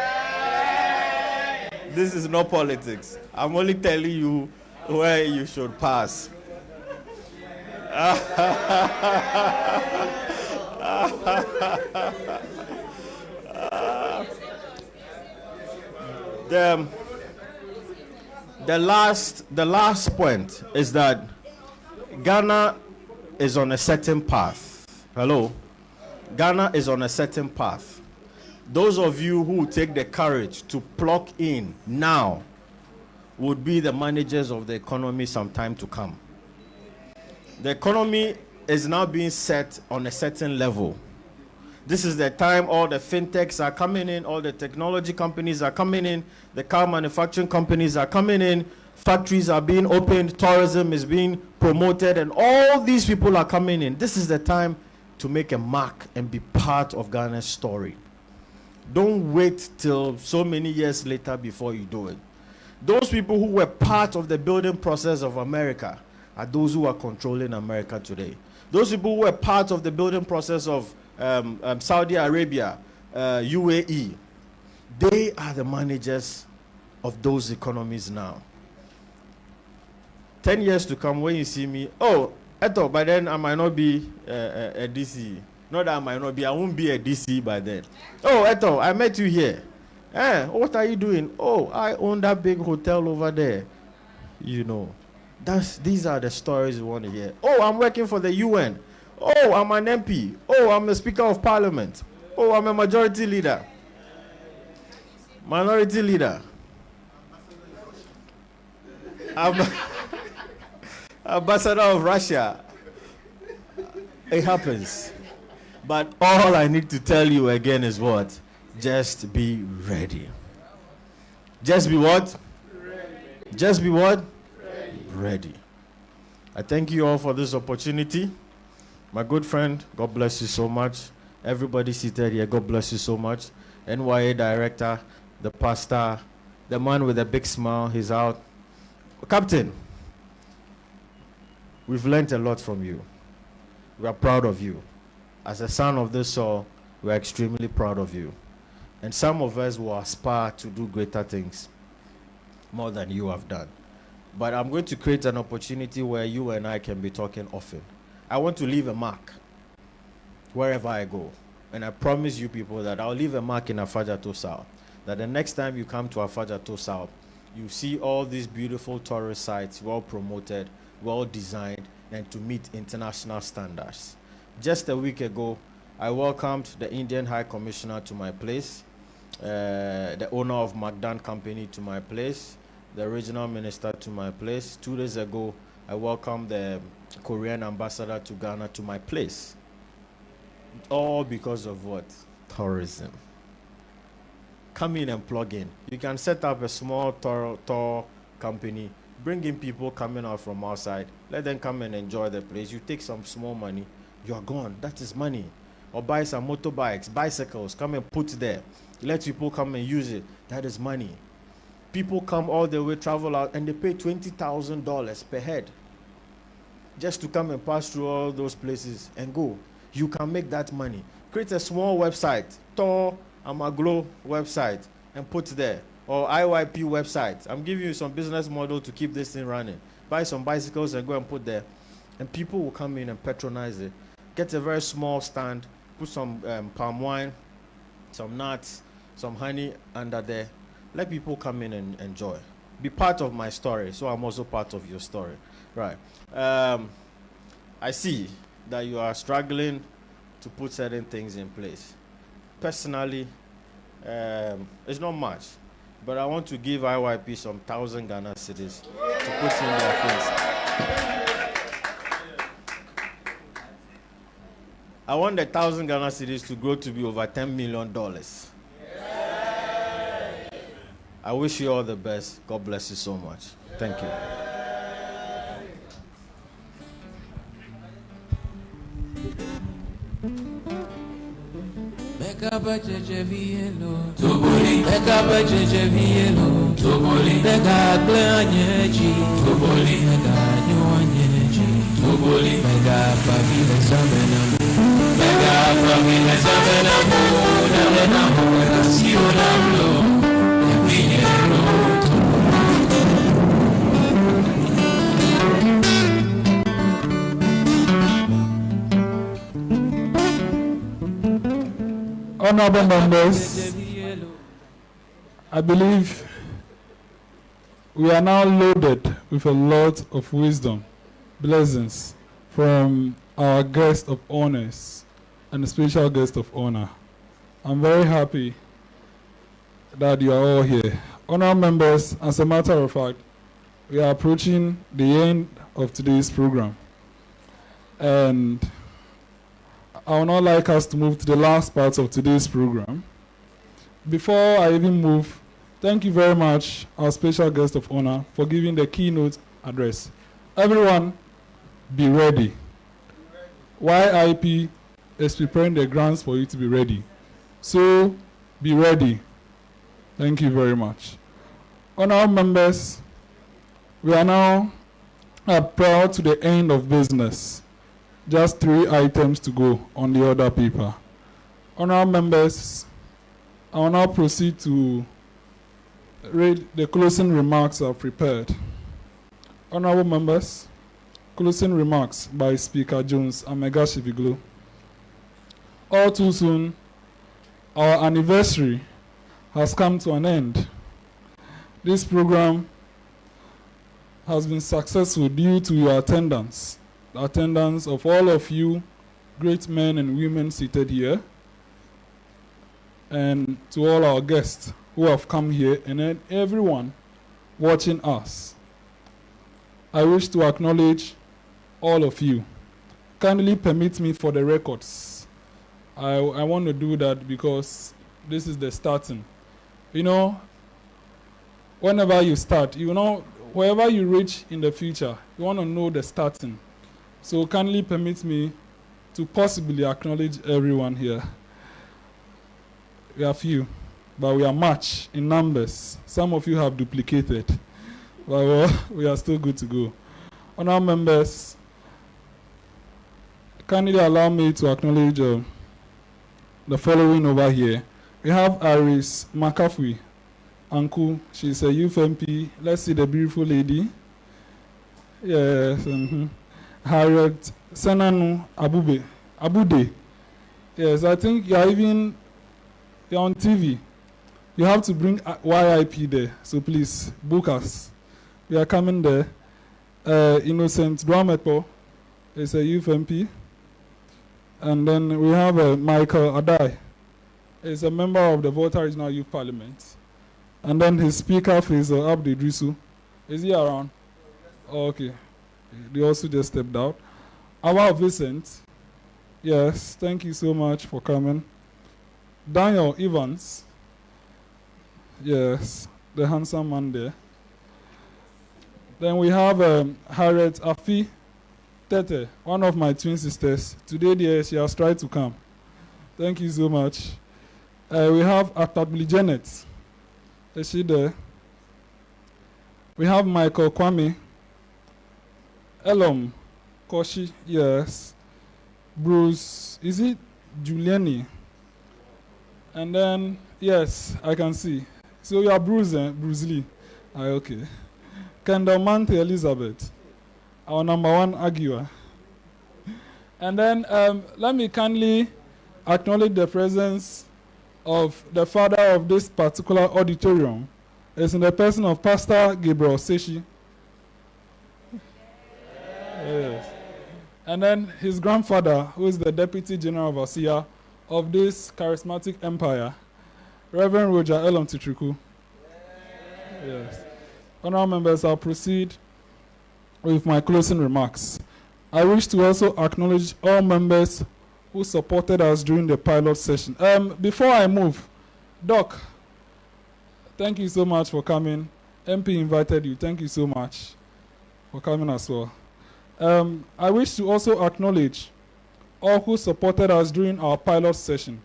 This is not politics. I'm only telling you where you should pass. The last point is that Ghana is on a certain path. Hello? Ghana is on a certain path. Those of you who take the courage to plug in now would be the managers of the economy some time to come. The economy is now being set on a certain level. This is the time all the fintechs are coming in, all the technology companies are coming in, the car manufacturing companies are coming in, factories are being opened, tourism is being promoted, and all these people are coming in. This is the time to make a mark and be part of Ghana's story. Don't wait till so many years later before you do it. Those people who were part of the building process of America are those who are controlling America today. Those people who were part of the building process of Saudi Arabia, UAE, they are the managers of those economies now. 10 years to come, when you see me, oh, Eto, by then I might not be a DC. Not that I might not be, I won't be a DC by then. Oh, Eto, I met you here. What are you doing? Oh, I own that big hotel over there. You know. These are the stories we want to hear. Oh, I'm working for the UN. Oh, I'm an MP. Oh, I'm a Speaker of Parliament. Oh, I'm a majority leader. Minority leader. I'm ambassador of Russia. It happens. But all I need to tell you again is what? Just be ready. Just be what? Ready. Just be what? Ready. I thank you all for this opportunity. My good friend, God bless you so much. Everybody seated here, God bless you so much. NYA director, the pastor, the man with a big smile, he's out. Captain, we've learned a lot from you. We are proud of you. As a son of this soil, we are extremely proud of you. And some of us will aspire to do greater things, more than you have done. But I'm going to create an opportunity where you and I can be talking often. I want to leave a mark wherever I go. And I promise you people that I'll leave a mark in Afajato South. That the next time you come to Afajato South, you see all these beautiful tourist sites, well promoted, well designed, and to meet international standards. Just a week ago, I welcomed the Indian High Commissioner to my place, the owner of Magdan Company to my place, the regional minister to my place. 2 days ago, I welcomed the Korean ambassador to Ghana to my place. All because of what? Tourism. Come in and plug in. You can set up a small tour company, bring in people coming out from outside, let them come and enjoy the place. You take some small money, you are gone. That is money. Or buy some motorbikes, bicycles, come and put there. Let people come and use it. That is money. People come all the way, travel out, and they pay $20,000 per head just to come and pass through all those places and go. You can make that money. Create a small website, Tor Amaglo website, and put there. Or IYP website. I'm giving you some business model to keep this thing running. Buy some bicycles and go and put there. And people will come in and patronize it. Get a very small stand, put some palm wine, some nuts, some honey under there. Let people come in and enjoy. Be part of my story, so I'm also part of your story. Right. I see that you are struggling to put certain things in place. Personally, it's not much, but I want to give IYP some 1,000 Ghana cedis to put in their place. I want the 1,000 Ghana cedis to grow to be over $10 million. I wish you all the best. God bless you so much. Thank you. Honorable members, I believe we are now loaded with a lot of wisdom, blessings from our guest of honors and a special guest of honor. I'm very happy that you are all here. Honorable members, as a matter of fact, we are approaching the end of today's program. And I would not like us to move to the last part of today's program. Before I even move, thank you very much, our special guest of honor, for giving the keynote address. Everyone, be ready. YIP is preparing the grounds for you to be ready. So, be ready. Thank you very much. Honorable members, we are now proud to the end of business. Just 3 items to go on the other paper. Honorable members, I will now proceed to read the closing remarks I've prepared. Honorable members, closing remarks by Speaker Jones Amegsahie-Viglo. All too soon, our anniversary has come to an end. This program has been successful due to your attendance. The attendance of all of you, great men and women seated here, and to all our guests who have come here, and then everyone watching us. I wish to acknowledge all of you. Kindly permit me for the records. I want to do that because this is the starting. You know, whenever you start, you know, wherever you reach in the future, you want to know the starting. So kindly permit me to possibly acknowledge everyone here. We are few, but we are much in numbers. Some of you have duplicated, but we are still good to go. Honourable members, kindly allow me to acknowledge the following over here. We have Iris McAfee, Uncle. She's a youth MP. Let's see the beautiful lady. Yes. Harriet Senanu Abude. Yes, I think you're on TV. You have to bring YIP there. So please book us. We are coming there. Innocent Dwamepo is a youth MP. And then we have Michael Adai. He's a member of the Volta Regional Youth Parliament. And then his speaker is Abdi Drisu. Is he around? Oh, okay. They also just stepped out. Our Vincent. Yes, thank you so much for coming. Daniel Evans. Yes, the handsome man there. Then we have Harriet Afi Tete, one of my twin sisters. Today, dear, she has tried to come. Thank you so much. We have Atabli Janet. Is she there? We have Michael Kwame. Elom Koshi, yes. Bruce, is it Giuliani? And then, yes, I can see. So you are Bruce Lee. Okay. Kendall Mante Elizabeth, our #1 arguer. And then let me kindly acknowledge the presence of the father of this particular auditorium. It's in the person of Pastor Gabriel Seshi. Yes. And then his grandfather, who is the Deputy General Overseer of this charismatic empire, Reverend Roger Elom Titriku. Yes. Honourable members, I'll proceed with my closing remarks. I wish to also acknowledge all members who supported us during the pilot session. Before I move, Doc, thank you so much for coming. MP invited you. Thank you so much for coming as well. I wish to also acknowledge all who supported us during our pilot session.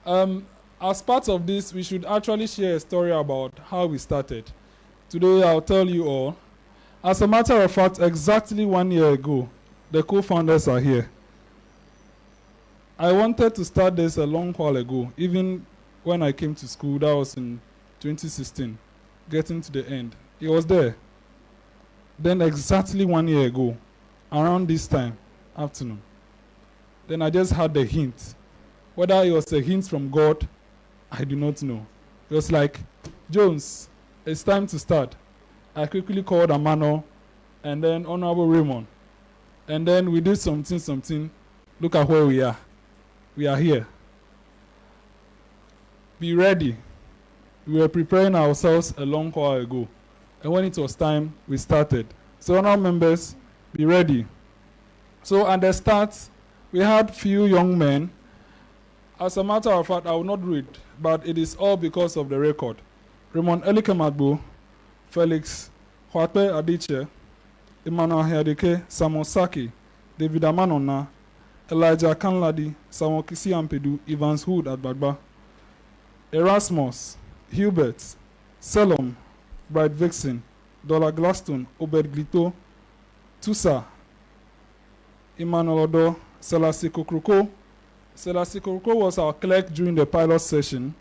As part of this, we should actually share a story about how we started. Today, I'll tell you all. As a matter of fact, exactly 1 year ago, the co-founders are here. I wanted to start this a long while ago, even when I came to school. That was in 2016, getting to the end. It was there. Then exactly 1 year ago, around this time, afternoon, then I just had the hint. Whether it was a hint from God, I do not know. It was like, Jones, it's time to start. I quickly called Amanor and then Honorable Raymond. And then we did something. Look at where we are. We are here. Be ready. We were preparing ourselves a long while ago. And when it was time, we started. So honourable members, be ready. So at the start, we had few young men. As a matter of fact, I will not read, but it is all because of the record. Raymond Elikem Agbo, Felix Hwakpe Adiche, Emmanuel Hedeke, Samuel Saki, David Amanona, Elijah Kanladi, Samuel Kisi Ampedu, Evans Hood at Bagba, Erasmus, Hubert, Selom, Bright Vixen, Dollar Glaston, Obed Glito, Tusa, Emmanuel Odo, Selassie Kokroko. Selassie Kokroko was our clerk during the pilot session.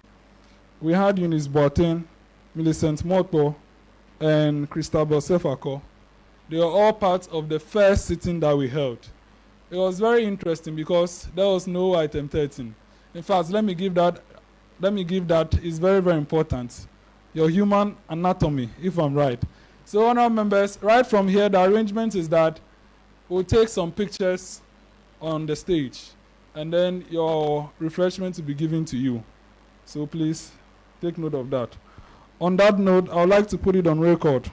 We had Eunice Boateng, Millicent Moto, and Christabel Sefako. They were all part of the first sitting that we held. It was very interesting because there was no item 13. In fact, let me give that, it's very, very important. Your human anatomy, if I'm right. So, honourable members, right from here, the arrangement is that we'll take some pictures on the stage, and then your refreshment will be given to you. So please take note of that. On that note, I would like to put it on record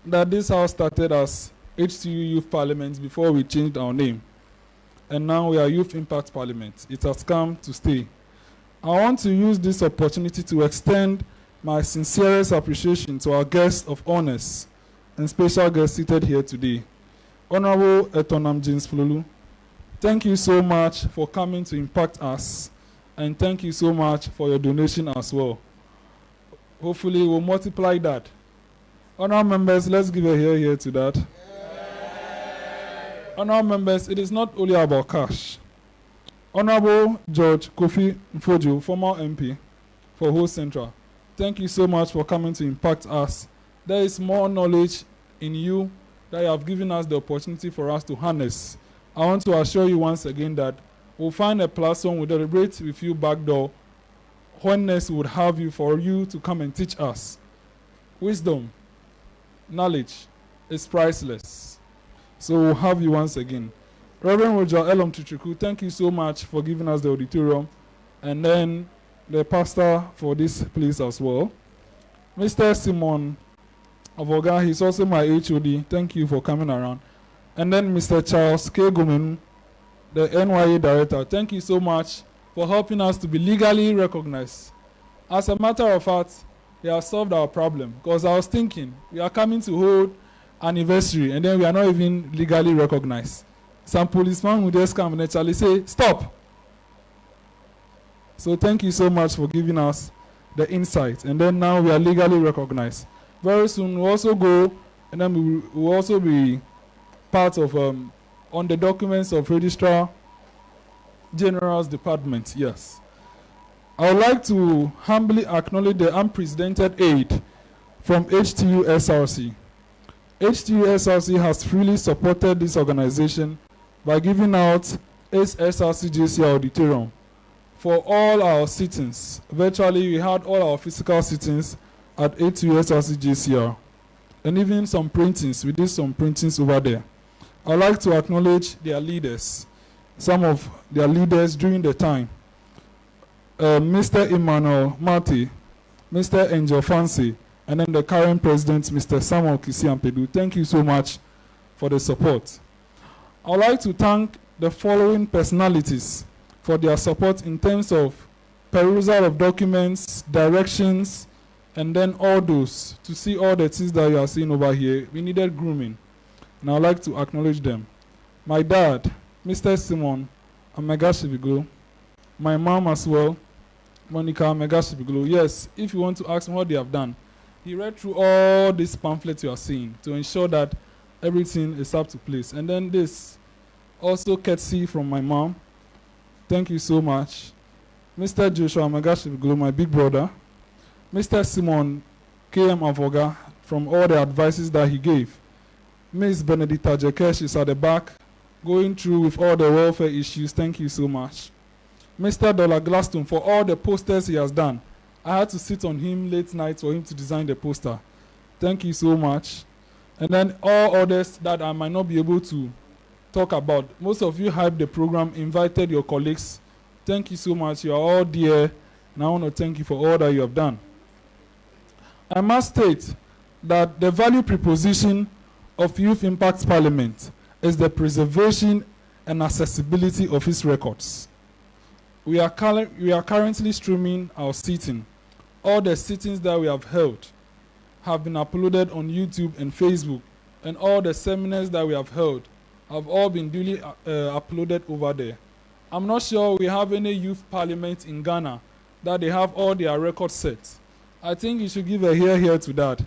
that this house started as HTU Youth Parliament before we changed our name. And now we are Youth Impact Parliament. It has come to stay. I want to use this opportunity to extend my sincerest appreciation to our guests of honors and special guests seated here today. Honorable Etonam James Flulu, Thank you so much for coming to impact us, and thank you so much for your donation as well. Hopefully, we'll multiply that. Honourable members, let's give a here to that. Honourable members, it is not only about cash. Honourable George Kofi Mfojo, former MP for Ho Central, thank you so much for coming to impact us. There is more knowledge in you that you have given us the opportunity for us to harness. I want to assure you once again that we'll find a platform, we'll deliberate with you back door. Honest would have you for you to come and teach us. Wisdom, knowledge is priceless. So we'll have you once again. Reverend Roger Elom Tuchuku, thank you so much for giving us the auditorium, and then the pastor for this place as well. Mr. Simon Avoga, he's also my HOD. Thank you for coming around. And then Mr. Charles K. Gomen, the NYA director. Thank you so much for helping us to be legally recognized. As a matter of fact, they have solved our problem. Because I was thinking, we are coming to hold anniversary, and then we are not even legally recognized. Some policeman would just come and actually say, stop. So thank you so much for giving us the insight. And then now we are legally recognized. Very soon we'll also go, and then we will also be part of, on the documents of Registrar General's Department, yes. I would like to humbly acknowledge the unprecedented aid from HTU SRC. HTU SRC has freely supported this organization by giving out SRC JC Auditorium for all our sittings. Virtually, we had all our physical sittings at HTU SRC JCR. And even some printings, we did some printings over there. I'd like to acknowledge their leaders, some of their leaders during the time. Mr. Emmanuel Marty, Mr. Angel Fancy, and then the current president, Mr. Samuel Kisi-Ampedu. Thank you so much for the support. I'd like to thank the following personalities for their support in terms of perusal of documents, directions, and then all those to see all the things that you are seeing over here. We needed grooming. And I'd like to acknowledge them. My dad, Mr. Simon Amegsahie-Viglo, my mom as well, Monica Amegsahie-Viglo. Yes, if you want to ask me what they have done, he read through all these pamphlets you are seeing to ensure that everything is up to place. And then this, also courtesy from my mom. Thank you so much. Mr. Joshua Amegsahie-Viglo, my big brother. Mr. Simon K.M. Avoga, from all the advices that he gave. Ms. Benedicta Jekesh is at the back, going through with all the welfare issues. Thank you so much. Mr. Dollar Glaston, for all the posters he has done. I had to sit on him late nights for him to design the poster. Thank you so much. And then all others that I might not be able to talk about. Most of you hyped the program, invited your colleagues. Thank you so much. You are all dear, and I want to thank you for all that you have done. I must state that the value proposition of Youth Impact Parliament is the preservation and accessibility of its records. We are currently streaming our sitting. All the sittings that we have held have been uploaded on YouTube and Facebook, and all the seminars that we have held have all been duly uploaded over there. I'm not sure we have any youth parliament in Ghana that they have all their records set. I think you should give a here to that. Yay!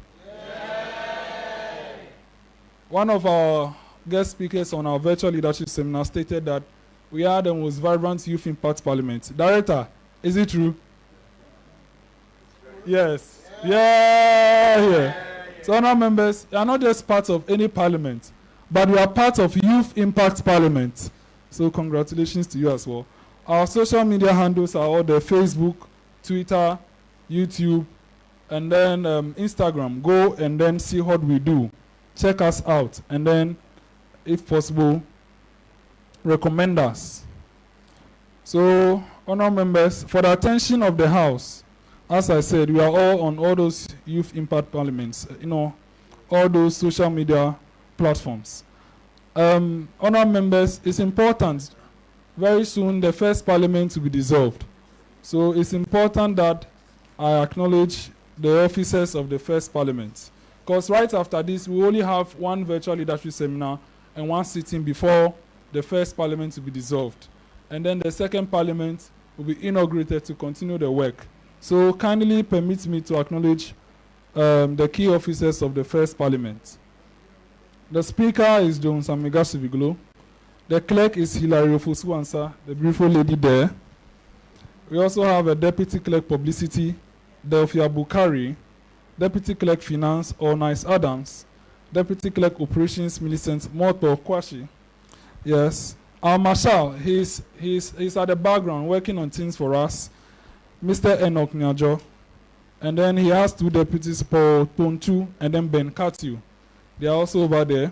One of our guest speakers on our virtual leadership seminar stated that we are the most vibrant youth impact parliament. Director, is it true? Yes. Yeah. So honour members, you are not just part of any parliament, but we are part of Youth Impact Parliament. So congratulations to you as well. Our social media handles are all the Facebook, Twitter, YouTube, and then Instagram. Go and then see what we do. Check us out, and then, if possible, recommend us. So, honour members, for the attention of the House, as I said, we are all on all those Youth Impact Parliaments, all those social media platforms. Honour members, it's important. Very soon, the first Parliament will be dissolved. So, it's important that I acknowledge the officers of the first Parliament. Because right after this, we only have one virtual leadership seminar and one sitting before the first parliament to be dissolved. And then the second parliament will be inaugurated to continue the work. So kindly permit me to acknowledge the key officers of the first parliament. The speaker is Jones Amegsahie-Viglo. The clerk is Hilary Ofosu-Ansah, the beautiful lady there. We also have a deputy clerk publicity, Delphia Bukari, deputy clerk finance, Nice Adams, deputy clerk operations, Millicent Moto Kwashi. Yes. Our marshal, he's at the background working on things for us, Mr. Enoch Nyajo. And then he has two deputies, Paul Ponchu and then Ben Katu. They are also over there.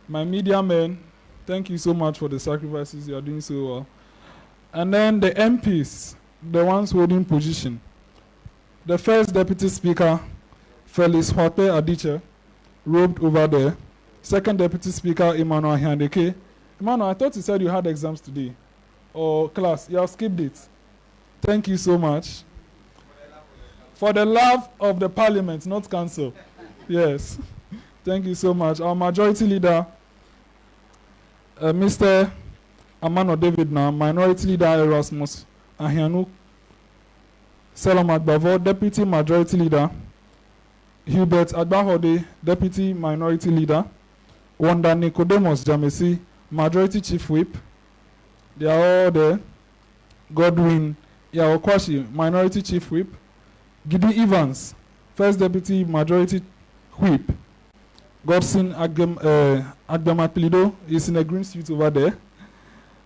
My media men, thank you so much for the sacrifices. You are doing so well. And then the MPs, the ones holding position. The first deputy speaker, Felix Hwape Adiche, robed over there. Second deputy speaker, Emmanuel Ahiandeke. Emmanuel, I thought you said you had exams today. Or class, you have skipped it. Thank you so much. For the love of the parliament, not council. Yes. Thank you so much. Our majority leader, Mr. Amanor D, minority leader Erasmus Ahianu, Selam Agbavo, deputy majority leader, Hubert Agbahode, deputy minority leader, Wanda Nicodemus Jamesi, majority chief whip. They are all there. Godwin Yawokwashi, minority chief whip. Gidi Evans, first deputy majority whip. Godson Agbemakpilido is in a green suit over there.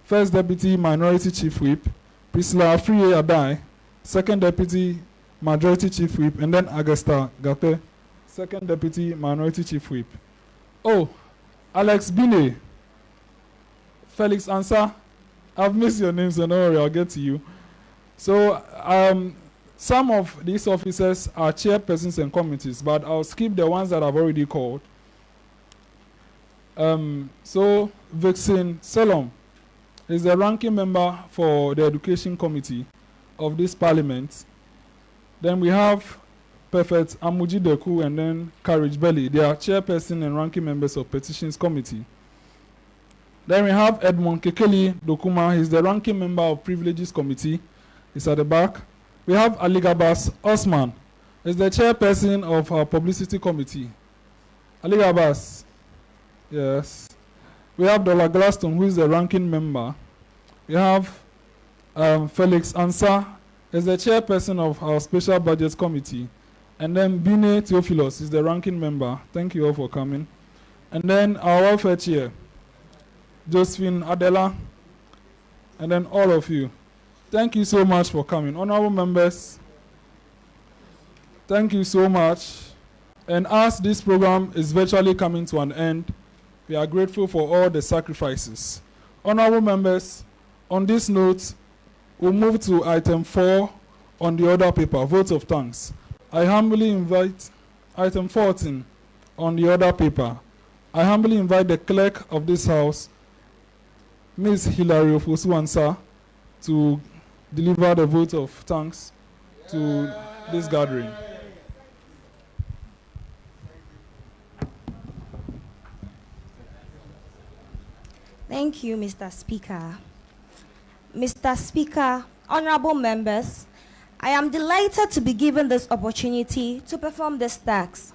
First deputy minority chief whip. Priscilla Afriye Adai, second deputy majority chief whip. And then Augusta Gape, second deputy minority chief whip. Oh, Alex Bine, Felix Ansah, I've missed your name, so don't worry, I'll get to you. So, some of these officers are chairpersons and committees, but I'll skip the ones that I've already called. So, Vixen Selom is the ranking member for the Education Committee of this Parliament. Then we have Perfect Amuji Deku and then Courage Belly. They are chairperson and ranking members of Petitions Committee. Then we have Edmond Kekeli Dokuma. He's the ranking member of Privileges Committee. He's at the back. We have Ali Gabas Osman. He's the chairperson of our Publicity Committee. Ali Gabas. Yes. We have Dola Glaston, who is the ranking member. We have Felix Ansah. He's the chairperson of our Special Budget Committee. And then Bine Theophilos is the ranking member. Thank you all for coming. And then our welfare chair, Josephine Adela, and then all of you. Thank you so much for coming. Honorable members, thank you so much. And as this program is virtually coming to an end, we are grateful for all the sacrifices. Honorable members, on this note, we'll move to item 4 on the order paper, vote of thanks. I humbly invite item 14 on the order paper. I humbly invite the clerk of this house, Miss Hilary Ofosu-Ansah, to deliver the vote of thanks to this gathering. Thank you, Mr. Speaker. Mr. Speaker, honorable members, I am delighted to be given this opportunity to perform this task.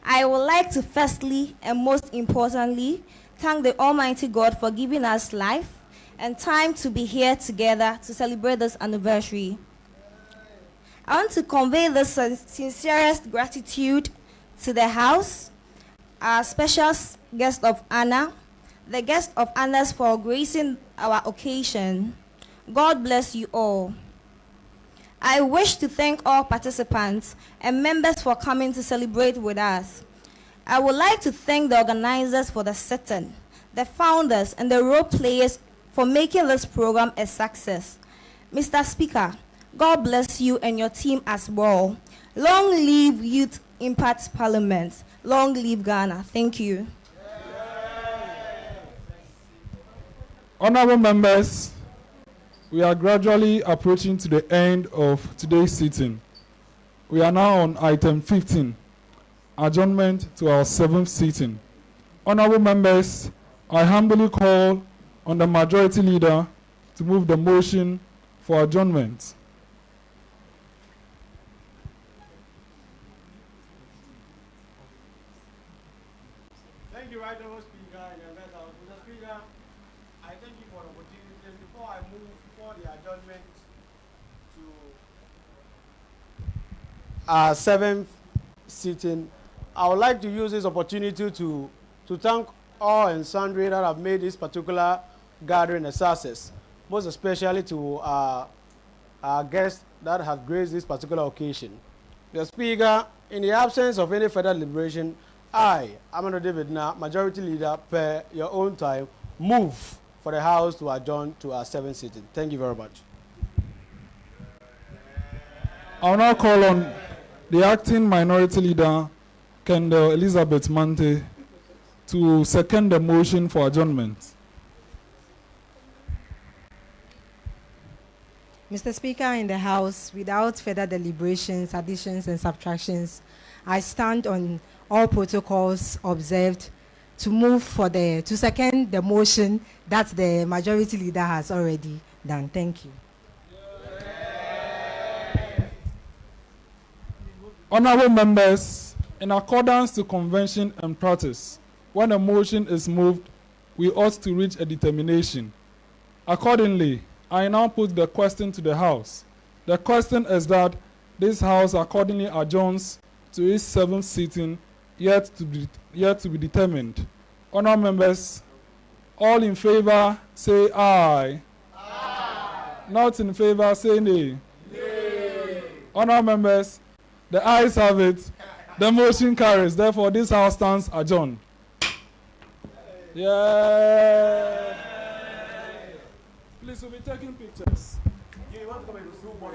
I would like to firstly and most importantly thank the Almighty God for giving us life and time to be here together to celebrate this anniversary. I want to convey the sincerest gratitude to the House, our special guest of honor, the guest of honors for gracing our occasion. God bless you all. I wish to thank all participants and members for coming to celebrate with us. I would like to thank the organizers for the sit-in, the founders and the role players for making this program a success. Mr. Speaker, God bless you and your team as well. Long live Youth Impact Parliament. Long live Ghana. Thank you. Honorable members, we are gradually approaching to the end of today's sitting. We are now on item 15, adjournment to our 7th sitting. Honorable members, I humbly call on the Majority Leader to move the motion for adjournment. Thank you, Right Honourable Speaker, and your best house. Mr. Speaker, I thank you for the opportunity. And before I move for the adjournment to our 7th sitting, I would like to use this opportunity to thank all and sundry that have made this particular gathering a success, most especially to our guests that have graced this particular occasion. Mr. Speaker, in the absence of any further deliberation, I, Amanor D, Majority Leader, per your own time, move for the House to adjourn to our 7th sitting. Thank you very much. I will now call on the Acting Minority Leader, Kendall Elizabeth Mante, to second the motion for adjournment. Mr. Speaker, in the House, without further deliberations, additions, and subtractions, I stand on all protocols observed to second the motion that the Majority Leader has already done. Thank you. Honorable members, in accordance to convention and practice, when a motion is moved, we ought to reach a determination. Accordingly, I now put the question to the House. The question is that this House accordingly adjourns to its 7th sitting, yet to be determined. Honourable members, all in favor say aye. Aye. Not in favor say nay. Nay. Honourable members, the ayes have it. The motion carries. Therefore, this House stands adjourned. Yeah. Please, we'll be taking pictures. You want to come and do more?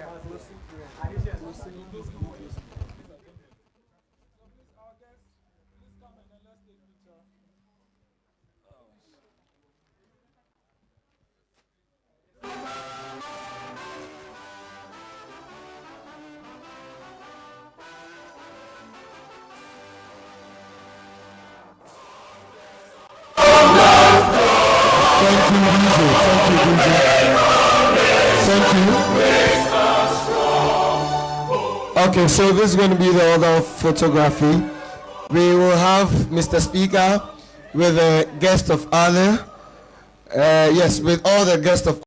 Okay, so this is going to be the order of photography. We will have Mr. Speaker with the guest of honor. Yes, with all the guests of